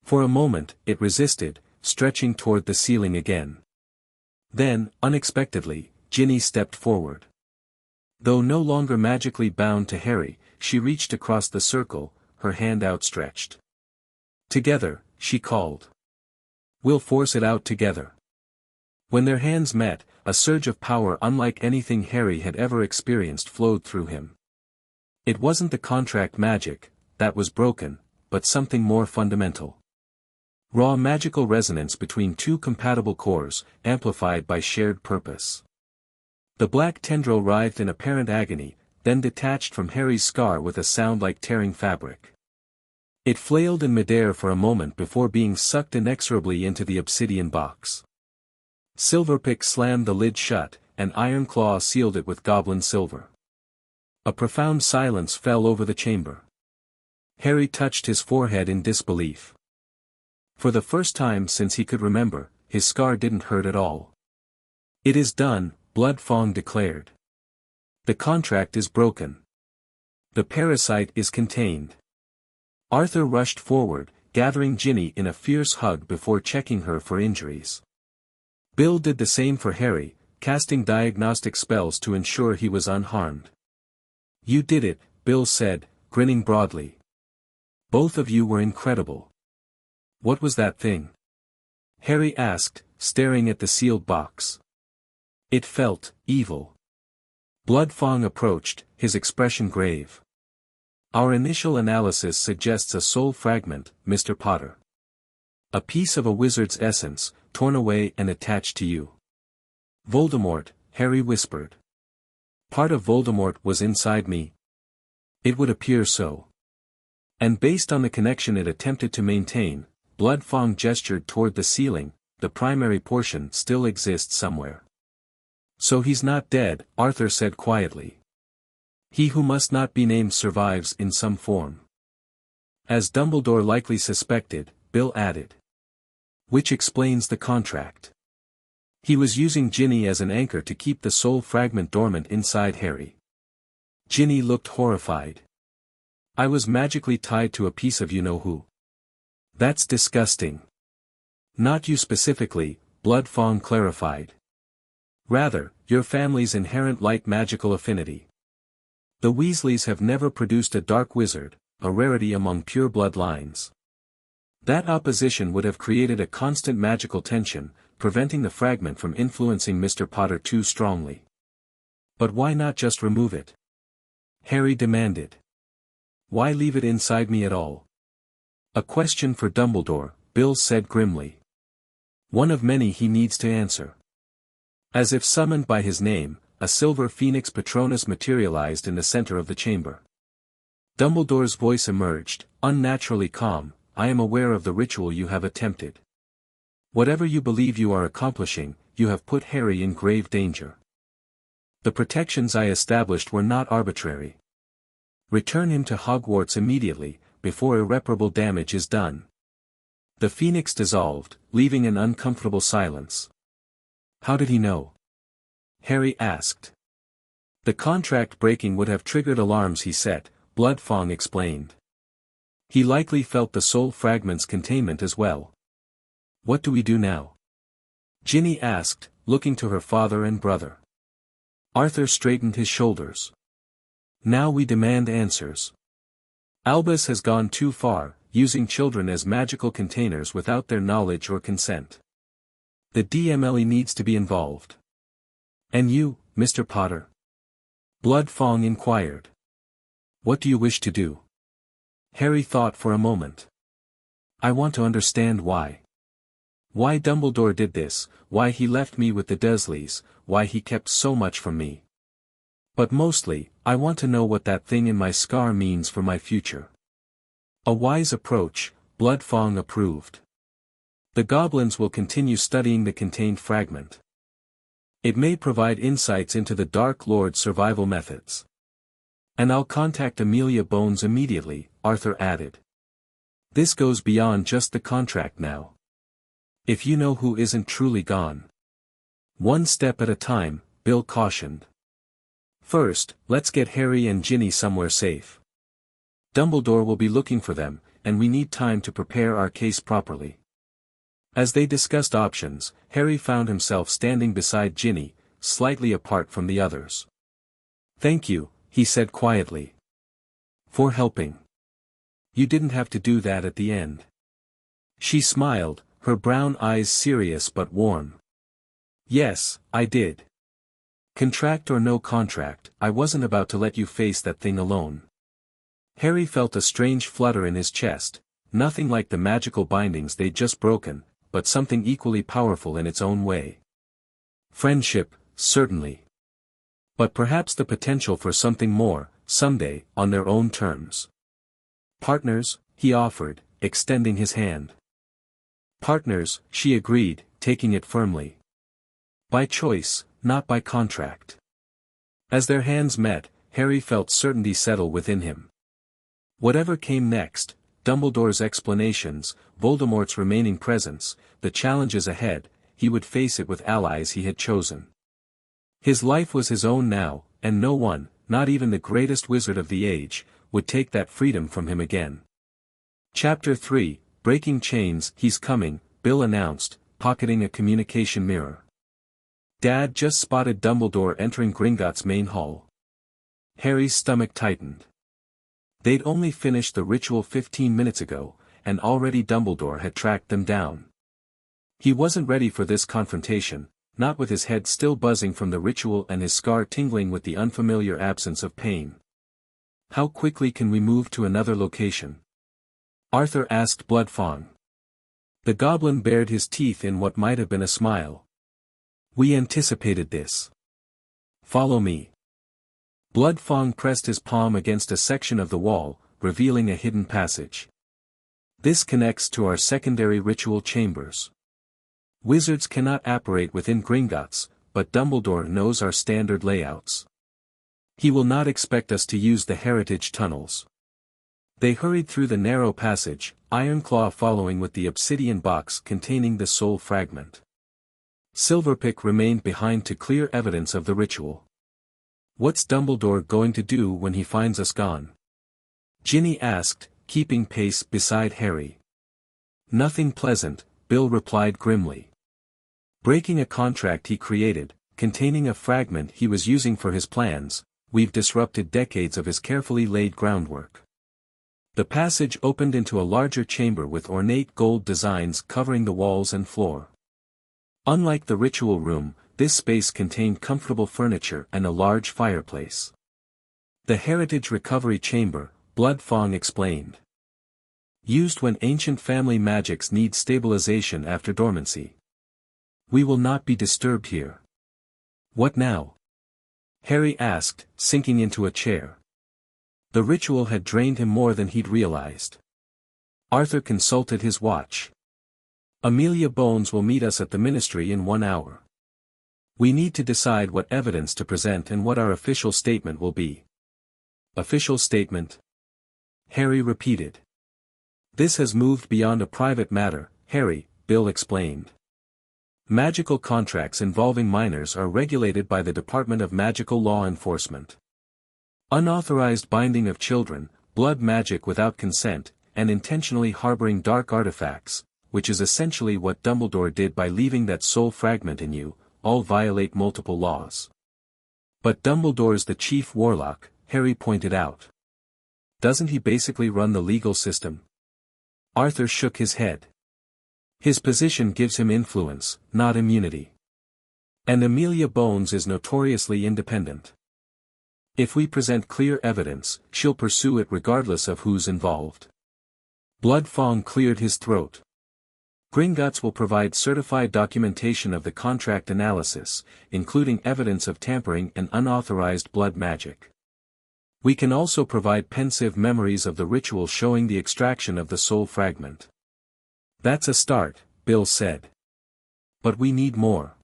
For a moment, it resisted, stretching toward the ceiling again. Then, unexpectedly, Ginny stepped forward. Though no longer magically bound to Harry, she reached across the circle, her hand outstretched. Together, she called. We'll force it out together. When their hands met, a surge of power unlike anything Harry had ever experienced flowed through him. It wasn't the contract magic, that was broken, but something more fundamental. Raw magical resonance between two compatible cores, amplified by shared purpose. The black tendril writhed in apparent agony, then detached from Harry's scar with a sound like tearing fabric. It flailed in midair for a moment before being sucked inexorably into the obsidian box. Silverpick slammed the lid shut, and Ironclaw sealed it with goblin silver. A profound silence fell over the chamber. Harry touched his forehead in disbelief. For the first time since he could remember, his scar didn't hurt at all. It is done, Bloodfong declared. The contract is broken. The parasite is contained. Arthur rushed forward, gathering Ginny in a fierce hug before checking her for injuries. Bill did the same for Harry, casting diagnostic spells to ensure he was unharmed. You did it, Bill said, grinning broadly. Both of you were incredible. What was that thing? Harry asked, staring at the sealed box. It felt evil. Bloodfong approached, his expression grave. Our initial analysis suggests a soul fragment, Mr. Potter. A piece of a wizard's essence, torn away and attached to you. Voldemort, Harry whispered. Part of Voldemort was inside me. It would appear so. And based on the connection it attempted to maintain, Bloodfong gestured toward the ceiling, the primary portion still exists somewhere. So he's not dead, Arthur said quietly. He who must not be named survives in some form. As Dumbledore likely suspected, Bill added. Which explains the contract. He was using Ginny as an anchor to keep the soul fragment dormant inside Harry. Ginny looked horrified. I was magically tied to a piece of you-know-who. That's disgusting. Not you specifically, Bloodfong clarified. Rather, your family's inherent light magical affinity. The Weasleys have never produced a dark wizard, a rarity among pure blood lines. That opposition would have created a constant magical tension, preventing the fragment from influencing Mr. Potter too strongly. But why not just remove it? Harry demanded. Why leave it inside me at all? A question for Dumbledore, Bill said grimly. One of many he needs to answer. As if summoned by his name, a silver phoenix Patronus materialized in the center of the chamber. Dumbledore's voice emerged, unnaturally calm. I am aware of the ritual you have attempted. Whatever you believe you are accomplishing, you have put Harry in grave danger. The protections I established were not arbitrary. Return him to Hogwarts immediately, before irreparable damage is done. The phoenix dissolved, leaving an uncomfortable silence. How did he know? Harry asked. The contract breaking would have triggered alarms he set, Bloodfong explained. He likely felt the soul fragment's containment as well. What do we do now? Ginny asked, looking to her father and brother. Arthur straightened his shoulders. Now we demand answers. Albus has gone too far, using children as magical containers without their knowledge or consent. The DMLE needs to be involved. And you, Mr. Potter? Bloodfong inquired. What do you wish to do? Harry thought for a moment. I want to understand why. Why Dumbledore did this, why he left me with the Dursleys, why he kept so much from me. But mostly, I want to know what that thing in my scar means for my future. A wise approach, Bloodfong approved. The goblins will continue studying the contained fragment. It may provide insights into the Dark Lord's survival methods. And I'll contact Amelia Bones immediately, Arthur added. This goes beyond just the contract now. If you know who isn't truly gone. One step at a time, Bill cautioned. First, let's get Harry and Ginny somewhere safe. Dumbledore will be looking for them, and we need time to prepare our case properly. As they discussed options, Harry found himself standing beside Ginny, slightly apart from the others. Thank you, he said quietly. For helping. You didn't have to do that at the end. She smiled, her brown eyes serious but warm. Yes, I did. Contract or no contract, I wasn't about to let you face that thing alone. Harry felt a strange flutter in his chest, nothing like the magical bindings they'd just broken, but something equally powerful in its own way. Friendship, certainly. But perhaps the potential for something more, someday, on their own terms. Partners, he offered, extending his hand. Partners, she agreed, taking it firmly. By choice, not by contract. As their hands met, Harry felt certainty settle within him. Whatever came next, Dumbledore's explanations, Voldemort's remaining presence, the challenges ahead, he would face it with allies he had chosen. His life was his own now, and no one, not even the greatest wizard of the age, would take that freedom from him again. Chapter 3, Breaking Chains. He's coming, Bill announced, pocketing a communication mirror. Dad just spotted Dumbledore entering Gringotts' main hall. Harry's stomach tightened. They'd only finished the ritual 15 minutes ago, and already Dumbledore had tracked them down. He wasn't ready for this confrontation, not with his head still buzzing from the ritual and his scar tingling with the unfamiliar absence of pain. How quickly can we move to another location? Arthur asked Bloodfang. The goblin bared his teeth in what might have been a smile. We anticipated this. Follow me. Bloodfang pressed his palm against a section of the wall, revealing a hidden passage. This connects to our secondary ritual chambers. Wizards cannot operate within Gringotts, but Dumbledore knows our standard layouts. He will not expect us to use the heritage tunnels. They hurried through the narrow passage, Ironclaw following with the obsidian box containing the soul fragment. Silverpick remained behind to clear evidence of the ritual. What's Dumbledore going to do when he finds us gone? Ginny asked, keeping pace beside Harry. Nothing pleasant, Bill replied grimly. Breaking a contract he created, containing a fragment he was using for his plans, we've disrupted decades of his carefully laid groundwork. The passage opened into a larger chamber with ornate gold designs covering the walls and floor. Unlike the ritual room, this space contained comfortable furniture and a large fireplace. The Heritage Recovery Chamber, Bloodfang explained. Used when ancient family magics need stabilization after dormancy. We will not be disturbed here. What now? Harry asked, sinking into a chair. The ritual had drained him more than he'd realized. Arthur consulted his watch. Amelia Bones will meet us at the ministry in 1 hour. We need to decide what evidence to present and what our official statement will be. Official statement? Harry repeated. This has moved beyond a private matter, Harry, Bill explained. Magical contracts involving minors are regulated by the Department of Magical Law Enforcement. Unauthorized binding of children, blood magic without consent, and intentionally harboring dark artifacts, which is essentially what Dumbledore did by leaving that soul fragment in you, all violate multiple laws. But Dumbledore's the chief warlock, Harry pointed out. Doesn't he basically run the legal system? Arthur shook his head. His position gives him influence, not immunity. And Amelia Bones is notoriously independent. If we present clear evidence, she'll pursue it regardless of who's involved. Bloodfang cleared his throat. Gringotts will provide certified documentation of the contract analysis, including evidence of tampering and unauthorized blood magic. We can also provide pensive memories of the ritual showing the extraction of the soul fragment. That's a start, Bill said. But we need more.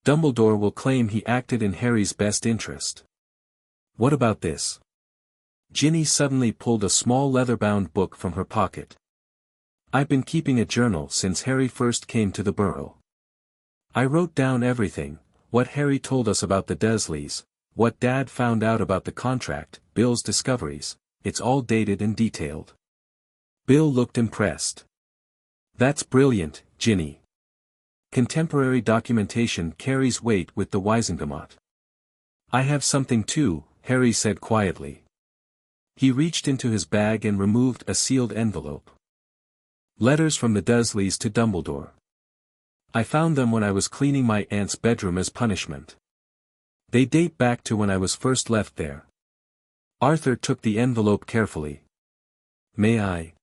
Dumbledore will claim he acted in Harry's best interest. What about this? Ginny suddenly pulled a small leather-bound book from her pocket. I've been keeping a journal since Harry first came to the Burrow. I wrote down everything, what Harry told us about the Dursleys, what Dad found out about the contract, Bill's discoveries, it's all dated and detailed. Bill looked impressed. That's brilliant, Ginny. Contemporary documentation carries weight with the Wizengamot. I have something too, Harry said quietly. He reached into his bag and removed a sealed envelope. Letters from the Dursleys to Dumbledore. I found them when I was cleaning my aunt's bedroom as punishment. They date back to when I was first left there. Arthur took the envelope carefully. May I?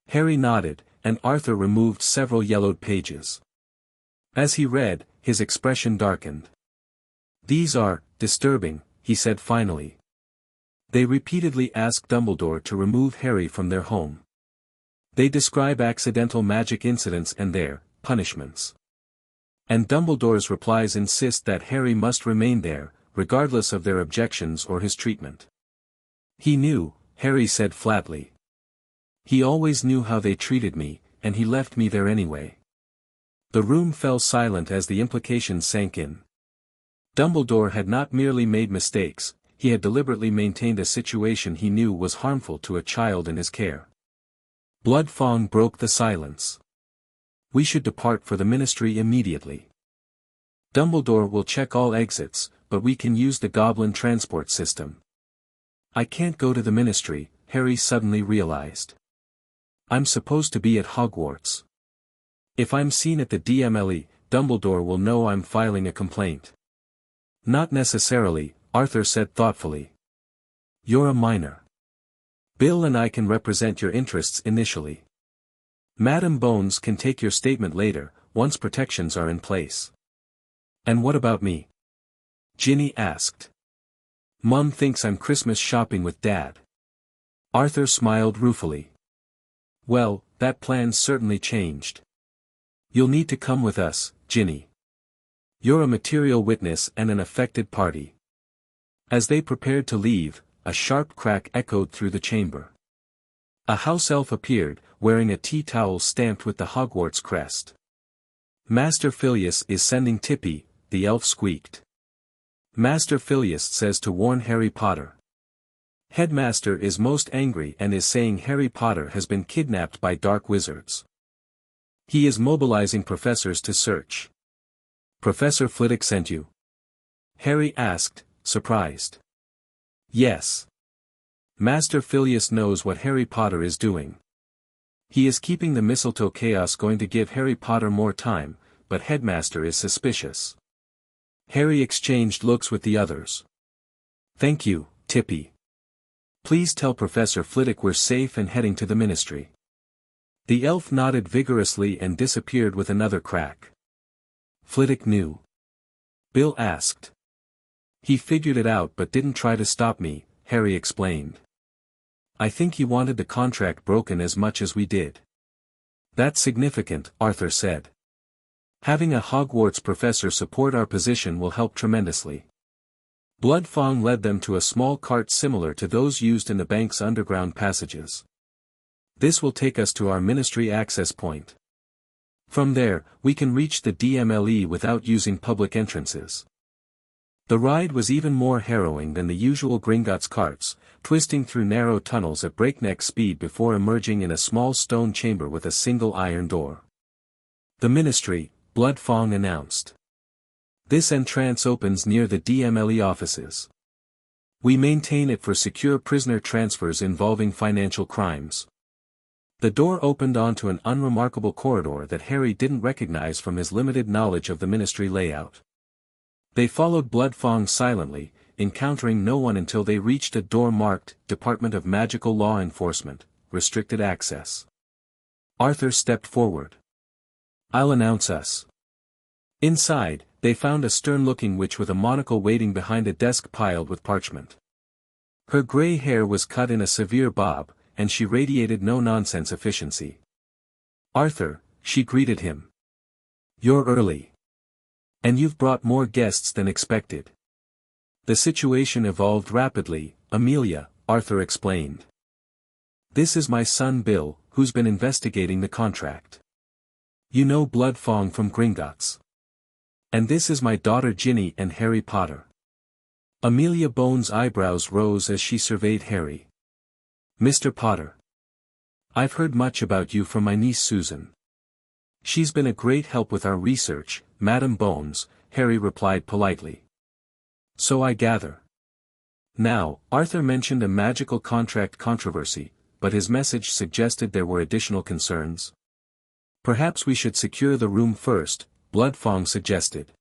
Harry nodded, and Arthur removed several yellowed pages. As he read, his expression darkened. These are disturbing, he said finally. They repeatedly ask Dumbledore to remove Harry from their home. They describe accidental magic incidents and their punishments. And Dumbledore's replies insist that Harry must remain there, regardless of their objections or his treatment. He knew, Harry said flatly. He always knew how they treated me, and he left me there anyway. The room fell silent as the implications sank in. Dumbledore had not merely made mistakes, he had deliberately maintained a situation he knew was harmful to a child in his care. Blood Fong broke the silence. We should depart for the Ministry immediately. Dumbledore will check all exits, but we can use the Goblin transport system. I can't go to the Ministry, Harry suddenly realized. I'm supposed to be at Hogwarts. If I'm seen at the DMLE, Dumbledore will know I'm filing a complaint. Not necessarily, Arthur said thoughtfully. You're a minor. Bill and I can represent your interests initially. Madam Bones can take your statement later, once protections are in place. And what about me? Ginny asked. Mum thinks I'm Christmas shopping with Dad. Arthur smiled ruefully. Well, that plan's certainly changed. You'll need to come with us, Ginny. You're a material witness and an affected party. As they prepared to leave, a sharp crack echoed through the chamber. A house elf appeared, wearing a tea towel stamped with the Hogwarts crest. Master Filius is sending Tippy, the elf squeaked. Master Filius says to warn Harry Potter. Headmaster is most angry and is saying Harry Potter has been kidnapped by dark wizards. He is mobilizing professors to search. Professor Flitwick sent you? Harry asked, surprised. Yes. Master Filius knows what Harry Potter is doing. He is keeping the mistletoe chaos going to give Harry Potter more time, but Headmaster is suspicious. Harry exchanged looks with the others. Thank you, Tippy. Please tell Professor Flitwick we're safe and heading to the Ministry. The elf nodded vigorously and disappeared with another crack. Flitwick knew. Bill asked. He figured it out but didn't try to stop me, Harry explained. I think he wanted the contract broken as much as we did. That's significant, Arthur said. Having a Hogwarts professor support our position will help tremendously. Blood Fong led them to a small cart similar to those used in the bank's underground passages. This will take us to our Ministry access point. From there, we can reach the DMLE without using public entrances. The ride was even more harrowing than the usual Gringotts carts, twisting through narrow tunnels at breakneck speed before emerging in a small stone chamber with a single iron door. The Ministry, Blood Fong announced. This entrance opens near the DMLE offices. We maintain it for secure prisoner transfers involving financial crimes. The door opened onto an unremarkable corridor that Harry didn't recognize from his limited knowledge of the Ministry layout. They followed Blood Fong silently, encountering no one until they reached a door marked, Department of Magical Law Enforcement, Restricted Access. Arthur stepped forward. I'll announce us. Inside, they found a stern-looking witch with a monocle waiting behind a desk piled with parchment. Her gray hair was cut in a severe bob, and she radiated no-nonsense efficiency. Arthur, she greeted him. You're early. And you've brought more guests than expected. The situation evolved rapidly, Amelia, Arthur explained. This is my son Bill, who's been investigating the contract. You know Blood Fong from Gringotts. And this is my daughter Ginny and Harry Potter. Amelia Bones' eyebrows rose as she surveyed Harry. Mr. Potter. I've heard much about you from my niece Susan. She's been a great help with our research, Madam Bones, Harry replied politely. So I gather. Now, Arthur mentioned a magical contract controversy, but his message suggested there were additional concerns. Perhaps we should secure the room first, Blood Fong suggested.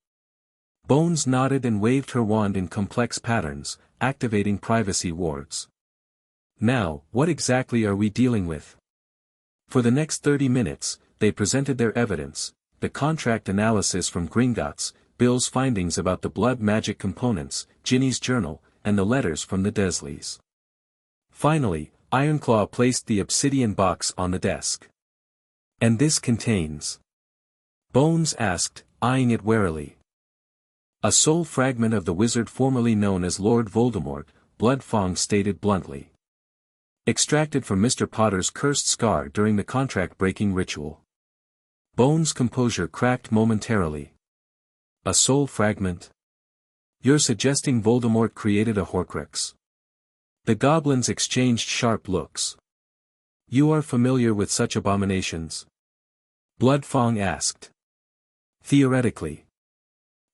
Bones nodded and waved her wand in complex patterns, activating privacy wards. Now, what exactly are we dealing with? For the next 30 minutes, they presented their evidence, the contract analysis from Gringotts, Bill's findings about the blood magic components, Ginny's journal, and the letters from the Dursleys. Finally, Ironclaw placed the obsidian box on the desk. And this contains? Bones asked, eyeing it warily. A soul fragment of the wizard formerly known as Lord Voldemort, Blood Fong stated bluntly. Extracted from Mr. Potter's cursed scar during the contract-breaking ritual. Bones' composure cracked momentarily. A soul fragment? You're suggesting Voldemort created a Horcrux? The goblins exchanged sharp looks. You are familiar with such abominations? Bloodfang asked. Theoretically.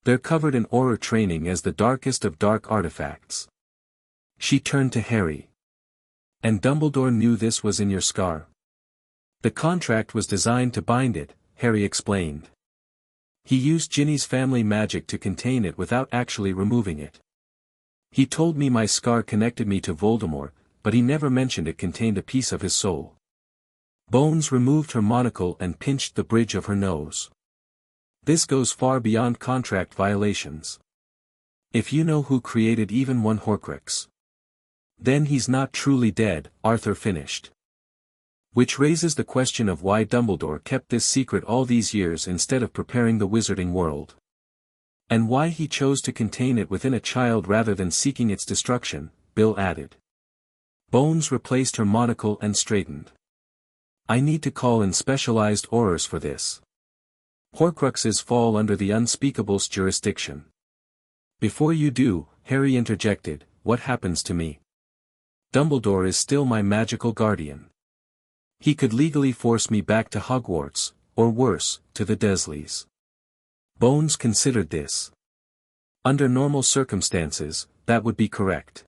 They're covered in Auror training as the darkest of dark artifacts. She turned to Harry. And Dumbledore knew this was in your scar. The contract was designed to bind it, Harry explained. He used Ginny's family magic to contain it without actually removing it. He told me my scar connected me to Voldemort, but he never mentioned it contained a piece of his soul. Bones removed her monocle and pinched the bridge of her nose. This goes far beyond contract violations. If you know who created even one Horcrux, then he's not truly dead, Arthur finished. Which raises the question of why Dumbledore kept this secret all these years instead of preparing the wizarding world. And why he chose to contain it within a child rather than seeking its destruction, Bill added. Bones replaced her monocle and straightened. I need to call in specialized Aurors for this. Horcruxes fall under the Unspeakable's jurisdiction. Before you do, Harry interjected, what happens to me? Dumbledore is still my magical guardian. He could legally force me back to Hogwarts, or worse, to the Dursleys. Bones considered this. Under normal circumstances, that would be correct.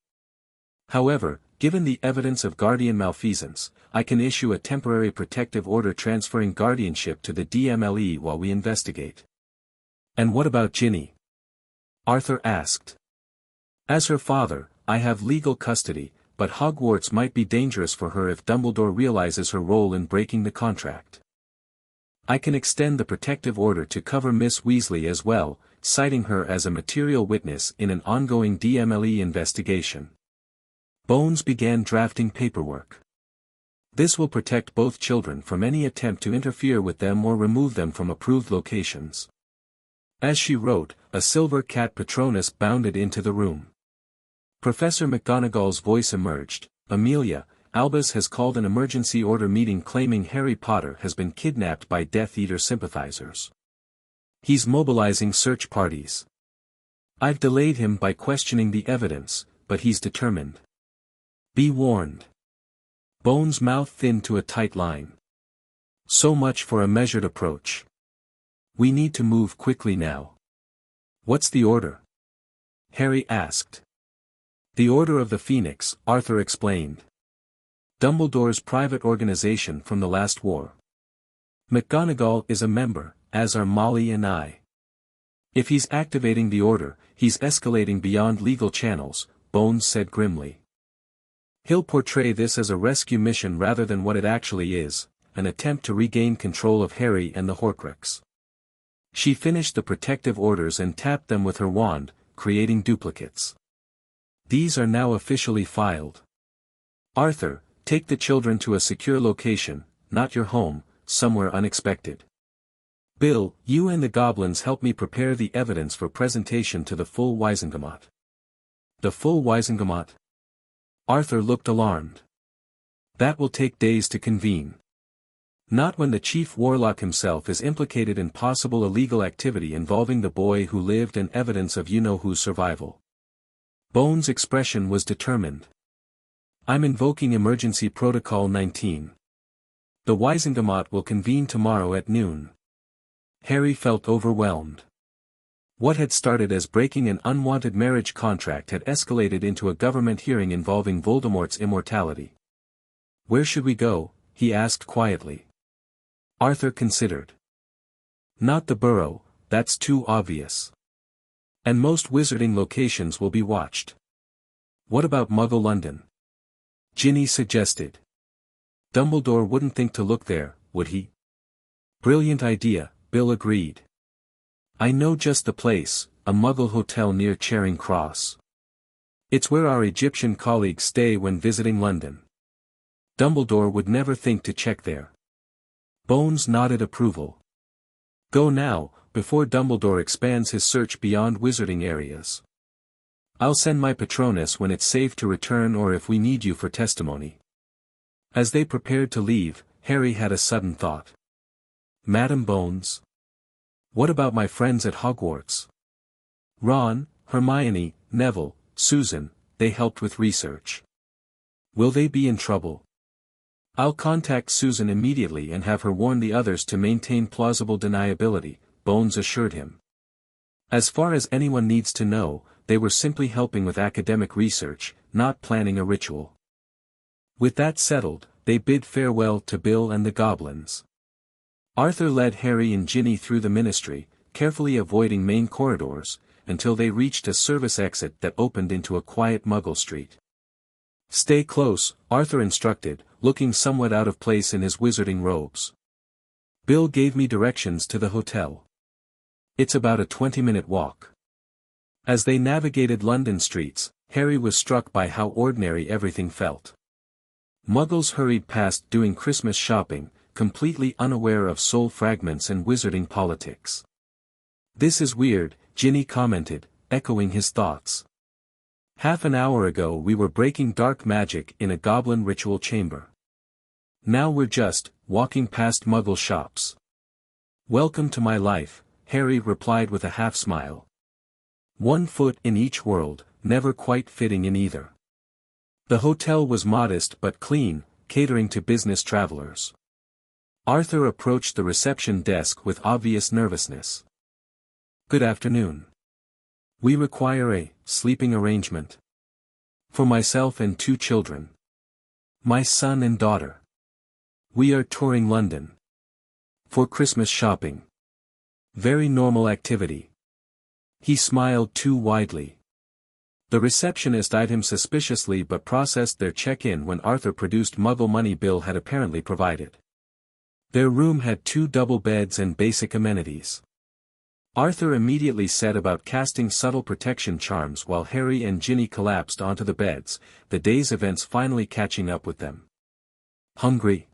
However, given the evidence of guardian malfeasance, I can issue a temporary protective order transferring guardianship to the DMLE while we investigate. And what about Ginny? Arthur asked. As her father, I have legal custody, but Hogwarts might be dangerous for her if Dumbledore realizes her role in breaking the contract. I can extend the protective order to cover Miss Weasley as well, citing her as a material witness in an ongoing DMLE investigation. Bones began drafting paperwork. This will protect both children from any attempt to interfere with them or remove them from approved locations. As she wrote, a silver cat Patronus bounded into the room. Professor McGonagall's voice emerged, Amelia, Albus has called an emergency order meeting claiming Harry Potter has been kidnapped by Death Eater sympathizers. He's mobilizing search parties. I've delayed him by questioning the evidence, but he's determined. Be warned. Bones' mouth thinned to a tight line. So much for a measured approach. We need to move quickly now. What's the order? Harry asked. The Order of the Phoenix, Arthur explained. Dumbledore's private organization from the last war. McGonagall is a member, as are Molly and I. If he's activating the order, he's escalating beyond legal channels, Bones said grimly. He'll portray this as a rescue mission rather than what it actually is, an attempt to regain control of Harry and the Horcrux. She finished the protective orders and tapped them with her wand, creating duplicates. These are now officially filed. Arthur, take the children to a secure location, not your home, somewhere unexpected. Bill, you and the goblins help me prepare the evidence for presentation to the full Wizengamot. The full Wizengamot? Arthur looked alarmed. That will take days to convene. Not when the chief warlock himself is implicated in possible illegal activity involving the boy who lived and evidence of you-know-who's survival. Bones' expression was determined. I'm invoking Emergency Protocol 19. The Wizengamot will convene tomorrow at noon. Harry felt overwhelmed. What had started as breaking an unwanted marriage contract had escalated into a government hearing involving Voldemort's immortality. Where should we go? He asked quietly. Arthur considered. Not the Burrow, that's too obvious. And most wizarding locations will be watched. What about Muggle London? Ginny suggested. Dumbledore wouldn't think to look there, would he? Brilliant idea, Bill agreed. I know just the place, a Muggle hotel near Charing Cross. It's where our Egyptian colleagues stay when visiting London. Dumbledore would never think to check there. Bones nodded approval. Go now, before Dumbledore expands his search beyond wizarding areas. I'll send my Patronus when it's safe to return or if we need you for testimony. As they prepared to leave, Harry had a sudden thought. Madam Bones? What about my friends at Hogwarts? Ron, Hermione, Neville, Susan, they helped with research. Will they be in trouble? I'll contact Susan immediately and have her warn the others to maintain plausible deniability, Bones assured him. As far as anyone needs to know, they were simply helping with academic research, not planning a ritual. With that settled, they bid farewell to Bill and the goblins. Arthur led Harry and Ginny through the ministry, carefully avoiding main corridors, until they reached a service exit that opened into a quiet Muggle street. Stay close, Arthur instructed, looking somewhat out of place in his wizarding robes. Bill gave me directions to the hotel. It's about a 20-minute walk. As they navigated London streets, Harry was struck by how ordinary everything felt. Muggles hurried past doing Christmas shopping, completely unaware of soul fragments and wizarding politics. This is weird, Ginny commented, echoing his thoughts. Half an hour ago we were breaking dark magic in a goblin ritual chamber. Now we're just walking past Muggle shops. Welcome to my life, Harry replied with a half-smile. 1 foot in each world, never quite fitting in either. The hotel was modest but clean, catering to business travelers. Arthur approached the reception desk with obvious nervousness. Good afternoon. We require a sleeping arrangement. For myself and 2 children. My son and daughter. We are touring London. For Christmas shopping. Very normal activity. He smiled too widely. The receptionist eyed him suspiciously but processed their check-in when Arthur produced Muggle money Bill had apparently provided. Their room had 2 double beds and basic amenities. Arthur immediately set about casting subtle protection charms while Harry and Ginny collapsed onto the beds, the day's events finally catching up with them. Hungry?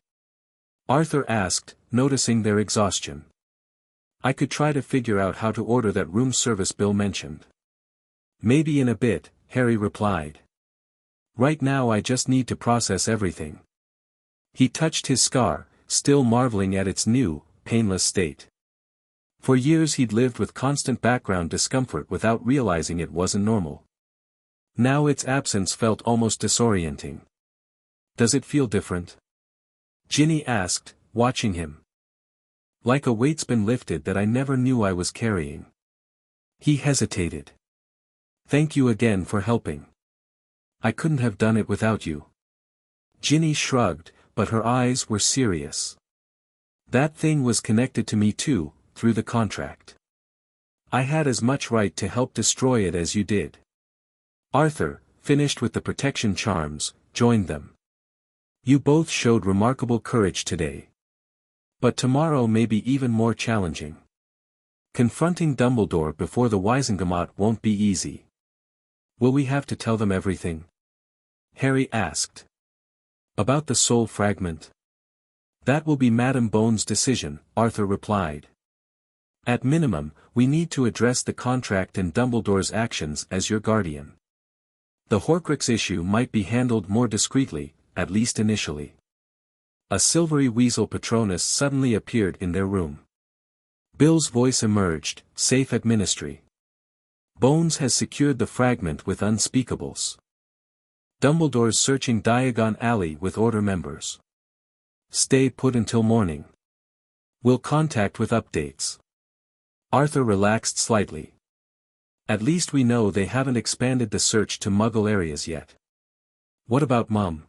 Arthur asked, noticing their exhaustion. I could try to figure out how to order that room service Bill mentioned. Maybe in a bit, Harry replied. Right now I just need to process everything. He touched his scar, still marveling at its new, painless state. For years he'd lived with constant background discomfort without realizing it wasn't normal. Now its absence felt almost disorienting. Does it feel different? Ginny asked, watching him. Like a weight's been lifted that I never knew I was carrying. He hesitated. Thank you again for helping. I couldn't have done it without you. Ginny shrugged, but her eyes were serious. That thing was connected to me too, through the contract. I had as much right to help destroy it as you did. Arthur, finished with the protection charms, joined them. You both showed remarkable courage today. But tomorrow may be even more challenging. Confronting Dumbledore before the Wizengamot won't be easy. Will we have to tell them everything? Harry asked. About the soul fragment? That will be Madame Bones' decision, Arthur replied. At minimum, we need to address the contract and Dumbledore's actions as your guardian. The Horcrux issue might be handled more discreetly, at least initially. A silvery weasel Patronus suddenly appeared in their room. Bill's voice emerged, safe at ministry. Bones has secured the fragment with unspeakables. Dumbledore's searching Diagon Alley with Order members. Stay put until morning. We'll contact with updates. Arthur relaxed slightly. At least we know they haven't expanded the search to Muggle areas yet. What about Mum?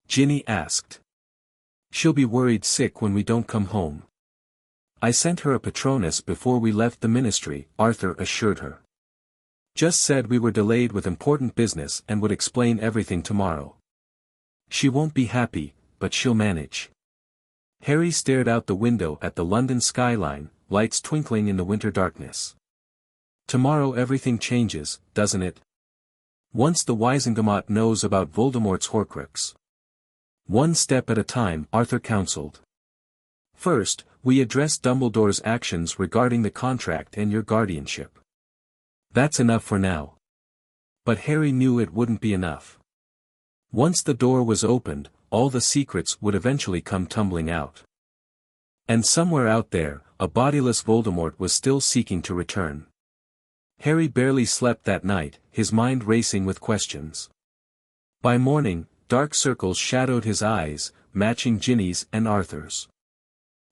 Ginny asked. She'll be worried sick when we don't come home. I sent her a Patronus before we left the ministry, Arthur assured her. Just said we were delayed with important business and would explain everything tomorrow. She won't be happy, but she'll manage. Harry stared out the window at the London skyline, lights twinkling in the winter darkness. Tomorrow everything changes, doesn't it? Once the Wizengamot knows about Voldemort's Horcrux. One step at a time, Arthur counseled. First, we address Dumbledore's actions regarding the contract and your guardianship. That's enough for now. But Harry knew it wouldn't be enough. Once the door was opened, all the secrets would eventually come tumbling out. And somewhere out there, a bodiless Voldemort was still seeking to return. Harry barely slept that night, his mind racing with questions. By morning, dark circles shadowed his eyes, matching Ginny's and Arthur's.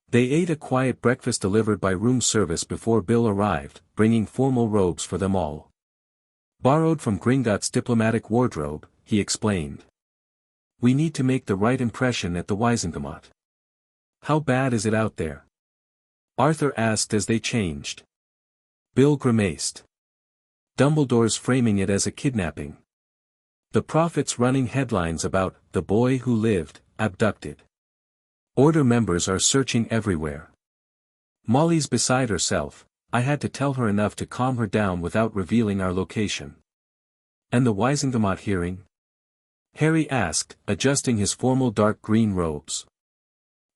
They ate a quiet breakfast delivered by room service before Bill arrived, bringing formal robes for them all. Borrowed from Gringotts' diplomatic wardrobe, he explained. We need to make the right impression at the Wizengamot. How bad is it out there? Arthur asked as they changed. Bill grimaced. Dumbledore's framing it as a kidnapping. The prophets running headlines about the boy who lived, abducted. Order members are searching everywhere. Molly's beside herself. I had to tell her enough to calm her down without revealing our location. And the Wizengamot hearing? Harry asked, adjusting his formal dark green robes.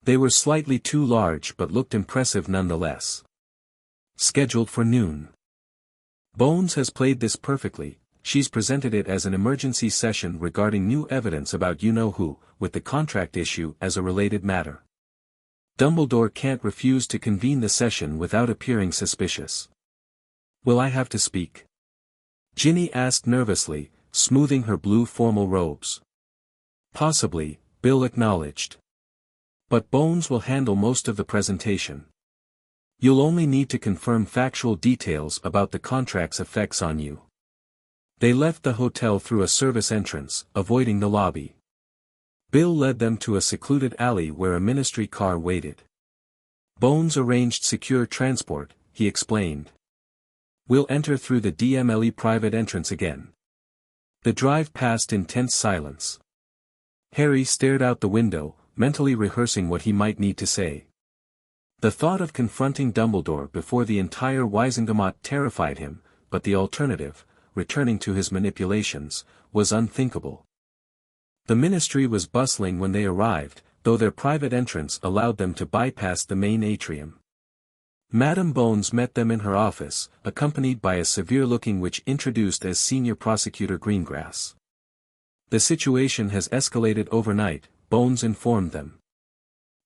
They were slightly too large but looked impressive nonetheless. Scheduled for noon. Bones has played this perfectly. She's presented it as an emergency session regarding new evidence about you-know-who, with the contract issue as a related matter. Dumbledore can't refuse to convene the session without appearing suspicious. Will I have to speak? Ginny asked nervously, smoothing her blue formal robes. Possibly, Bill acknowledged. But Bones will handle most of the presentation. You'll only need to confirm factual details about the contract's effects on you. They left the hotel through a service entrance, avoiding the lobby. Bill led them to a secluded alley where a ministry car waited. Bones arranged secure transport, he explained. We'll enter through the DMLE private entrance again. The drive passed in tense silence. Harry stared out the window, mentally rehearsing what he might need to say. The thought of confronting Dumbledore before the entire Wizengamot terrified him, but the alternative, returning to his manipulations, was unthinkable. The ministry was bustling when they arrived, though their private entrance allowed them to bypass the main atrium. Madame Bones met them in her office, accompanied by a severe-looking witch introduced as Senior Prosecutor Greengrass. The situation has escalated overnight, Bones informed them.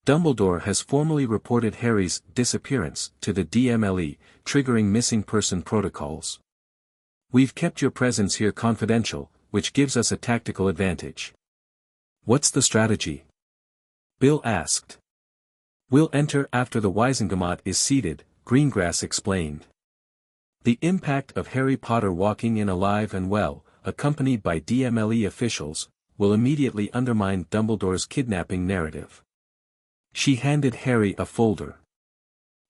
Dumbledore has formally reported Harry's disappearance to the DMLE, triggering missing person protocols. We've kept your presence here confidential, which gives us a tactical advantage. What's the strategy? Bill asked. We'll enter after the Wizengamot is seated, Greengrass explained. The impact of Harry Potter walking in alive and well, accompanied by DMLE officials, will immediately undermine Dumbledore's kidnapping narrative. She handed Harry a folder.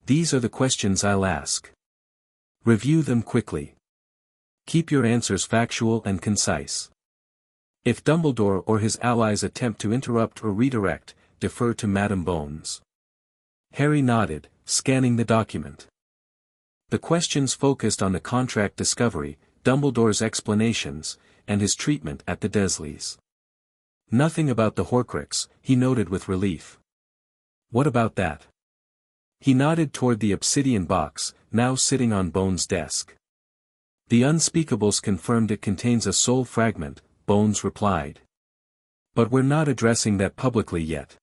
These are the questions I'll ask. Review them quickly. Keep your answers factual and concise. If Dumbledore or his allies attempt to interrupt or redirect, defer to Madame Bones. Harry nodded, scanning the document. The questions focused on the contract discovery, Dumbledore's explanations, and his treatment at the Dursleys. Nothing about the Horcrux, he noted with relief. What about that? He nodded toward the obsidian box, now sitting on Bones' desk. The Unspeakables confirmed it contains a soul fragment, Bones replied. But we're not addressing that publicly yet.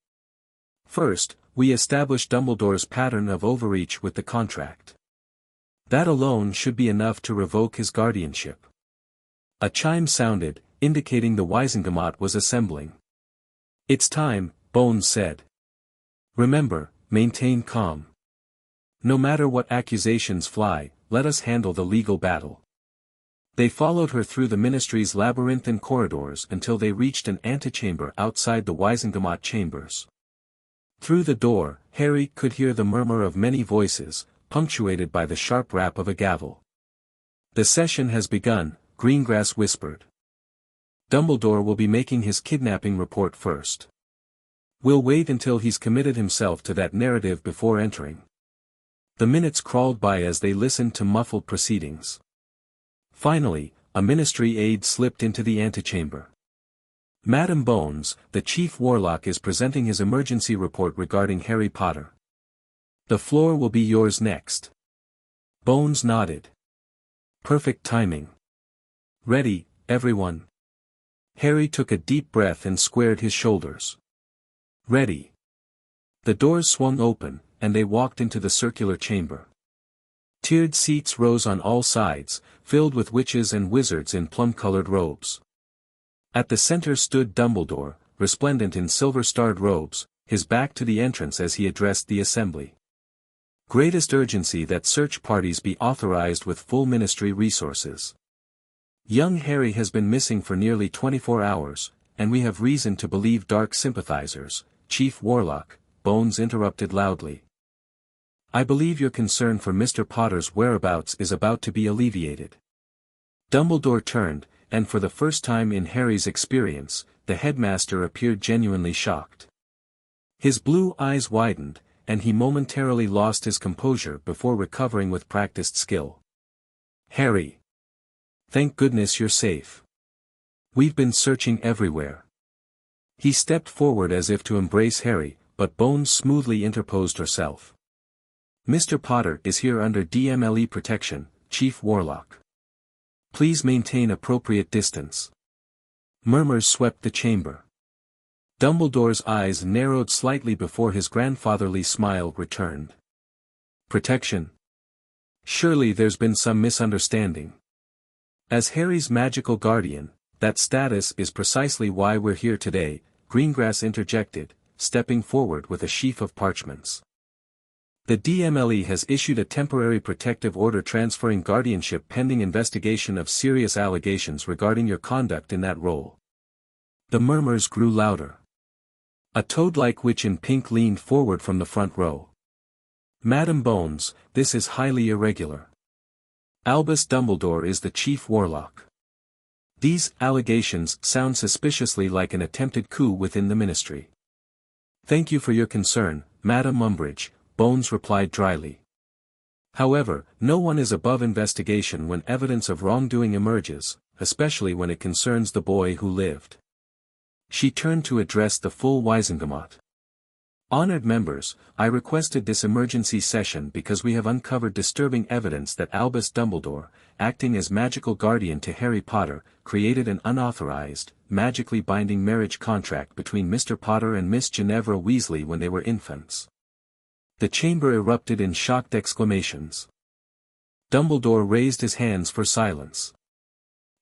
First, we establish Dumbledore's pattern of overreach with the contract. That alone should be enough to revoke his guardianship. A chime sounded, indicating the Wizengamot was assembling. It's time, Bones said. Remember, maintain calm. No matter what accusations fly, let us handle the legal battle. They followed her through the ministry's labyrinthine corridors until they reached an antechamber outside the Wizengamot chambers. Through the door, Harry could hear the murmur of many voices, punctuated by the sharp rap of a gavel. The session has begun, Greengrass whispered. Dumbledore will be making his kidnapping report first. We'll wait until he's committed himself to that narrative before entering. The minutes crawled by as they listened to muffled proceedings. Finally, a ministry aide slipped into the antechamber. Madame Bones, the chief warlock, is presenting his emergency report regarding Harry Potter. The floor will be yours next. Bones nodded. Perfect timing. Ready, everyone? Harry took a deep breath and squared his shoulders. Ready. The doors swung open, and they walked into the circular chamber. Tiered seats rose on all sides, filled with witches and wizards in plum-colored robes. At the center stood Dumbledore, resplendent in silver-starred robes, his back to the entrance as he addressed the assembly. Greatest urgency that search parties be authorized with full ministry resources. Young Harry has been missing for nearly 24 hours, and we have reason to believe dark sympathizers, Chief Warlock, Bones interrupted loudly. I believe your concern for Mr. Potter's whereabouts is about to be alleviated. Dumbledore turned, and for the first time in Harry's experience, the headmaster appeared genuinely shocked. His blue eyes widened, and he momentarily lost his composure before recovering with practiced skill. Harry. Thank goodness you're safe. We've been searching everywhere. He stepped forward as if to embrace Harry, but Bones smoothly interposed herself. Mr. Potter is here under DMLE protection, Chief Warlock. Please maintain appropriate distance. Murmurs swept the chamber. Dumbledore's eyes narrowed slightly before his grandfatherly smile returned. Protection? Surely there's been some misunderstanding. As Harry's magical guardian, that status is precisely why we're here today, Greengrass interjected, stepping forward with a sheaf of parchments. The DMLE has issued a temporary protective order transferring guardianship pending investigation of serious allegations regarding your conduct in that role. The murmurs grew louder. A toad-like witch in pink leaned forward from the front row. Madam Bones, this is highly irregular. Albus Dumbledore is the Chief Warlock. These allegations sound suspiciously like an attempted coup within the ministry. Thank you for your concern, Madam Umbridge, Bones replied dryly. However, no one is above investigation when evidence of wrongdoing emerges, especially when it concerns the boy who lived. She turned to address the full Wizengamot. Honored members, I requested this emergency session because we have uncovered disturbing evidence that Albus Dumbledore, acting as magical guardian to Harry Potter, created an unauthorized, magically binding marriage contract between Mr. Potter and Miss Ginevra Weasley when they were infants. The chamber erupted in shocked exclamations. Dumbledore raised his hands for silence.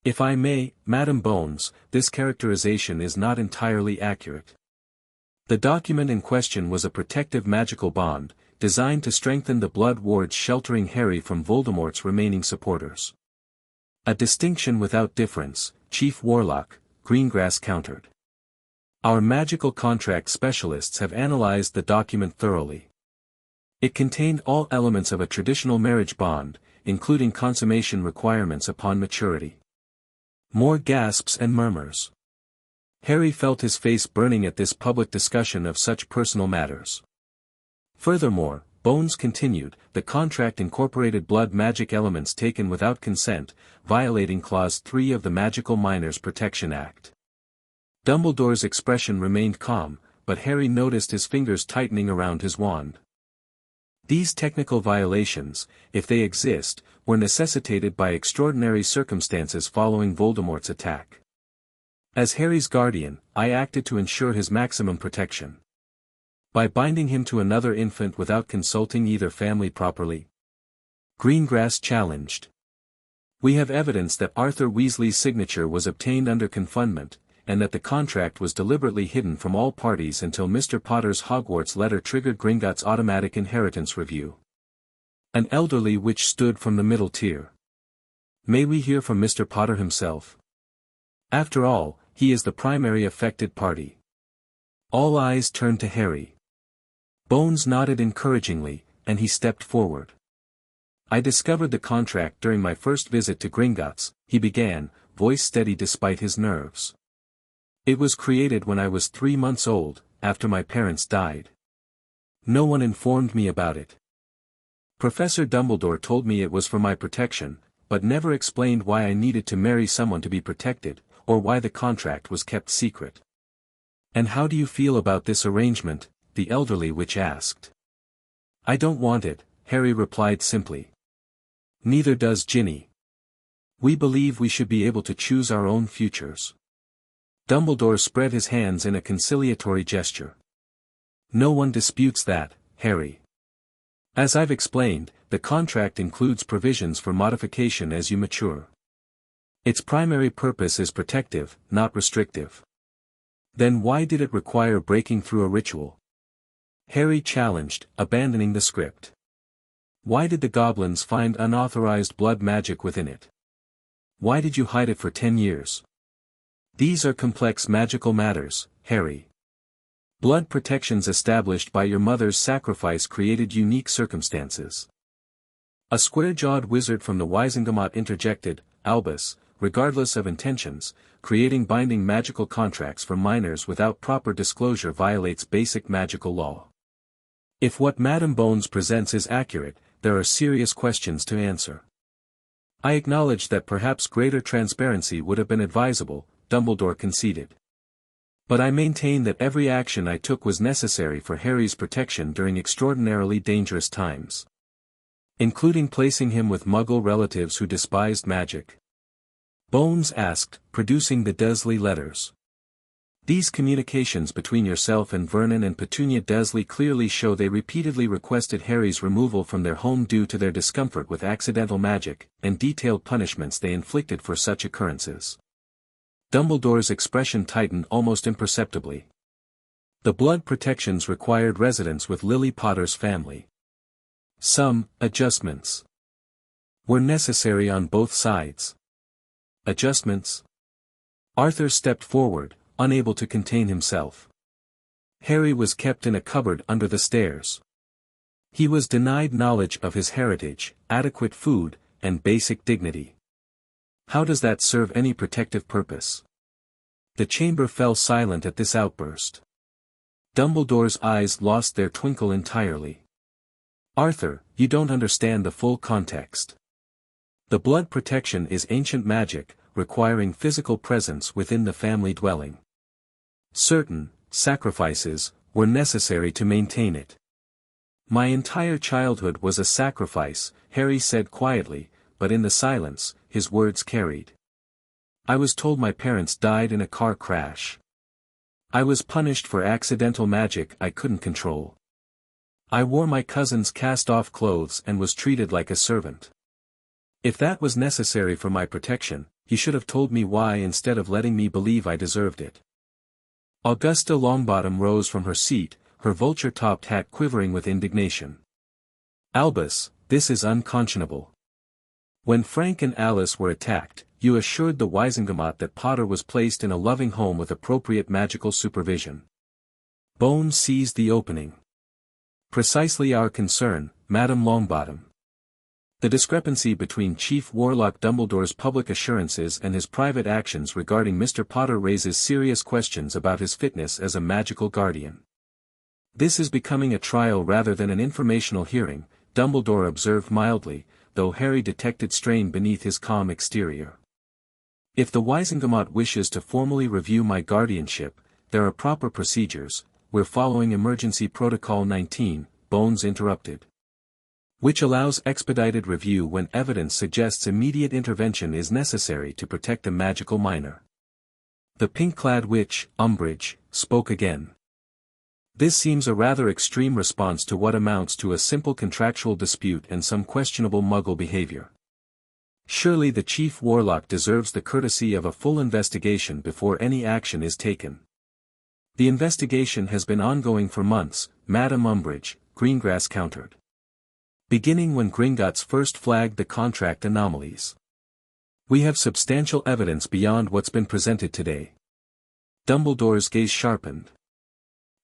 If I may, Madam Bones, this characterization is not entirely accurate. The document in question was a protective magical bond, designed to strengthen the blood wards sheltering Harry from Voldemort's remaining supporters. A distinction without difference, Chief Warlock, Greengrass countered. Our magical contract specialists have analyzed the document thoroughly. It contained all elements of a traditional marriage bond, including consummation requirements upon maturity. More gasps and murmurs. Harry felt his face burning at this public discussion of such personal matters. Furthermore, Bones continued, the contract incorporated blood magic elements taken without consent, violating Clause 3 of the Magical Minors Protection Act. Dumbledore's expression remained calm, but Harry noticed his fingers tightening around his wand. These technical violations, if they exist, were necessitated by extraordinary circumstances following Voldemort's attack. As Harry's guardian, I acted to ensure his maximum protection. By binding him to another infant without consulting either family properly. Greengrass challenged. We have evidence that Arthur Weasley's signature was obtained under confinement, and that the contract was deliberately hidden from all parties until Mr. Potter's Hogwarts letter triggered Gringotts' automatic inheritance review. An elderly witch stood from the middle tier. May we hear from Mr. Potter himself? After all, he is the primary affected party. All eyes turned to Harry. Bones nodded encouragingly, and he stepped forward. I discovered the contract during my first visit to Gringotts, he began, voice steady despite his nerves. It was created when I was 3 months old, after my parents died. No one informed me about it. Professor Dumbledore told me it was for my protection, but never explained why I needed to marry someone to be protected, or why the contract was kept secret. And how do you feel about this arrangement? The elderly witch asked. I don't want it, Harry replied simply. Neither does Ginny. We believe we should be able to choose our own futures. Dumbledore spread his hands in a conciliatory gesture. No one disputes that, Harry. As I've explained, the contract includes provisions for modification as you mature. Its primary purpose is protective, not restrictive. Then why did it require breaking through a ritual? Harry challenged, abandoning the script. Why did the goblins find unauthorized blood magic within it? Why did you hide it for 10 years? These are complex magical matters, Harry. Blood protections established by your mother's sacrifice created unique circumstances. A square-jawed wizard from the Wizengamot interjected, Albus, regardless of intentions, creating binding magical contracts for minors without proper disclosure violates basic magical law. If what Madame Bones presents is accurate, there are serious questions to answer. I acknowledge that perhaps greater transparency would have been advisable, Dumbledore conceded. But I maintain that every action I took was necessary for Harry's protection during extraordinarily dangerous times. Including placing him with Muggle relatives who despised magic. Bones asked, producing the Dursley letters. These communications between yourself and Vernon and Petunia Dursley clearly show they repeatedly requested Harry's removal from their home due to their discomfort with accidental magic, and detailed punishments they inflicted for such occurrences. Dumbledore's expression tightened almost imperceptibly. The blood protections required residence with Lily Potter's family. Some adjustments were necessary on both sides. Adjustments? Arthur stepped forward, unable to contain himself. Harry was kept in a cupboard under the stairs. He was denied knowledge of his heritage, adequate food, and basic dignity. How does that serve any protective purpose? The chamber fell silent at this outburst. Dumbledore's eyes lost their twinkle entirely. Arthur, you don't understand the full context. The blood protection is ancient magic, requiring physical presence within the family dwelling. Certain sacrifices were necessary to maintain it. My entire childhood was a sacrifice, Harry said quietly, but in the silence, his words carried. I was told my parents died in a car crash. I was punished for accidental magic I couldn't control. I wore my cousin's cast-off clothes and was treated like a servant. If that was necessary for my protection, he should have told me why instead of letting me believe I deserved it. Augusta Longbottom rose from her seat, her vulture-topped hat quivering with indignation. Albus, this is unconscionable. When Frank and Alice were attacked, you assured the Wizengamot that Potter was placed in a loving home with appropriate magical supervision. Bones seized the opening. Precisely our concern, Madame Longbottom. The discrepancy between Chief Warlock Dumbledore's public assurances and his private actions regarding Mr. Potter raises serious questions about his fitness as a magical guardian. This is becoming a trial rather than an informational hearing, Dumbledore observed mildly, though Harry detected strain beneath his calm exterior. If the Wizengamot wishes to formally review my guardianship, there are proper procedures. We're following Emergency Protocol 19, Bones interrupted. Which allows expedited review when evidence suggests immediate intervention is necessary to protect a magical minor. The pink-clad witch, Umbridge, spoke again. This seems a rather extreme response to what amounts to a simple contractual dispute and some questionable Muggle behavior. Surely the Chief Warlock deserves the courtesy of a full investigation before any action is taken. The investigation has been ongoing for months, Madame Umbridge, Greengrass countered. Beginning when Gringotts first flagged the contract anomalies. We have substantial evidence beyond what's been presented today. Dumbledore's gaze sharpened.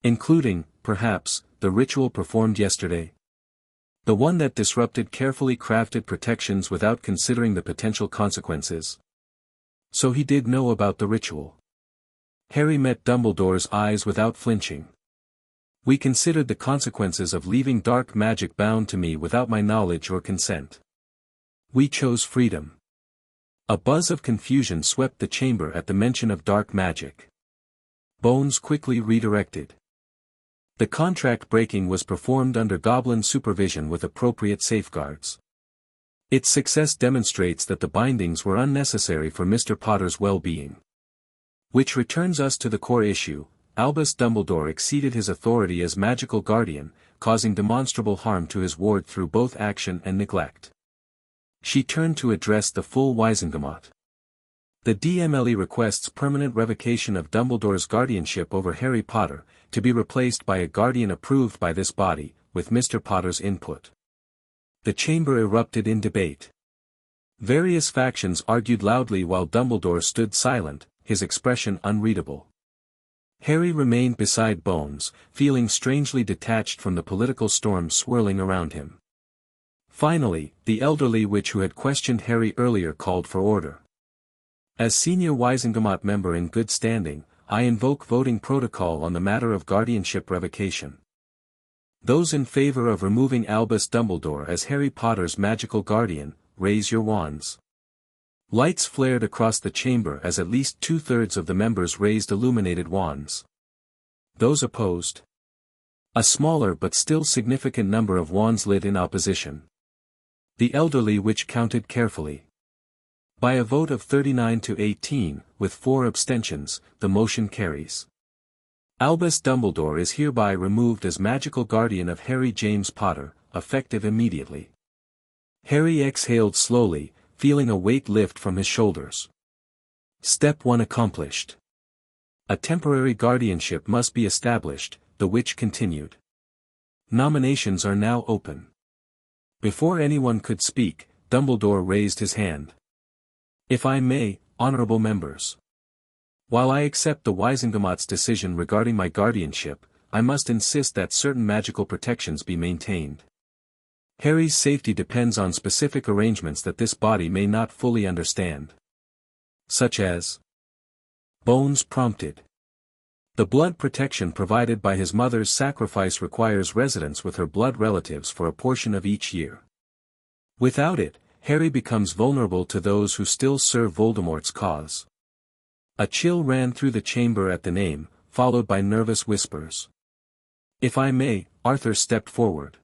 Including, perhaps, the ritual performed yesterday. The one that disrupted carefully crafted protections without considering the potential consequences. So he did know about the ritual. Harry met Dumbledore's eyes without flinching. We considered the consequences of leaving dark magic bound to me without my knowledge or consent. We chose freedom. A buzz of confusion swept the chamber at the mention of dark magic. Bones quickly redirected. The contract breaking was performed under Goblin supervision with appropriate safeguards. Its success demonstrates that the bindings were unnecessary for Mr. Potter's well-being. Which returns us to the core issue. Albus Dumbledore exceeded his authority as magical guardian, causing demonstrable harm to his ward through both action and neglect. She turned to address the full Wizengamot. The DMLE requests permanent revocation of Dumbledore's guardianship over Harry Potter, to be replaced by a guardian approved by this body, with Mr. Potter's input. The chamber erupted in debate. Various factions argued loudly while Dumbledore stood silent, his expression unreadable. Harry remained beside Bones, feeling strangely detached from the political storm swirling around him. Finally, the elderly witch who had questioned Harry earlier called for order. As senior Wizengamot member in good standing, I invoke voting protocol on the matter of guardianship revocation. Those in favor of removing Albus Dumbledore as Harry Potter's magical guardian, raise your wands. Lights flared across the chamber as at least 2/3 of the members raised illuminated wands. Those opposed? A smaller but still significant number of wands lit in opposition. The elderly witch counted carefully. By a vote of 39 to 18, with 4 abstentions, the motion carries. Albus Dumbledore is hereby removed as magical guardian of Harry James Potter, effective immediately. Harry exhaled slowly, feeling a weight lift from his shoulders. Step 1 accomplished. A temporary guardianship must be established, the witch continued. Nominations are now open. Before anyone could speak, Dumbledore raised his hand. If I may, honorable members. While I accept the Wizengamot's decision regarding my guardianship, I must insist that certain magical protections be maintained. Harry's safety depends on specific arrangements that this body may not fully understand. Such as? Bones prompted. The blood protection provided by his mother's sacrifice requires residence with her blood relatives for a portion of each year. Without it, Harry becomes vulnerable to those who still serve Voldemort's cause. A chill ran through the chamber at the name, followed by nervous whispers. If I may, Arthur stepped forward.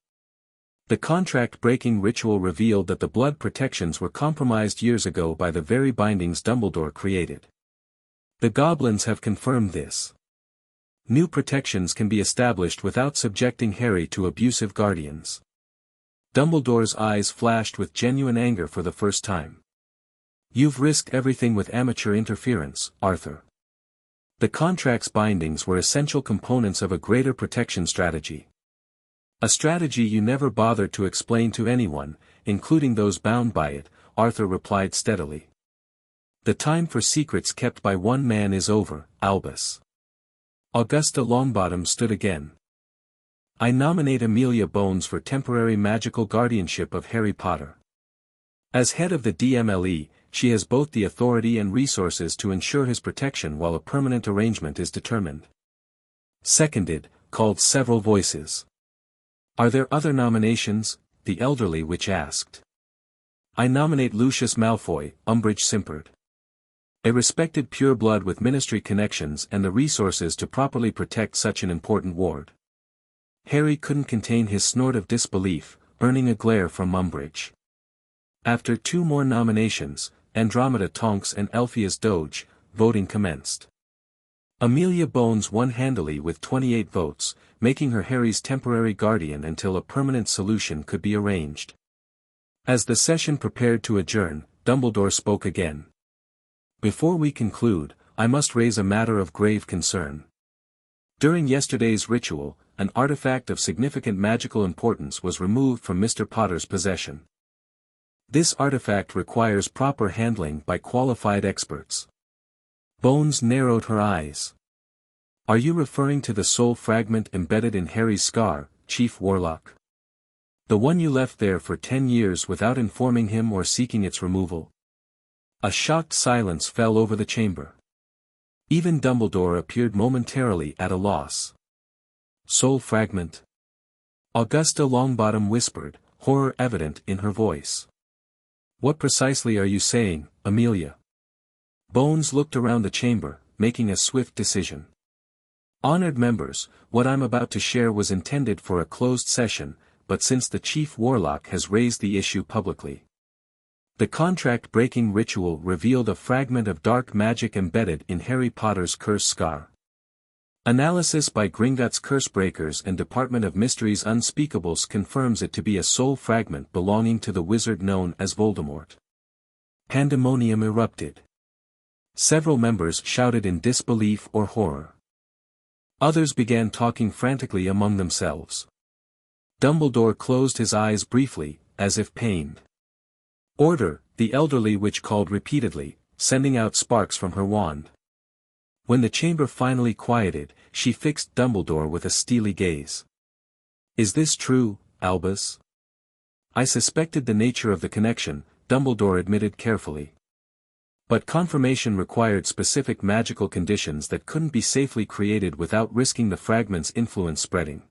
The contract-breaking ritual revealed that the blood protections were compromised years ago by the very bindings Dumbledore created. The goblins have confirmed this. New protections can be established without subjecting Harry to abusive guardians. Dumbledore's eyes flashed with genuine anger for the first time. You've risked everything with amateur interference, Arthur. The contract's bindings were essential components of a greater protection strategy. A strategy you never bothered to explain to anyone, including those bound by it, Arthur replied steadily. The time for secrets kept by one man is over, Albus. Augusta Longbottom stood again. I nominate Amelia Bones for temporary magical guardianship of Harry Potter. As head of the DMLE, she has both the authority and resources to ensure his protection while a permanent arrangement is determined. Seconded, called several voices. Are there other nominations? The elderly witch asked. I nominate Lucius Malfoy, Umbridge simpered. A respected pureblood with ministry connections and the resources to properly protect such an important ward. Harry couldn't contain his snort of disbelief, earning a glare from Umbridge. After 2 more nominations, Andromeda Tonks and Elphias Doge, voting commenced. Amelia Bones won handily with 28 votes, making her Harry's temporary guardian until a permanent solution could be arranged. As the session prepared to adjourn, Dumbledore spoke again. Before we conclude, I must raise a matter of grave concern. During yesterday's ritual, an artifact of significant magical importance was removed from Mr. Potter's possession. This artifact requires proper handling by qualified experts. Bones narrowed her eyes. Are you referring to the soul fragment embedded in Harry's scar, Chief Warlock? The one you left there for 10 years without informing him or seeking its removal? A shocked silence fell over the chamber. Even Dumbledore appeared momentarily at a loss. Soul fragment? Augusta Longbottom whispered, horror evident in her voice. What precisely are you saying, Amelia? Bones looked around the chamber, making a swift decision. Honored members, what I'm about to share was intended for a closed session, but since the Chief Warlock has raised the issue publicly. The contract-breaking ritual revealed a fragment of dark magic embedded in Harry Potter's cursed scar. Analysis by Gringotts Cursebreakers and Department of Mysteries Unspeakables confirms it to be a soul fragment belonging to the wizard known as Voldemort. Pandemonium erupted. Several members shouted in disbelief or horror. Others began talking frantically among themselves. Dumbledore closed his eyes briefly, as if pained. "Order," the elderly witch called repeatedly, sending out sparks from her wand. When the chamber finally quieted, she fixed Dumbledore with a steely gaze. "Is this true, Albus?" "I suspected the nature of the connection," Dumbledore admitted carefully. "But confirmation required specific magical conditions that couldn't be safely created without risking the fragment's influence spreading.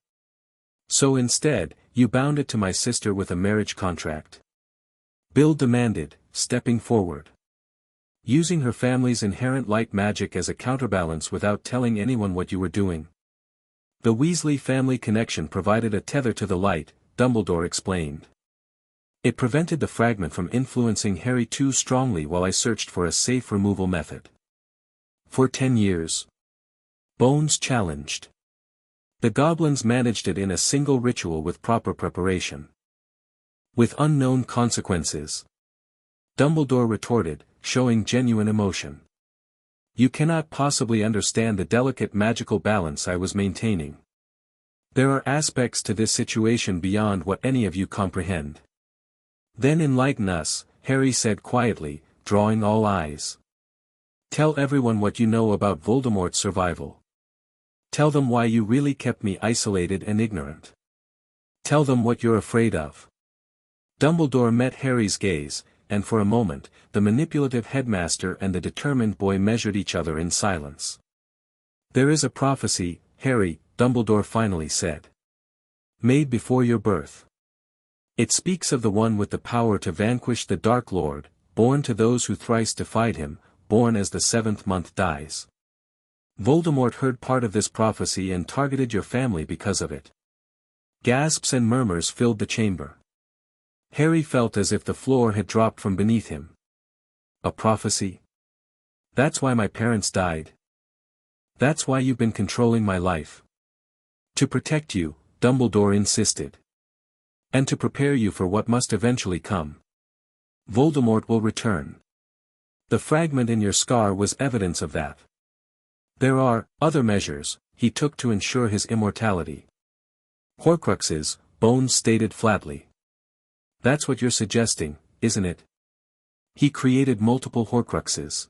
So instead, you bound it to my sister with a marriage contract?" Bill demanded, stepping forward. "Using her family's inherent light magic as a counterbalance without telling anyone what you were doing." "The Weasley family connection provided a tether to the light," Dumbledore explained. "It prevented the fragment from influencing Harry too strongly while I searched for a safe removal method." "For 10 years?" Bones challenged. "The goblins managed it in a single ritual with proper preparation." "With unknown consequences," Dumbledore retorted, showing genuine emotion. "You cannot possibly understand the delicate magical balance I was maintaining. There are aspects to this situation beyond what any of you comprehend." "Then enlighten us," Harry said quietly, drawing all eyes. "Tell everyone what you know about Voldemort's survival. Tell them why you really kept me isolated and ignorant. Tell them what you're afraid of." Dumbledore met Harry's gaze, and for a moment, the manipulative headmaster and the determined boy measured each other in silence. "There is a prophecy, Harry," Dumbledore finally said. "Made before your birth. It speaks of the one with the power to vanquish the Dark Lord, born to those who thrice defied him, born as the 7th month dies. Voldemort heard part of this prophecy and targeted your family because of it." Gasps and murmurs filled the chamber. Harry felt as if the floor had dropped from beneath him. "A prophecy? That's why my parents died? That's why you've been controlling my life?" "To protect you," Dumbledore insisted. "And to prepare you for what must eventually come. Voldemort will return. The fragment in your scar was evidence of that. There are other measures he took to ensure his immortality." "Horcruxes," Bones stated flatly. "That's what you're suggesting, isn't it? He created multiple Horcruxes."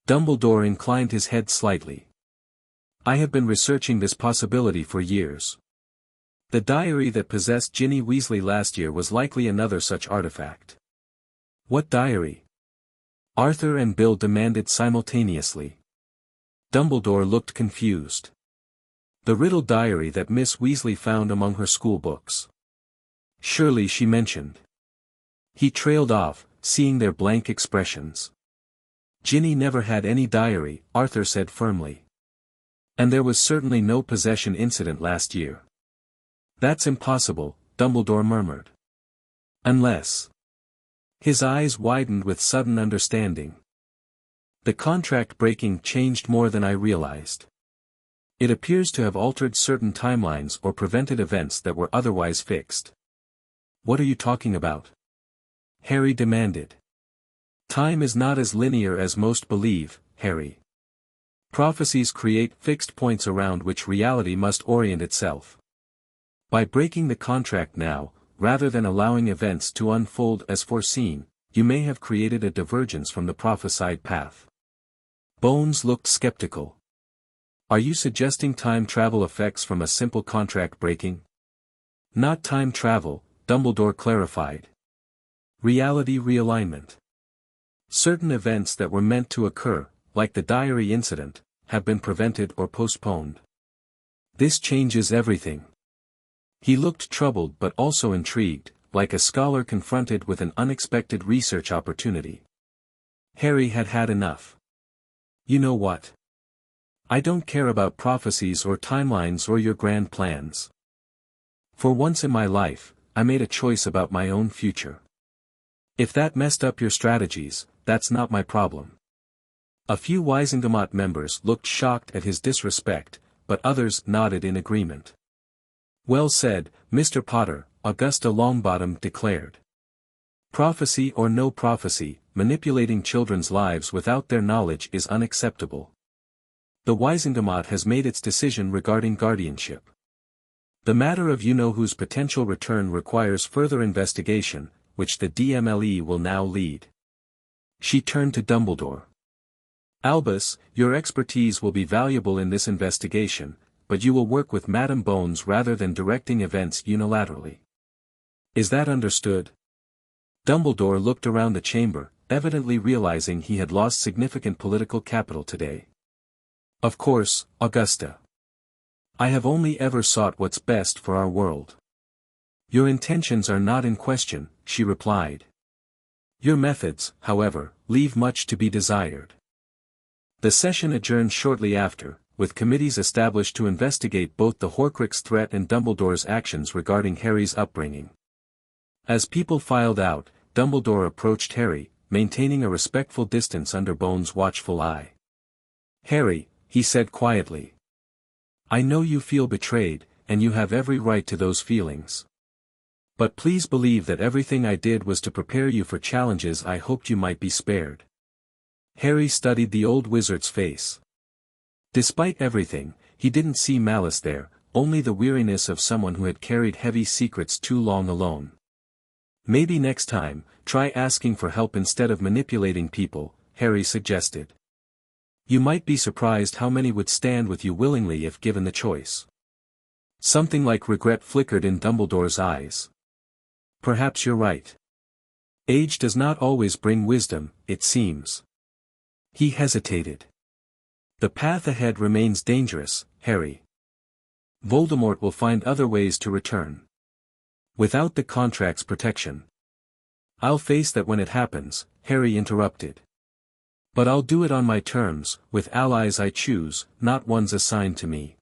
Dumbledore inclined his head slightly. "I have been researching this possibility for years. The diary that possessed Ginny Weasley last year was likely another such artifact." "What diary?" Arthur and Bill demanded simultaneously. Dumbledore looked confused. "The riddle diary that Miss Weasley found among her school books. Surely she mentioned." He trailed off, seeing their blank expressions. "Ginny never had any diary," Arthur said firmly. "And there was certainly no possession incident last year." "That's impossible," Dumbledore murmured. "Unless..." His eyes widened with sudden understanding. "The contract breaking changed more than I realized. It appears to have altered certain timelines or prevented events that were otherwise fixed." "What are you talking about?" Harry demanded. "Time is not as linear as most believe, Harry. Prophecies create fixed points around which reality must orient itself. By breaking the contract now, rather than allowing events to unfold as foreseen, you may have created a divergence from the prophesied path." Bones looked skeptical. "Are you suggesting time travel effects from a simple contract breaking?" "Not time travel," Dumbledore clarified. "Reality realignment. Certain events that were meant to occur, like the diary incident, have been prevented or postponed. This changes everything." He looked troubled but also intrigued, like a scholar confronted with an unexpected research opportunity. Harry had had enough. "You know what? I don't care about prophecies or timelines or your grand plans. For once in my life, I made a choice about my own future. If that messed up your strategies, that's not my problem." A few Wizengamot members looked shocked at his disrespect, but others nodded in agreement. "Well said, Mr. Potter," Augusta Longbottom declared. "Prophecy or no prophecy, manipulating children's lives without their knowledge is unacceptable. The Wizengamot has made its decision regarding guardianship. The matter of you-know-who's potential return requires further investigation, which the DMLE will now lead." She turned to Dumbledore. "Albus, your expertise will be valuable in this investigation, but you will work with Madame Bones rather than directing events unilaterally. Is that understood?" Dumbledore looked around the chamber, evidently realizing he had lost significant political capital today. "Of course, Augusta. I have only ever sought what's best for our world." "Your intentions are not in question," she replied. "Your methods, however, leave much to be desired." The session adjourned shortly after, with committees established to investigate both the Horcrux threat and Dumbledore's actions regarding Harry's upbringing. As people filed out, Dumbledore approached Harry, maintaining a respectful distance under Bones' watchful eye. "Harry," he said quietly. "I know you feel betrayed, and you have every right to those feelings. But please believe that everything I did was to prepare you for challenges I hoped you might be spared." Harry studied the old wizard's face. Despite everything, he didn't see malice there, only the weariness of someone who had carried heavy secrets too long alone. "Maybe next time, try asking for help instead of manipulating people," Harry suggested. "You might be surprised how many would stand with you willingly if given the choice." Something like regret flickered in Dumbledore's eyes. "Perhaps you're right. Age does not always bring wisdom, it seems." He hesitated. "The path ahead remains dangerous, Harry. Voldemort will find other ways to return. Without the contract's protection." "I'll face that when it happens," Harry interrupted. "But I'll do it on my terms, with allies I choose, not ones assigned to me."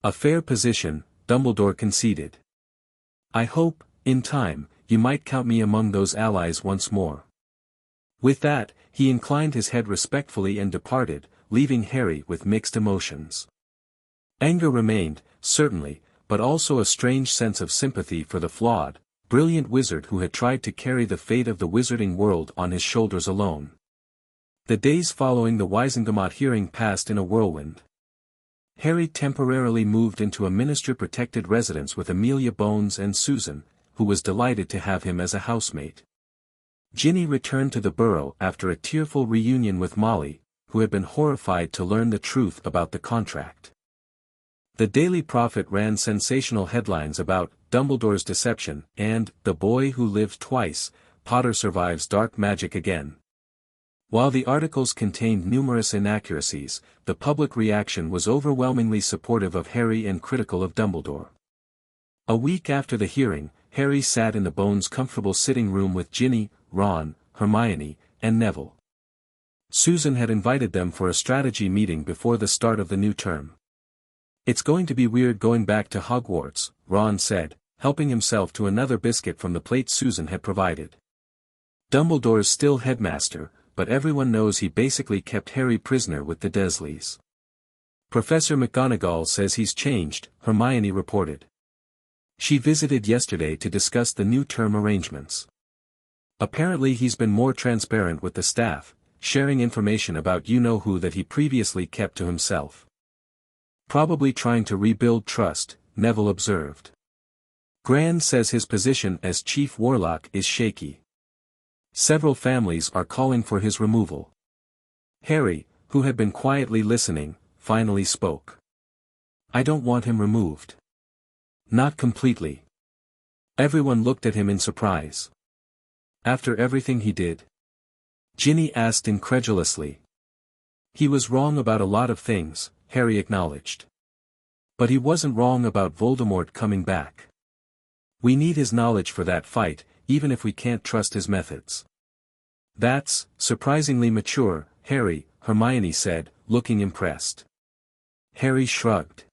"A fair position," Dumbledore conceded. "I hope, in time, you might count me among those allies once more." With that, he inclined his head respectfully and departed, leaving Harry with mixed emotions. Anger remained, certainly, but also a strange sense of sympathy for the flawed, brilliant wizard who had tried to carry the fate of the wizarding world on his shoulders alone. The days following the Wizengamot hearing passed in a whirlwind. Harry temporarily moved into a minister-protected residence with Amelia Bones and Susan, who was delighted to have him as a housemate. Ginny returned to the burrow after a tearful reunion with Molly, who had been horrified to learn the truth about the contract. The Daily Prophet ran sensational headlines about Dumbledore's deception and The Boy Who Lived Twice, Potter Survives Dark Magic Again. While the articles contained numerous inaccuracies, the public reaction was overwhelmingly supportive of Harry and critical of Dumbledore. A week after the hearing, Harry sat in the Bones' comfortable sitting room with Ginny, Ron, Hermione, and Neville. Susan had invited them for a strategy meeting before the start of the new term. "It's going to be weird going back to Hogwarts," Ron said, helping himself to another biscuit from the plate Susan had provided. "Dumbledore's still headmaster, but everyone knows he basically kept Harry prisoner with the Dursleys." "Professor McGonagall says he's changed," Hermione reported. "She visited yesterday to discuss the new term arrangements. Apparently he's been more transparent with the staff, sharing information about you-know-who that he previously kept to himself." "Probably trying to rebuild trust," Neville observed. "Gran says his position as chief warlock is shaky. Several families are calling for his removal." Harry, who had been quietly listening, finally spoke. "I don't want him removed." "Not completely." Everyone looked at him in surprise. "After everything he did?" Ginny asked incredulously. "He was wrong about a lot of things," Harry acknowledged. "But he wasn't wrong about Voldemort coming back. We need his knowledge for that fight, even if we can't trust his methods." "That's surprisingly mature, Harry," Hermione said, looking impressed. Harry shrugged.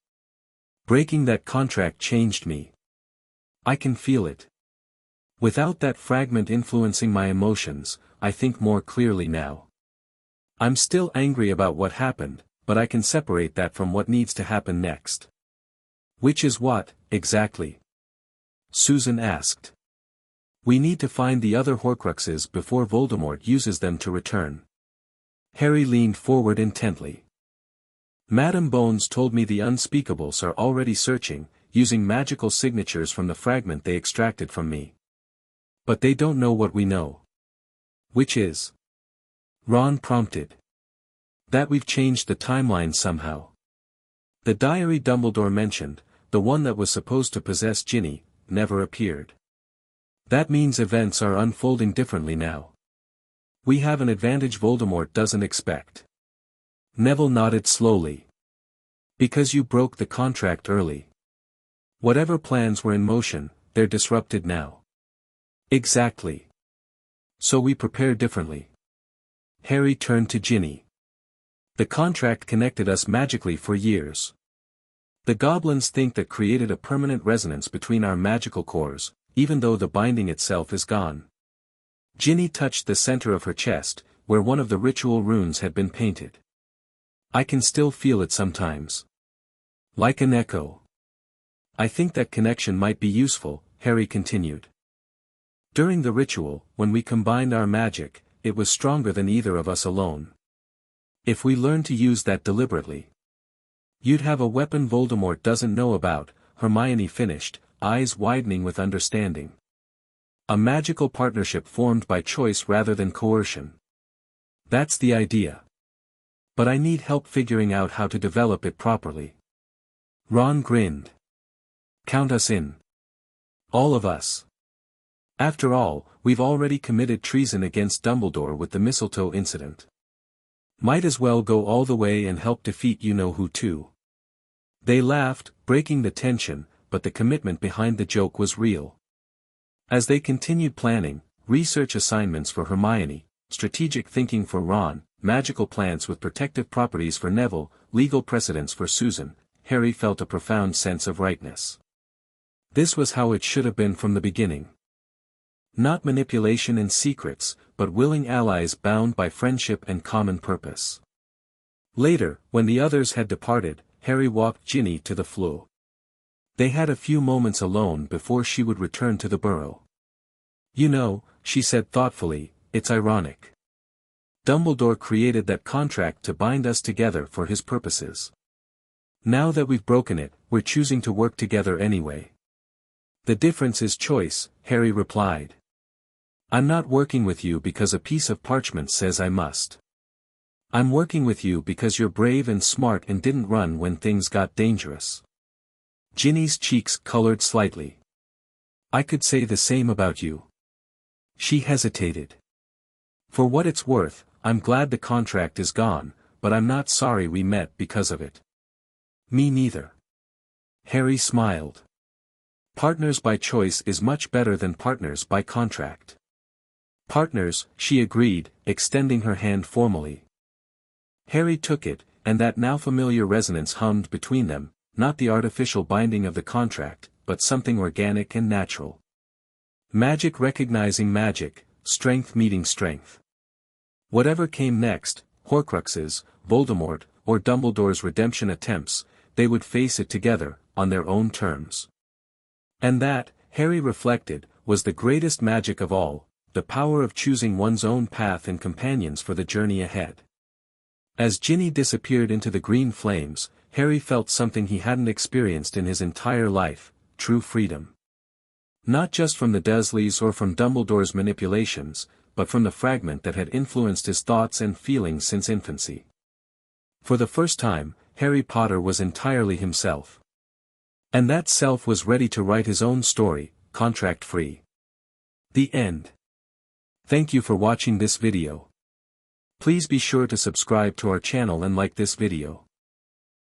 "Breaking that contract changed me. I can feel it. Without that fragment influencing my emotions, I think more clearly now. I'm still angry about what happened, but I can separate that from what needs to happen next. Which is what, exactly? Susan asked. We need to find the other Horcruxes before Voldemort uses them to return. Harry leaned forward intently. Madame Bones told me the Unspeakables are already searching, using magical signatures from the fragment they extracted from me. But they don't know what we know. Which is? Ron prompted. That we've changed the timeline somehow. The diary Dumbledore mentioned, the one that was supposed to possess Ginny, never appeared. That means events are unfolding differently now. We have an advantage Voldemort doesn't expect. Neville nodded slowly. Because you broke the contract early. Whatever plans were in motion, they're disrupted now. Exactly. So we prepare differently. Harry turned to Ginny. The contract connected us magically for years. The goblins think that created a permanent resonance between our magical cores, even though the binding itself is gone. Ginny touched the center of her chest, where one of the ritual runes had been painted. I can still feel it sometimes. Like an echo. I think that connection might be useful, Harry continued. During the ritual, when we combined our magic, it was stronger than either of us alone. If we learn to use that deliberately, you'd have a weapon Voldemort doesn't know about, Hermione finished, eyes widening with understanding. A magical partnership formed by choice rather than coercion. That's the idea. But I need help figuring out how to develop it properly. Ron grinned. Count us in. All of us. After all, we've already committed treason against Dumbledore with the mistletoe incident. Might as well go all the way and help defeat you-know-who too. They laughed, breaking the tension, but the commitment behind the joke was real. As they continued planning, research assignments for Hermione, strategic thinking for Ron, magical plants with protective properties for Neville, legal precedents for Susan, Harry felt a profound sense of rightness. This was how it should have been from the beginning. Not manipulation and secrets, but willing allies bound by friendship and common purpose. Later, when the others had departed, Harry walked Ginny to the floor. They had a few moments alone before she would return to the burrow. You know, she said thoughtfully, it's ironic. Dumbledore created that contract to bind us together for his purposes. Now that we've broken it, we're choosing to work together anyway. The difference is choice, Harry replied. I'm not working with you because a piece of parchment says I must. I'm working with you because you're brave and smart and didn't run when things got dangerous. Ginny's cheeks colored slightly. I could say the same about you. She hesitated. For what it's worth, I'm glad the contract is gone, but I'm not sorry we met because of it. Me neither. Harry smiled. Partners by choice is much better than partners by contract. Partners, she agreed, extending her hand formally. Harry took it, and that now familiar resonance hummed between them, not the artificial binding of the contract, but something organic and natural. Magic recognizing magic, strength meeting strength. Whatever came next, Horcruxes, Voldemort, or Dumbledore's redemption attempts, they would face it together, on their own terms. And that, Harry reflected, was the greatest magic of all, the power of choosing one's own path and companions for the journey ahead. As Ginny disappeared into the green flames, Harry felt something he hadn't experienced in his entire life, true freedom. Not just from the Dursleys or from Dumbledore's manipulations, but from the fragment that had influenced his thoughts and feelings since infancy. For the first time, Harry Potter was entirely himself. And that self was ready to write his own story, contract-free. The end. Thank you for watching this video. Please be sure to subscribe to our channel and like this video.